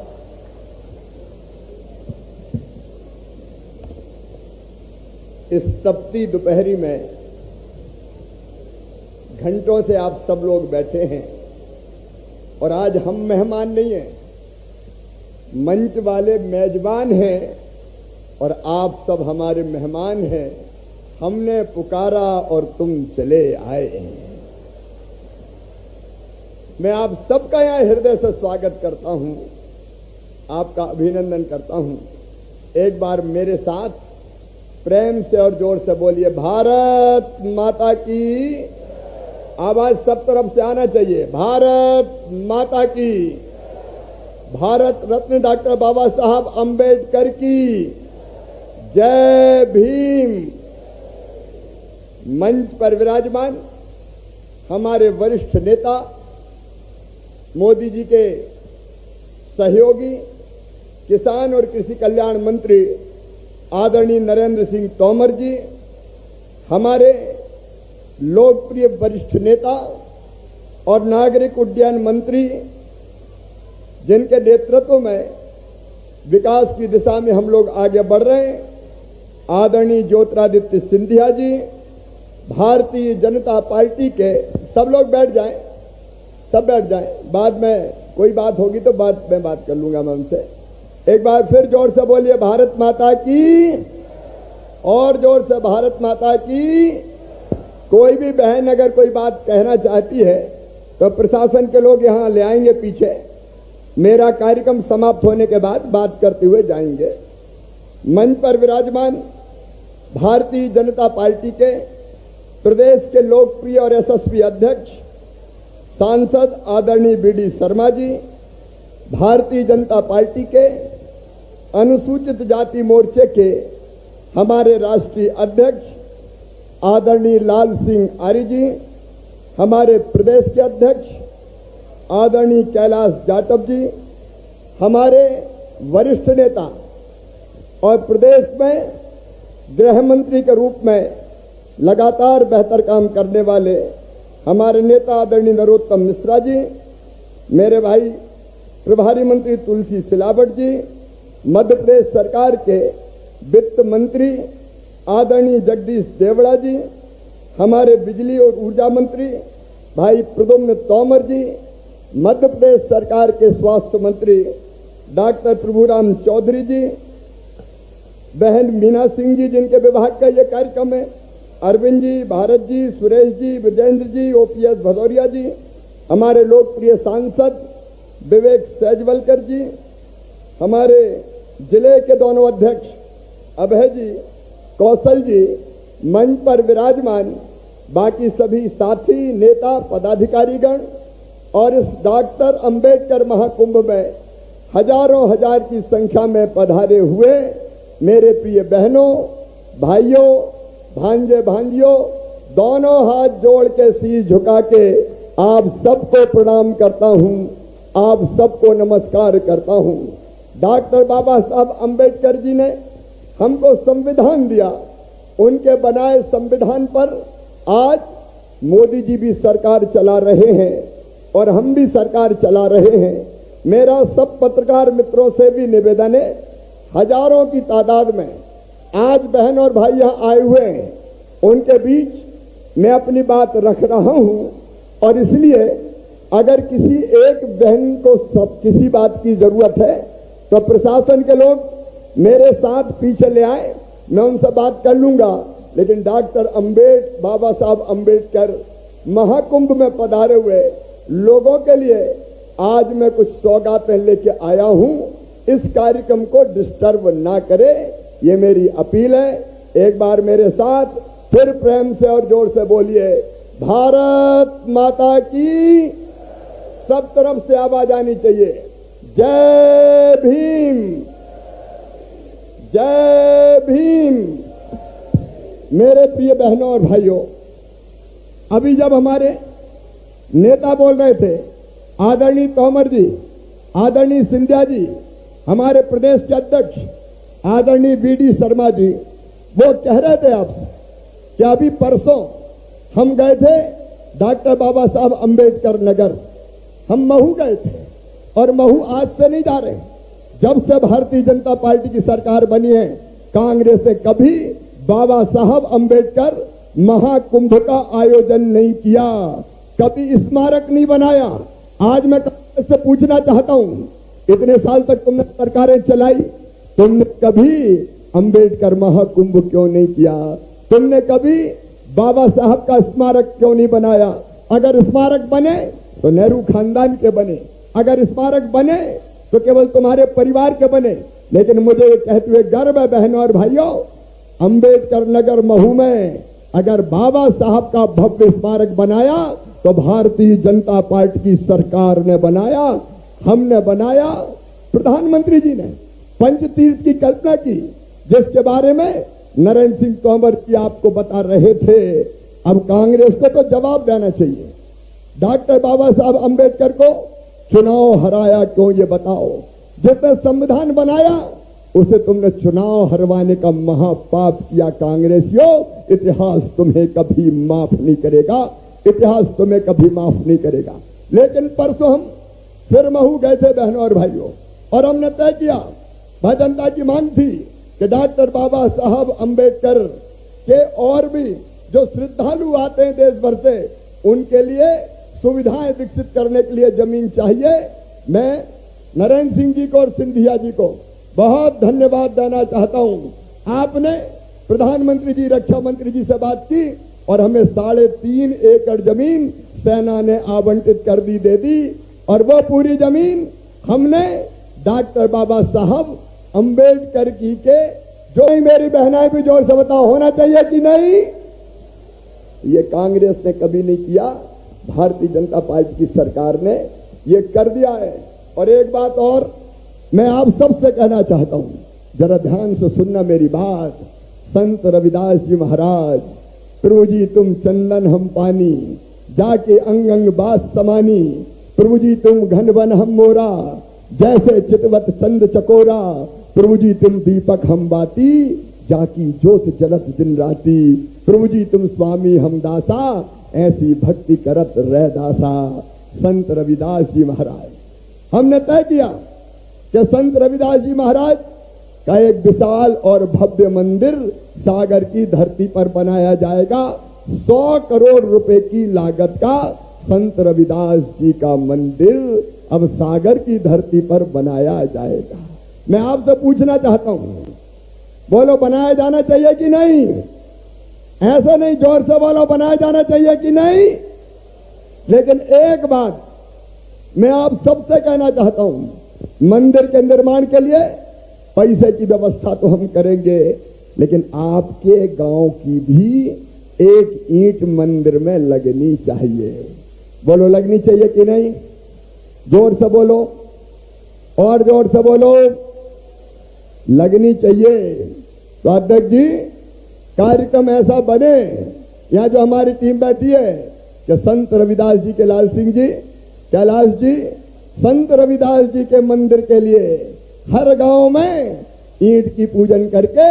इस तपती दोपहरी में घंटों से आप सब लोग बैठे हैं और आज हम मेहमान नहीं हैं, मंच वाले मेजबान हैं और आप सब हमारे मेहमान हैं। हमने पुकारा और तुम चले आए। मैं आप सबका यहां हृदय से स्वागत करता हूं, आपका अभिनंदन करता हूं। एक बार मेरे साथ प्रेम से और जोर से बोलिए, भारत माता की। आवाज सब तरफ से आना चाहिए, भारत माता की। भारत रत्न डॉक्टर बाबा साहब अंबेडकर की जय भीम। मंच पर विराजमान हमारे वरिष्ठ नेता, मोदी जी के सहयोगी, किसान और कृषि कल्याण मंत्री आदरणीय नरेंद्र सिंह तोमर जी, हमारे लोकप्रिय वरिष्ठ नेता और नागरिक उड्डयन मंत्री, जिनके नेतृत्व में विकास की दिशा में हम लोग आगे बढ़ रहे हैं, आदरणीय ज्योतिरादित्य सिंधिया जी, भारतीय जनता पार्टी के। सब लोग बैठ जाएं, सब बैठ जाएं। बाद में कोई बात होगी तो बाद में बात कर लूंगा मैं उनसे। एक बार फिर जोर से बोलिए, भारत माता की। और जोर से, भारत माता की। कोई भी बहन अगर कोई बात कहना चाहती है तो प्रशासन के लोग यहां ले आएंगे पीछे। मेरा कार्यक्रम समाप्त होने के बाद बात करते हुए जाएंगे। मंच पर विराजमान भारतीय जनता पार्टी के प्रदेश के लोकप्रिय और यशस्वी अध्यक्ष सांसद आदरणीय बीडी शर्मा जी, भारतीय जनता पार्टी के अनुसूचित जाति मोर्चे के हमारे राष्ट्रीय अध्यक्ष आदरणीय लाल सिंह आर्य जी, हमारे प्रदेश के अध्यक्ष आदरणीय कैलाश जाटव जी, हमारे वरिष्ठ नेता और प्रदेश में गृह मंत्री के रूप में लगातार बेहतर काम करने वाले हमारे नेता आदरणीय नरोत्तम मिश्रा जी, मेरे भाई प्रभारी मंत्री तुलसी सिलावट जी, मध्य प्रदेश सरकार के वित्त मंत्री आदरणीय जगदीश देवड़ा जी, हमारे बिजली और ऊर्जा मंत्री भाई प्रद्युम्न तोमर जी, मध्य प्रदेश सरकार के स्वास्थ्य मंत्री डॉक्टर प्रभुराम चौधरी जी, बहन मीना सिंह जी जिनके विभाग का यह कार्यक्रम है, अरविंद जी, भारत जी, सुरेश जी, विजेंद्र जी, ओपीएस भदौरिया जी, हमारे लोकप्रिय सांसद विवेक सैजवलकर जी, हमारे जिले के दोनों अध्यक्ष अभय जी, कौशल जी, मंच पर विराजमान बाकी सभी साथी, नेता, पदाधिकारीगण और इस डॉक्टर अंबेडकर महाकुंभ में हजारों हजार की संख्या में पधारे हुए मेरे प्रिय बहनों, भाइयों, भांजे भांजियों, दोनों हाथ जोड़ के शीश झुका के आप सबको प्रणाम करता हूं, आप सबको नमस्कार करता हूं। डॉक्टर बाबा साहब अंबेडकर जी ने हमको संविधान दिया, उनके बनाए संविधान पर आज मोदी जी भी सरकार चला रहे हैं और हम भी सरकार चला रहे हैं। मेरा सब पत्रकार मित्रों से भी निवेदन है, हजारों की तादाद में आज बहन और भाई यहां आए हुए हैं, उनके बीच मैं अपनी बात रख रहा हूं और इसलिए अगर किसी एक बहन को किसी बात की जरूरत है तो प्रशासन के लोग मेरे साथ पीछे ले आए, मैं उनसे बात कर लूंगा। लेकिन डॉक्टर बाबा साहब अंबेडकर महाकुंभ में पधारे हुए लोगों के लिए आज मैं कुछ सौगातें लेके आया हूं। इस कार्यक्रम को डिस्टर्ब ना करे, ये मेरी अपील है। एक बार मेरे साथ फिर प्रेम से और जोर से बोलिए, भारत माता की। सब तरफ से आवाज आनी चाहिए, जय भीम, जय भीम। मेरे प्रिय बहनों और भाइयों, अभी जब हमारे नेता बोल रहे थे, आदरणीय तोमर जी, आदरणीय सिंधिया जी, हमारे प्रदेश के अध्यक्ष आदरणीय वीडी शर्मा जी, वो कह रहे थे आपसे कि अभी परसों हम गए थे डॉक्टर बाबा साहब अंबेडकर नगर, हम महू गए थे और महू आज से नहीं जा रहे। जब से भारतीय जनता पार्टी की सरकार बनी है, कांग्रेस ने कभी बाबा साहब अंबेडकर महाकुंभ का आयोजन नहीं किया, कभी स्मारक नहीं बनाया। आज मैं कांग्रेस से पूछना चाहता हूं, इतने साल तक तुमने सरकारें चलाई, तुमने कभी अंबेडकर महाकुंभ क्यों नहीं किया? तुमने कभी बाबा साहब का स्मारक क्यों नहीं बनाया? अगर स्मारक बने तो नेहरू खानदान के बने, अगर स्मारक बने तो केवल तुम्हारे परिवार के बने। लेकिन मुझे ये कहते हुए गर्व है बहनों और भाइयों, अंबेडकर नगर महू में अगर बाबा साहब का भव्य स्मारक बनाया तो भारतीय जनता पार्टी की सरकार ने बनाया, हमने बनाया। प्रधानमंत्री जी ने पंचतीर्थ की कल्पना की, जिसके बारे में नरेंद्र सिंह तोमर जी आपको बता रहे थे। अब कांग्रेस को तो जवाब देना चाहिए, डॉक्टर बाबा साहब अंबेडकर को चुनाव हराया क्यों, ये बताओ। जिसने संविधान बनाया उसे तुमने चुनाव हरवाने का महापाप किया। कांग्रेसियों, इतिहास तुम्हें कभी माफ नहीं करेगा, इतिहास तुम्हें कभी माफ नहीं करेगा। लेकिन परसों हम फिर महू गए थे बहनों और भाइयों, और हमने तय किया, भारतीय जनता की मांग थी कि डॉक्टर बाबा साहब अंबेडकर के और भी जो श्रद्धालु आते हैं देश भर से, उनके लिए सुविधाएं विकसित करने के लिए जमीन चाहिए। मैं नरेंद्र सिंह जी को और सिंधिया जी को बहुत धन्यवाद देना चाहता हूं। आपने प्रधानमंत्री जी, रक्षा मंत्री जी से बात की और हमें 3.5 एकड़ जमीन सेना ने आवंटित कर दी, दे दी। और वो पूरी जमीन हमने डॉक्टर बाबा साहब अंबेडकर की के, जो मेरी बहनाएं भी जोर से बताओ, होना चाहिए कि नहीं? ये कांग्रेस ने कभी नहीं किया, भारतीय जनता पार्टी की सरकार ने ये कर दिया है। और एक बात और मैं आप सबसे कहना चाहता हूं, जरा ध्यान से सुनना मेरी बात। संत रविदास जी महाराज, प्रभु जी तुम चंदन हम पानी, जाके अंग अंग बात समानी, प्रभु जी तुम घन वन हम मोरा, जैसे चितवत चंद चकोरा, प्रभु जी तुम दीपक हम बाती, जाकी ज्योत जलत दिन राती, प्रभु जी तुम स्वामी हम दासा, ऐसी भक्ति करत रह दासा। संत रविदास जी महाराज, हमने तय किया कि संत रविदास जी महाराज का एक विशाल और भव्य मंदिर सागर की धरती पर बनाया जाएगा। 100 करोड़ रुपए की लागत का संत रविदास जी का मंदिर अब सागर की धरती पर बनाया जाएगा। मैं आपसे पूछना चाहता हूं, बोलो बनाया जाना चाहिए कि नहीं? ऐसा नहीं, जोर से बोलो, बनाया जाना चाहिए कि नहीं? लेकिन एक बात मैं आप सबसे कहना चाहता हूं, मंदिर के निर्माण के लिए पैसे की व्यवस्था तो हम करेंगे, लेकिन आपके गांव की भी एक ईंट मंदिर में लगनी चाहिए। बोलो, लगनी चाहिए कि नहीं? जोर से बोलो। और जोर से बोलो, लगनी चाहिए। तो अध्यक्ष जी, कार्यक्रम ऐसा बने, यहां जो हमारी टीम बैठी है कि संत रविदास जी के लाल सिंह जी, कैलाश जी, संत रविदास जी के मंदिर के लिए हर गांव में ईंट की पूजन करके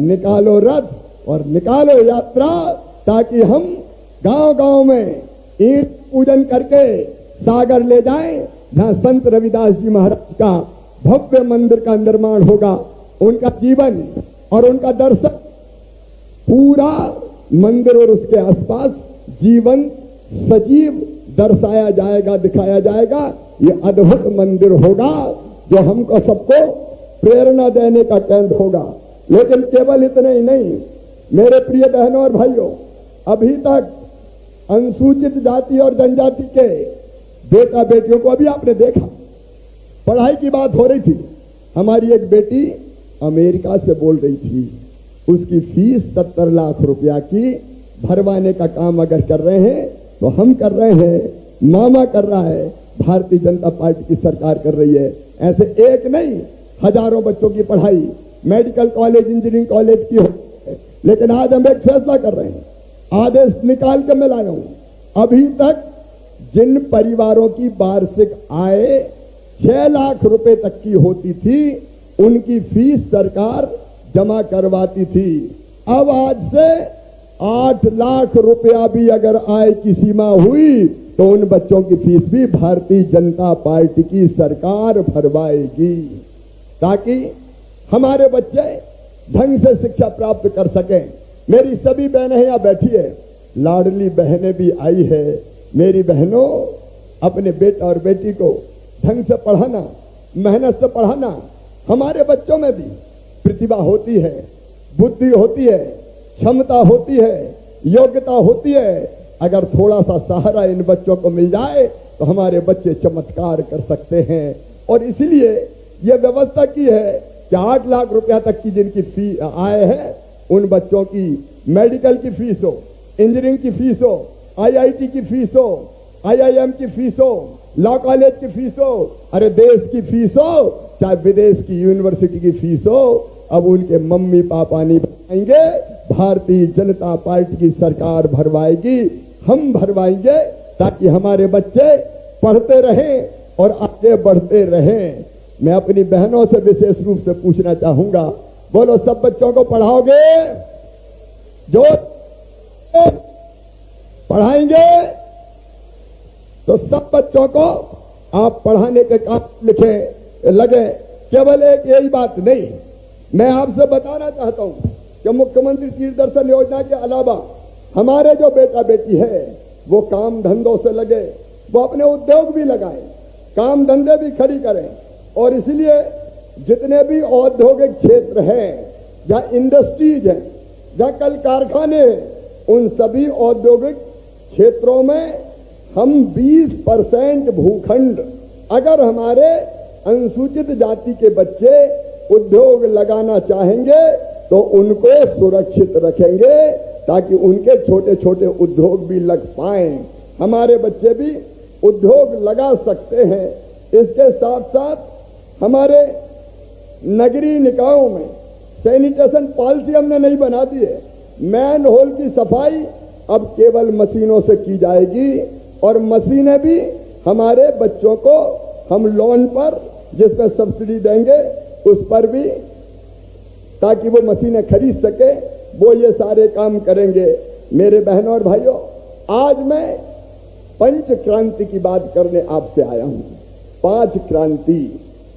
निकालो रथ और निकालो यात्रा, ताकि हम गांव गांव में ईंट पूजन करके सागर ले जाएं, जहां संत रविदास जी महाराज का भव्य मंदिर का निर्माण होगा। उनका जीवन और उनका दर्शन पूरा मंदिर और उसके आसपास जीवन सजीव दर्शाया जाएगा, दिखाया जाएगा। ये अद्भुत मंदिर होगा जो हमको सबको प्रेरणा देने का केंद्र होगा। लेकिन केवल इतने ही नहीं, मेरे प्रिय बहनों और भाइयों, अभी तक अनुसूचित जाति और जनजाति के बेटा बेटियों को अभी आपने देखा, पढ़ाई की बात हो रही थी। हमारी एक बेटी अमेरिका से बोल रही थी, उसकी फीस 70 लाख रुपया की भरवाने का काम अगर कर रहे हैं तो हम कर रहे हैं, मामा कर रहा है, भारतीय जनता पार्टी की सरकार कर रही है। ऐसे एक नहीं, हजारों बच्चों की पढ़ाई मेडिकल कॉलेज, इंजीनियरिंग कॉलेज की हो। लेकिन आज हम एक फैसला कर रहे हैं, आदेश निकाल के मैं लाया हूं। अभी तक जिन परिवारों की वार्षिक आय 6 लाख रुपए तक की होती थी, उनकी फीस सरकार जमा करवाती थी। अब आज से 8 लाख रुपया भी अगर आय की सीमा हुई तो उन बच्चों की फीस भी भारतीय जनता पार्टी की सरकार भरवाएगी, ताकि हमारे बच्चे ढंग से शिक्षा प्राप्त कर सकें। मेरी सभी बहनें यहां बैठी है, लाडली बहनें भी आई है। मेरी बहनों, अपने बेटा और बेटी को ढंग से पढ़ाना, मेहनत से पढ़ाना। हमारे बच्चों में भी प्रतिभा होती है, बुद्धि होती है, क्षमता होती है, योग्यता होती है। अगर थोड़ा सा सहारा इन बच्चों को मिल जाए तो हमारे बच्चे चमत्कार कर सकते हैं। और इसलिए यह व्यवस्था की है कि 8 लाख रुपया तक की जिनकी फी आय है, उन बच्चों की मेडिकल की फीस हो, इंजीनियरिंग की फीस हो, IIT की फीस हो, IIM की फीस हो, लॉ कॉलेज की फीस हो, अरे देश की फीस हो, चाहे विदेश की यूनिवर्सिटी की फीस हो, अब उनके मम्मी पापा नहीं भरवाएंगे, भारतीय जनता पार्टी की सरकार भरवाएगी, हम भरवाएंगे, ताकि हमारे बच्चे पढ़ते रहें और आगे बढ़ते रहें। मैं अपनी बहनों से विशेष रूप से पूछना चाहूंगा, बोलो, सब बच्चों को पढ़ाओगे? जो पढ़ाएंगे तो सब बच्चों को आप पढ़ाने के काम लिखे लगे। केवल एक यही बात नहीं, मैं आपसे बताना चाहता हूं कि मुख्यमंत्री तीर्थ दर्शन योजना के अलावा हमारे जो बेटा बेटी है वो काम धंधों से लगे, वो अपने उद्योग भी लगाएं, काम धंधे भी खड़ी करें। और इसलिए जितने भी औद्योगिक क्षेत्र हैं, जहां इंडस्ट्रीज हैं, जहां कल कारखाने हैं, उन सभी औद्योगिक क्षेत्रों में हम 20% भूखंड अगर हमारे अनुसूचित जाति के बच्चे उद्योग लगाना चाहेंगे तो उनको सुरक्षित रखेंगे, ताकि उनके छोटे छोटे उद्योग भी लग पाएं, हमारे बच्चे भी उद्योग लगा सकते हैं। इसके साथ साथ हमारे नगरीय निकायों में सैनिटेशन पॉलिसी हमने नहीं बना दी है। मैन होल की सफाई अब केवल मशीनों से की जाएगी, और मशीनें भी हमारे बच्चों को हम लोन पर, जिसमें सब्सिडी देंगे, उस पर भी, ताकि वो मशीनें खरीद सके, वो ये सारे काम करेंगे। मेरे बहनों और भाइयों, आज मैं पंच क्रांति की बात करने आपसे आया हूं। 5 क्रांति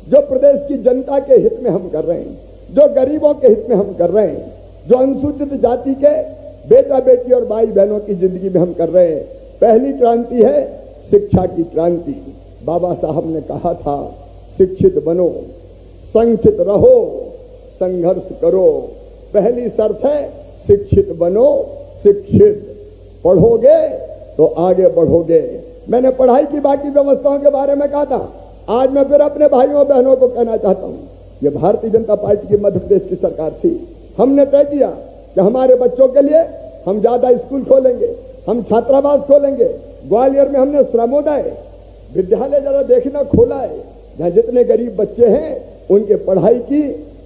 जो प्रदेश की जनता के हित में हम कर रहे हैं, जो गरीबों के हित में हम कर रहे हैं, जो अनुसूचित जाति के बेटा बेटी और भाई बहनों की जिंदगी में हम कर रहे हैं। पहली क्रांति है शिक्षा की क्रांति। बाबा साहब ने कहा था, शिक्षित बनो, संगठित रहो, संघर्ष करो। पहली शर्त है शिक्षित बनो, शिक्षित पढ़ोगे तो आगे बढ़ोगे। मैंने पढ़ाई की बाकी व्यवस्थाओं के बारे में कहा था, आज मैं फिर अपने भाइयों बहनों को कहना चाहता हूं, ये भारतीय जनता पार्टी की मध्य प्रदेश की सरकार थी। हमने तय किया कि हमारे बच्चों के लिए हम ज्यादा स्कूल खोलेंगे, हम छात्रावास खोलेंगे। ग्वालियर में हमने श्रमोदय विद्यालय जरा देखना खोला है, जहां जितने गरीब बच्चे हैं उनके पढ़ाई की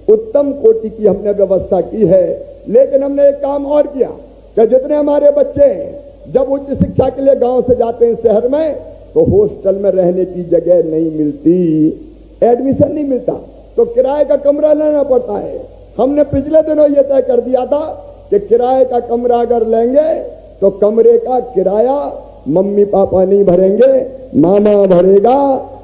उत्तम कोटि की हमने व्यवस्था की है। लेकिन हमने एक काम और किया कि जितने हमारे बच्चे हैं जब उच्च शिक्षा के लिए गांव से जाते हैं शहर में, तो हॉस्टल में रहने की जगह नहीं मिलती, एडमिशन नहीं मिलता, तो किराए का कमरा लेना पड़ता है। हमने पिछले दिनों यह तय कर दिया था कि किराए का कमरा अगर लेंगे तो कमरे का किराया मम्मी पापा नहीं भरेंगे, मामा भरेगा।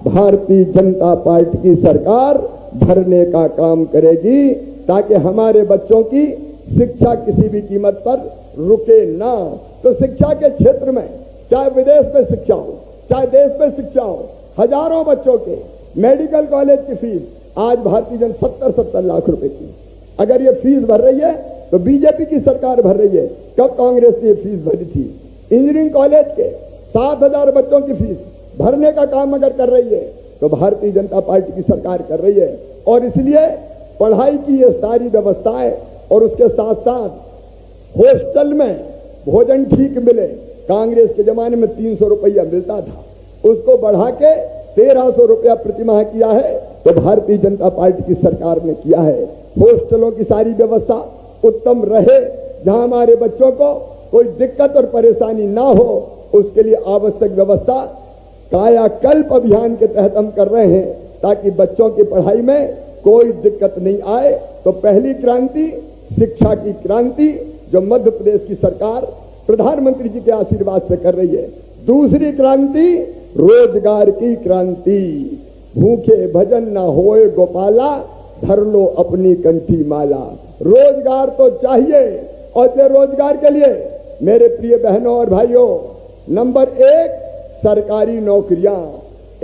भारतीय जनता पार्टी की सरकार भरने का काम करेगी ताकि हमारे बच्चों की शिक्षा किसी भी कीमत पर रुके ना। तो शिक्षा के क्षेत्र में चाहे विदेश में शिक्षा हो, चाहे देश में शिक्षा हो, हजारों बच्चों के मेडिकल कॉलेज की फीस आज भारतीय जनता 70 लाख रुपए की, अगर ये फीस भर रही है तो बीजेपी की सरकार भर रही है। कब कांग्रेस ने फीस भरी थी? इंजीनियरिंग कॉलेज के 7,000 बच्चों की फीस भरने का काम अगर कर रही है तो भारतीय जनता पार्टी की सरकार कर रही है। और इसलिए पढ़ाई की ये सारी व्यवस्थाएं और उसके साथ साथ हॉस्टल में भोजन ठीक मिले। कांग्रेस के जमाने में 300 रुपया मिलता था, उसको बढ़ा के 1300 रुपया प्रतिमाह किया है, तो भारतीय जनता पार्टी की सरकार ने किया है। हॉस्टलों की सारी व्यवस्था उत्तम रहे, जहां हमारे बच्चों को कोई दिक्कत और परेशानी ना हो, उसके लिए आवश्यक व्यवस्था कायाकल्प अभियान के तहत हम कर रहे हैं ताकि बच्चों की पढ़ाई में कोई दिक्कत नहीं आए। तो पहली क्रांति शिक्षा की क्रांति जो मध्य प्रदेश की सरकार प्रधानमंत्री जी के आशीर्वाद से कर रही है। दूसरी क्रांति रोजगार की क्रांति। भूखे भजन न होए गोपाला, धर लो अपनी कंठी माला। रोजगार तो चाहिए, और ये रोजगार के लिए मेरे प्रिय बहनों और भाइयों, नंबर 1 सरकारी नौकरियां।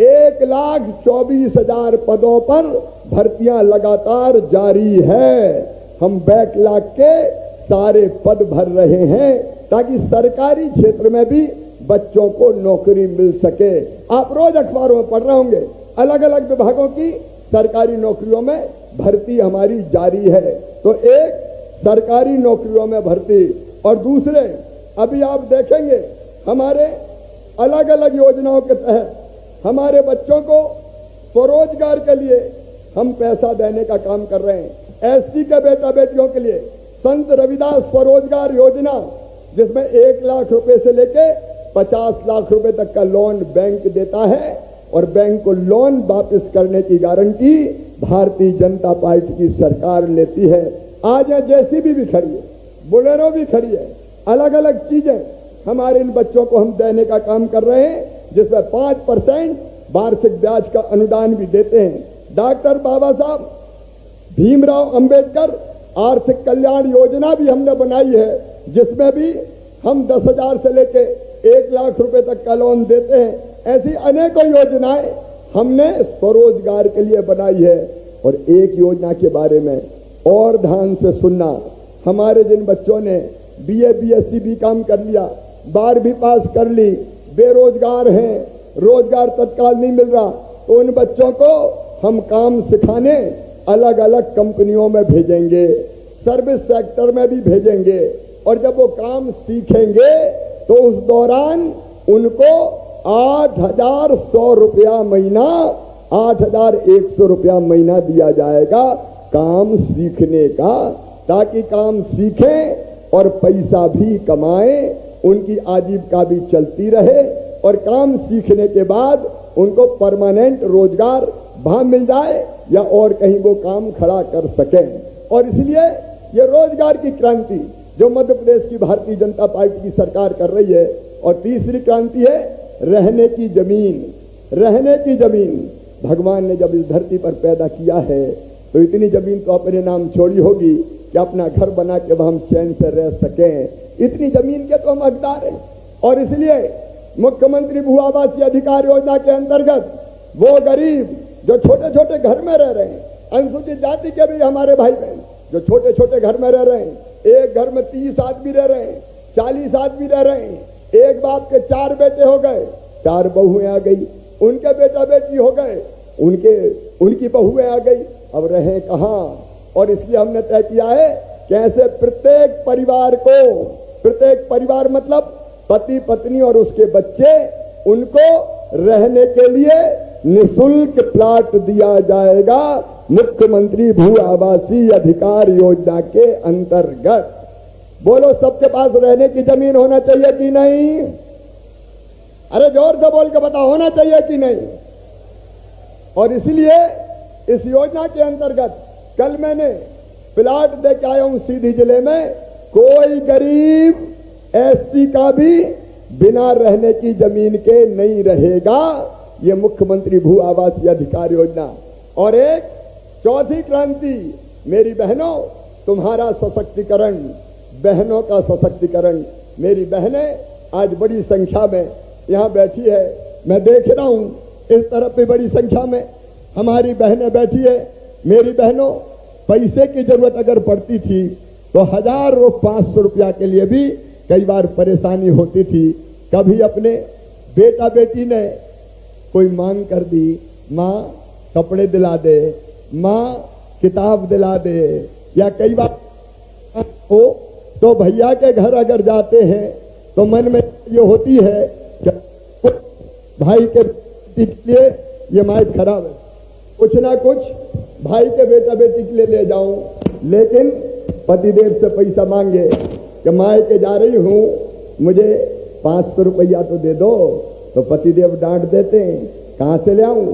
1,24,000 पदों पर भर्तियां लगातार जारी है। हम बैकलॉग के सारे पद भर रहे हैं ताकि सरकारी क्षेत्र में भी बच्चों को नौकरी मिल सके। आप रोज अखबारों में पढ़ रहे होंगे, अलग अलग विभागों की सरकारी नौकरियों में भर्ती हमारी जारी है। तो एक सरकारी नौकरियों में भर्ती, और दूसरे अभी आप देखेंगे हमारे अलग अलग योजनाओं के तहत हमारे बच्चों को स्वरोजगार के लिए हम पैसा देने का काम कर रहे हैं। एससी के बेटा बेटियों के लिए संत रविदास स्वरोजगार योजना, जिसमें 1 लाख रुपए से लेके 50 लाख रुपए तक का लोन बैंक देता है, और बैंक को लोन वापस करने की गारंटी भारतीय जनता पार्टी की सरकार लेती है। आज यहाँ जेसीबी भी खड़ी है, बोलेरो भी खड़ी है, अलग अलग चीजें हमारे इन बच्चों को हम देने का काम कर रहे हैं, जिसमें 5% वार्षिक ब्याज का अनुदान भी देते हैं। डॉक्टर बाबा साहब भीमराव अंबेडकर आर्थिक कल्याण योजना भी हमने बनाई है, जिसमें भी हम 10,000 से लेके 1 लाख रुपए तक का लोन देते हैं। ऐसी अनेकों योजनाएं हमने स्वरोजगार के लिए बनाई है। और एक योजना के बारे में और ध्यान से सुनना, हमारे जिन बच्चों ने BA BSc भी काम कर लिया, 12वीं पास कर ली, बेरोजगार हैं, रोजगार तत्काल नहीं मिल रहा, तो उन बच्चों को हम काम सिखाने अलग अलग कंपनियों में भेजेंगे, सर्विस सेक्टर में भी भेजेंगे। और जब वो काम सीखेंगे तो उस दौरान उनको 8,100 रुपया महीना, 8,100 रुपया महीना दिया जाएगा काम सीखने का, ताकि काम सीखें और पैसा भी कमाएं, उनकी आजीविका भी चलती रहे, और काम सीखने के बाद उनको परमानेंट रोजगार वहां मिल जाए या और कहीं वो काम खड़ा कर सकें। और इसलिए ये रोजगार की क्रांति जो मध्य प्रदेश की भारतीय जनता पार्टी की सरकार कर रही है। और तीसरी क्रांति है रहने की जमीन। रहने की जमीन, भगवान ने जब इस धरती पर पैदा किया है तो इतनी जमीन तो अपने नाम छोड़ी होगी कि अपना घर बना के वह हम चैन से रह सकें। इतनी जमीन के तो हम हकदार हैं। और इसलिए मुख्यमंत्री भू आवासीय अधिकार योजना के अंतर्गत वो गरीब जो छोटे छोटे घर में रह रहे हैं, अनुसूचित जाति के भी हमारे भाई बहन जो छोटे छोटे घर में रह रहे हैं, एक घर में 30 आदमी रह रहे हैं, 40 आदमी रह रहे हैं, एक बाप के 4 बेटे हो गए, 4 बहुएं आ गई, उनके बेटा बेटी हो गए, उनकी बहुएं आ गई, अब रहे कहां। और इसलिए हमने तय किया है कैसे प्रत्येक परिवार मतलब पति पत्नी और उसके बच्चे, उनको रहने के लिए निशुल्क प्लाट दिया जाएगा मुख्यमंत्री भू आवासीय अधिकार योजना के अंतर्गत। बोलो, सबके पास रहने की जमीन होना चाहिए कि नहीं? अरे जोर से बोल के बताओ, होना चाहिए कि नहीं? और इसलिए इस योजना के अंतर्गत कल मैंने प्लाट दे के आया हूं सीधी जिले में। कोई गरीब एससी का भी बिना रहने की जमीन के नहीं रहेगा। ये मुख्यमंत्री भू आवासीय अधिकार योजना। और एक चौथी क्रांति, मेरी बहनों, तुम्हारा सशक्तिकरण, बहनों का सशक्तिकरण। मेरी बहनें आज बड़ी संख्या में यहां बैठी है, मैं देख रहा हूं इस तरफ भी बड़ी संख्या में हमारी बहनें बैठी है। मेरी बहनों, पैसे की जरूरत अगर पड़ती थी तो 1000 और 500 रुपया के लिए भी कई बार परेशानी होती थी। कभी अपने बेटा बेटी ने कोई मांग कर दी, माँ कपड़े दिला दे, माँ किताब दिला दे, या कई बार हो तो भैया के घर अगर जाते हैं तो मन में ये होती है कि भाई के बेटी के लिए ये माइक खराब है, कुछ ना कुछ भाई के बेटा बेटी के लिए ले जाऊं। लेकिन पतिदेव से पैसा मांगे कि माई के जा रही हूं, मुझे 500 रुपया तो दे दो, तो पतिदेव डांट देते हैं, कहां से ले आऊं?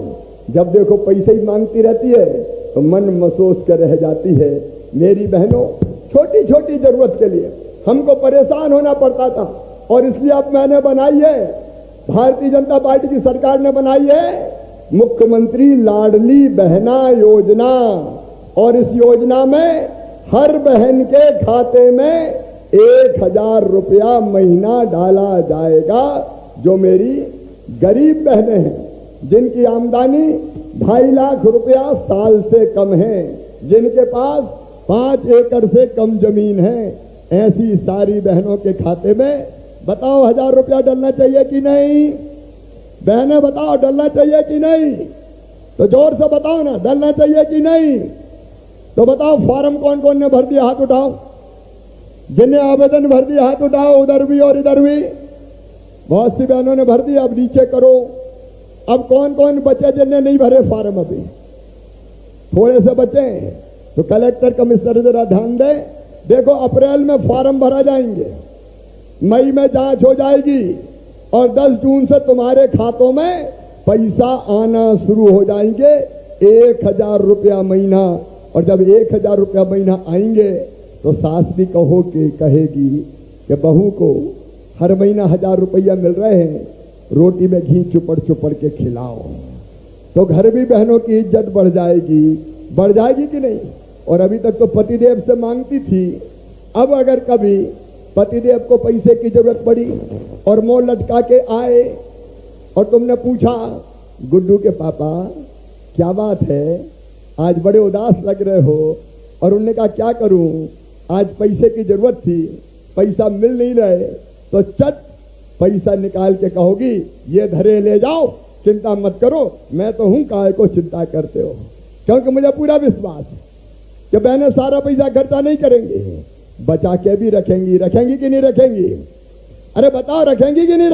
जब देखो पैसे ही मांगती रहती है तो मन महसूस कर रह जाती है। मेरी बहनों, छोटी छोटी जरूरत के लिए हमको परेशान होना पड़ता था, और इसलिए अब मैंने बनाई है, भारतीय जनता पार्टी की सरकार ने बनाई है मुख्यमंत्री लाडली बहना योजना। और इस योजना में हर बहन के खाते में 1000 रुपया महीना डाला जाएगा। जो मेरी गरीब बहनें हैं, जिनकी आमदनी 2.5 लाख रुपया साल से कम है, जिनके पास 5 एकड़ से कम जमीन है, ऐसी सारी बहनों के खाते में बताओ 1000 रुपया डलना चाहिए कि नहीं? बहनें बताओ, डलना चाहिए कि नहीं? तो जोर से बताओ ना, डलना चाहिए कि नहीं? तो बताओ, फॉर्म कौन कौन ने भर दिया, हाथ उठाओ। जिन्हें आवेदन भर दिया हाथ उठाओ, उधर भी और इधर भी। बहुत सी बहनों ने भर दिया, अब नीचे करो। अब कौन कौन बचे जिन्हें नहीं भरे फॉर्म? अभी थोड़े से बचे तो कलेक्टर कमिश्नर जरा ध्यान दें। देखो, अप्रैल में फॉर्म भरा जाएंगे, मई में जांच हो जाएगी, और 10 जून से तुम्हारे खातों में पैसा आना शुरू हो जाएंगे, 1000 रुपया महीना। और जब 1000 रुपया महीना आएंगे तो सास भी कहेगी कि बहू को हर महीना 1000 रुपया मिल रहे हैं, रोटी में घी चुपड़ चुपड़ के खिलाओ, तो घर भी बहनों की इज्जत बढ़ जाएगी कि नहीं? और अभी तक तो पतिदेव से मांगती थी, अब अगर कभी पतिदेव को पैसे की जरूरत पड़ी और मुंह लटका के आए और तुमने पूछा, गुड्डू के पापा क्या बात है, आज बड़े उदास लग रहे हो, और उन्होंने कहा क्या करूं, आज पैसे की जरूरत थी, पैसा मिल नहीं रहे, तो चट पैसा निकाल के कहोगी ये धरे ले जाओ, चिंता मत करो, मैं तो हूं, काहे को चिंता करते हो? क्योंकि मुझे पूरा विश्वास है कि बहनें सारा पैसा खर्चा नहीं करेंगी, बचा के भी रखेंगी कि नहीं रखेंगी? अरे बताओ, रखेंगी कि नहीं?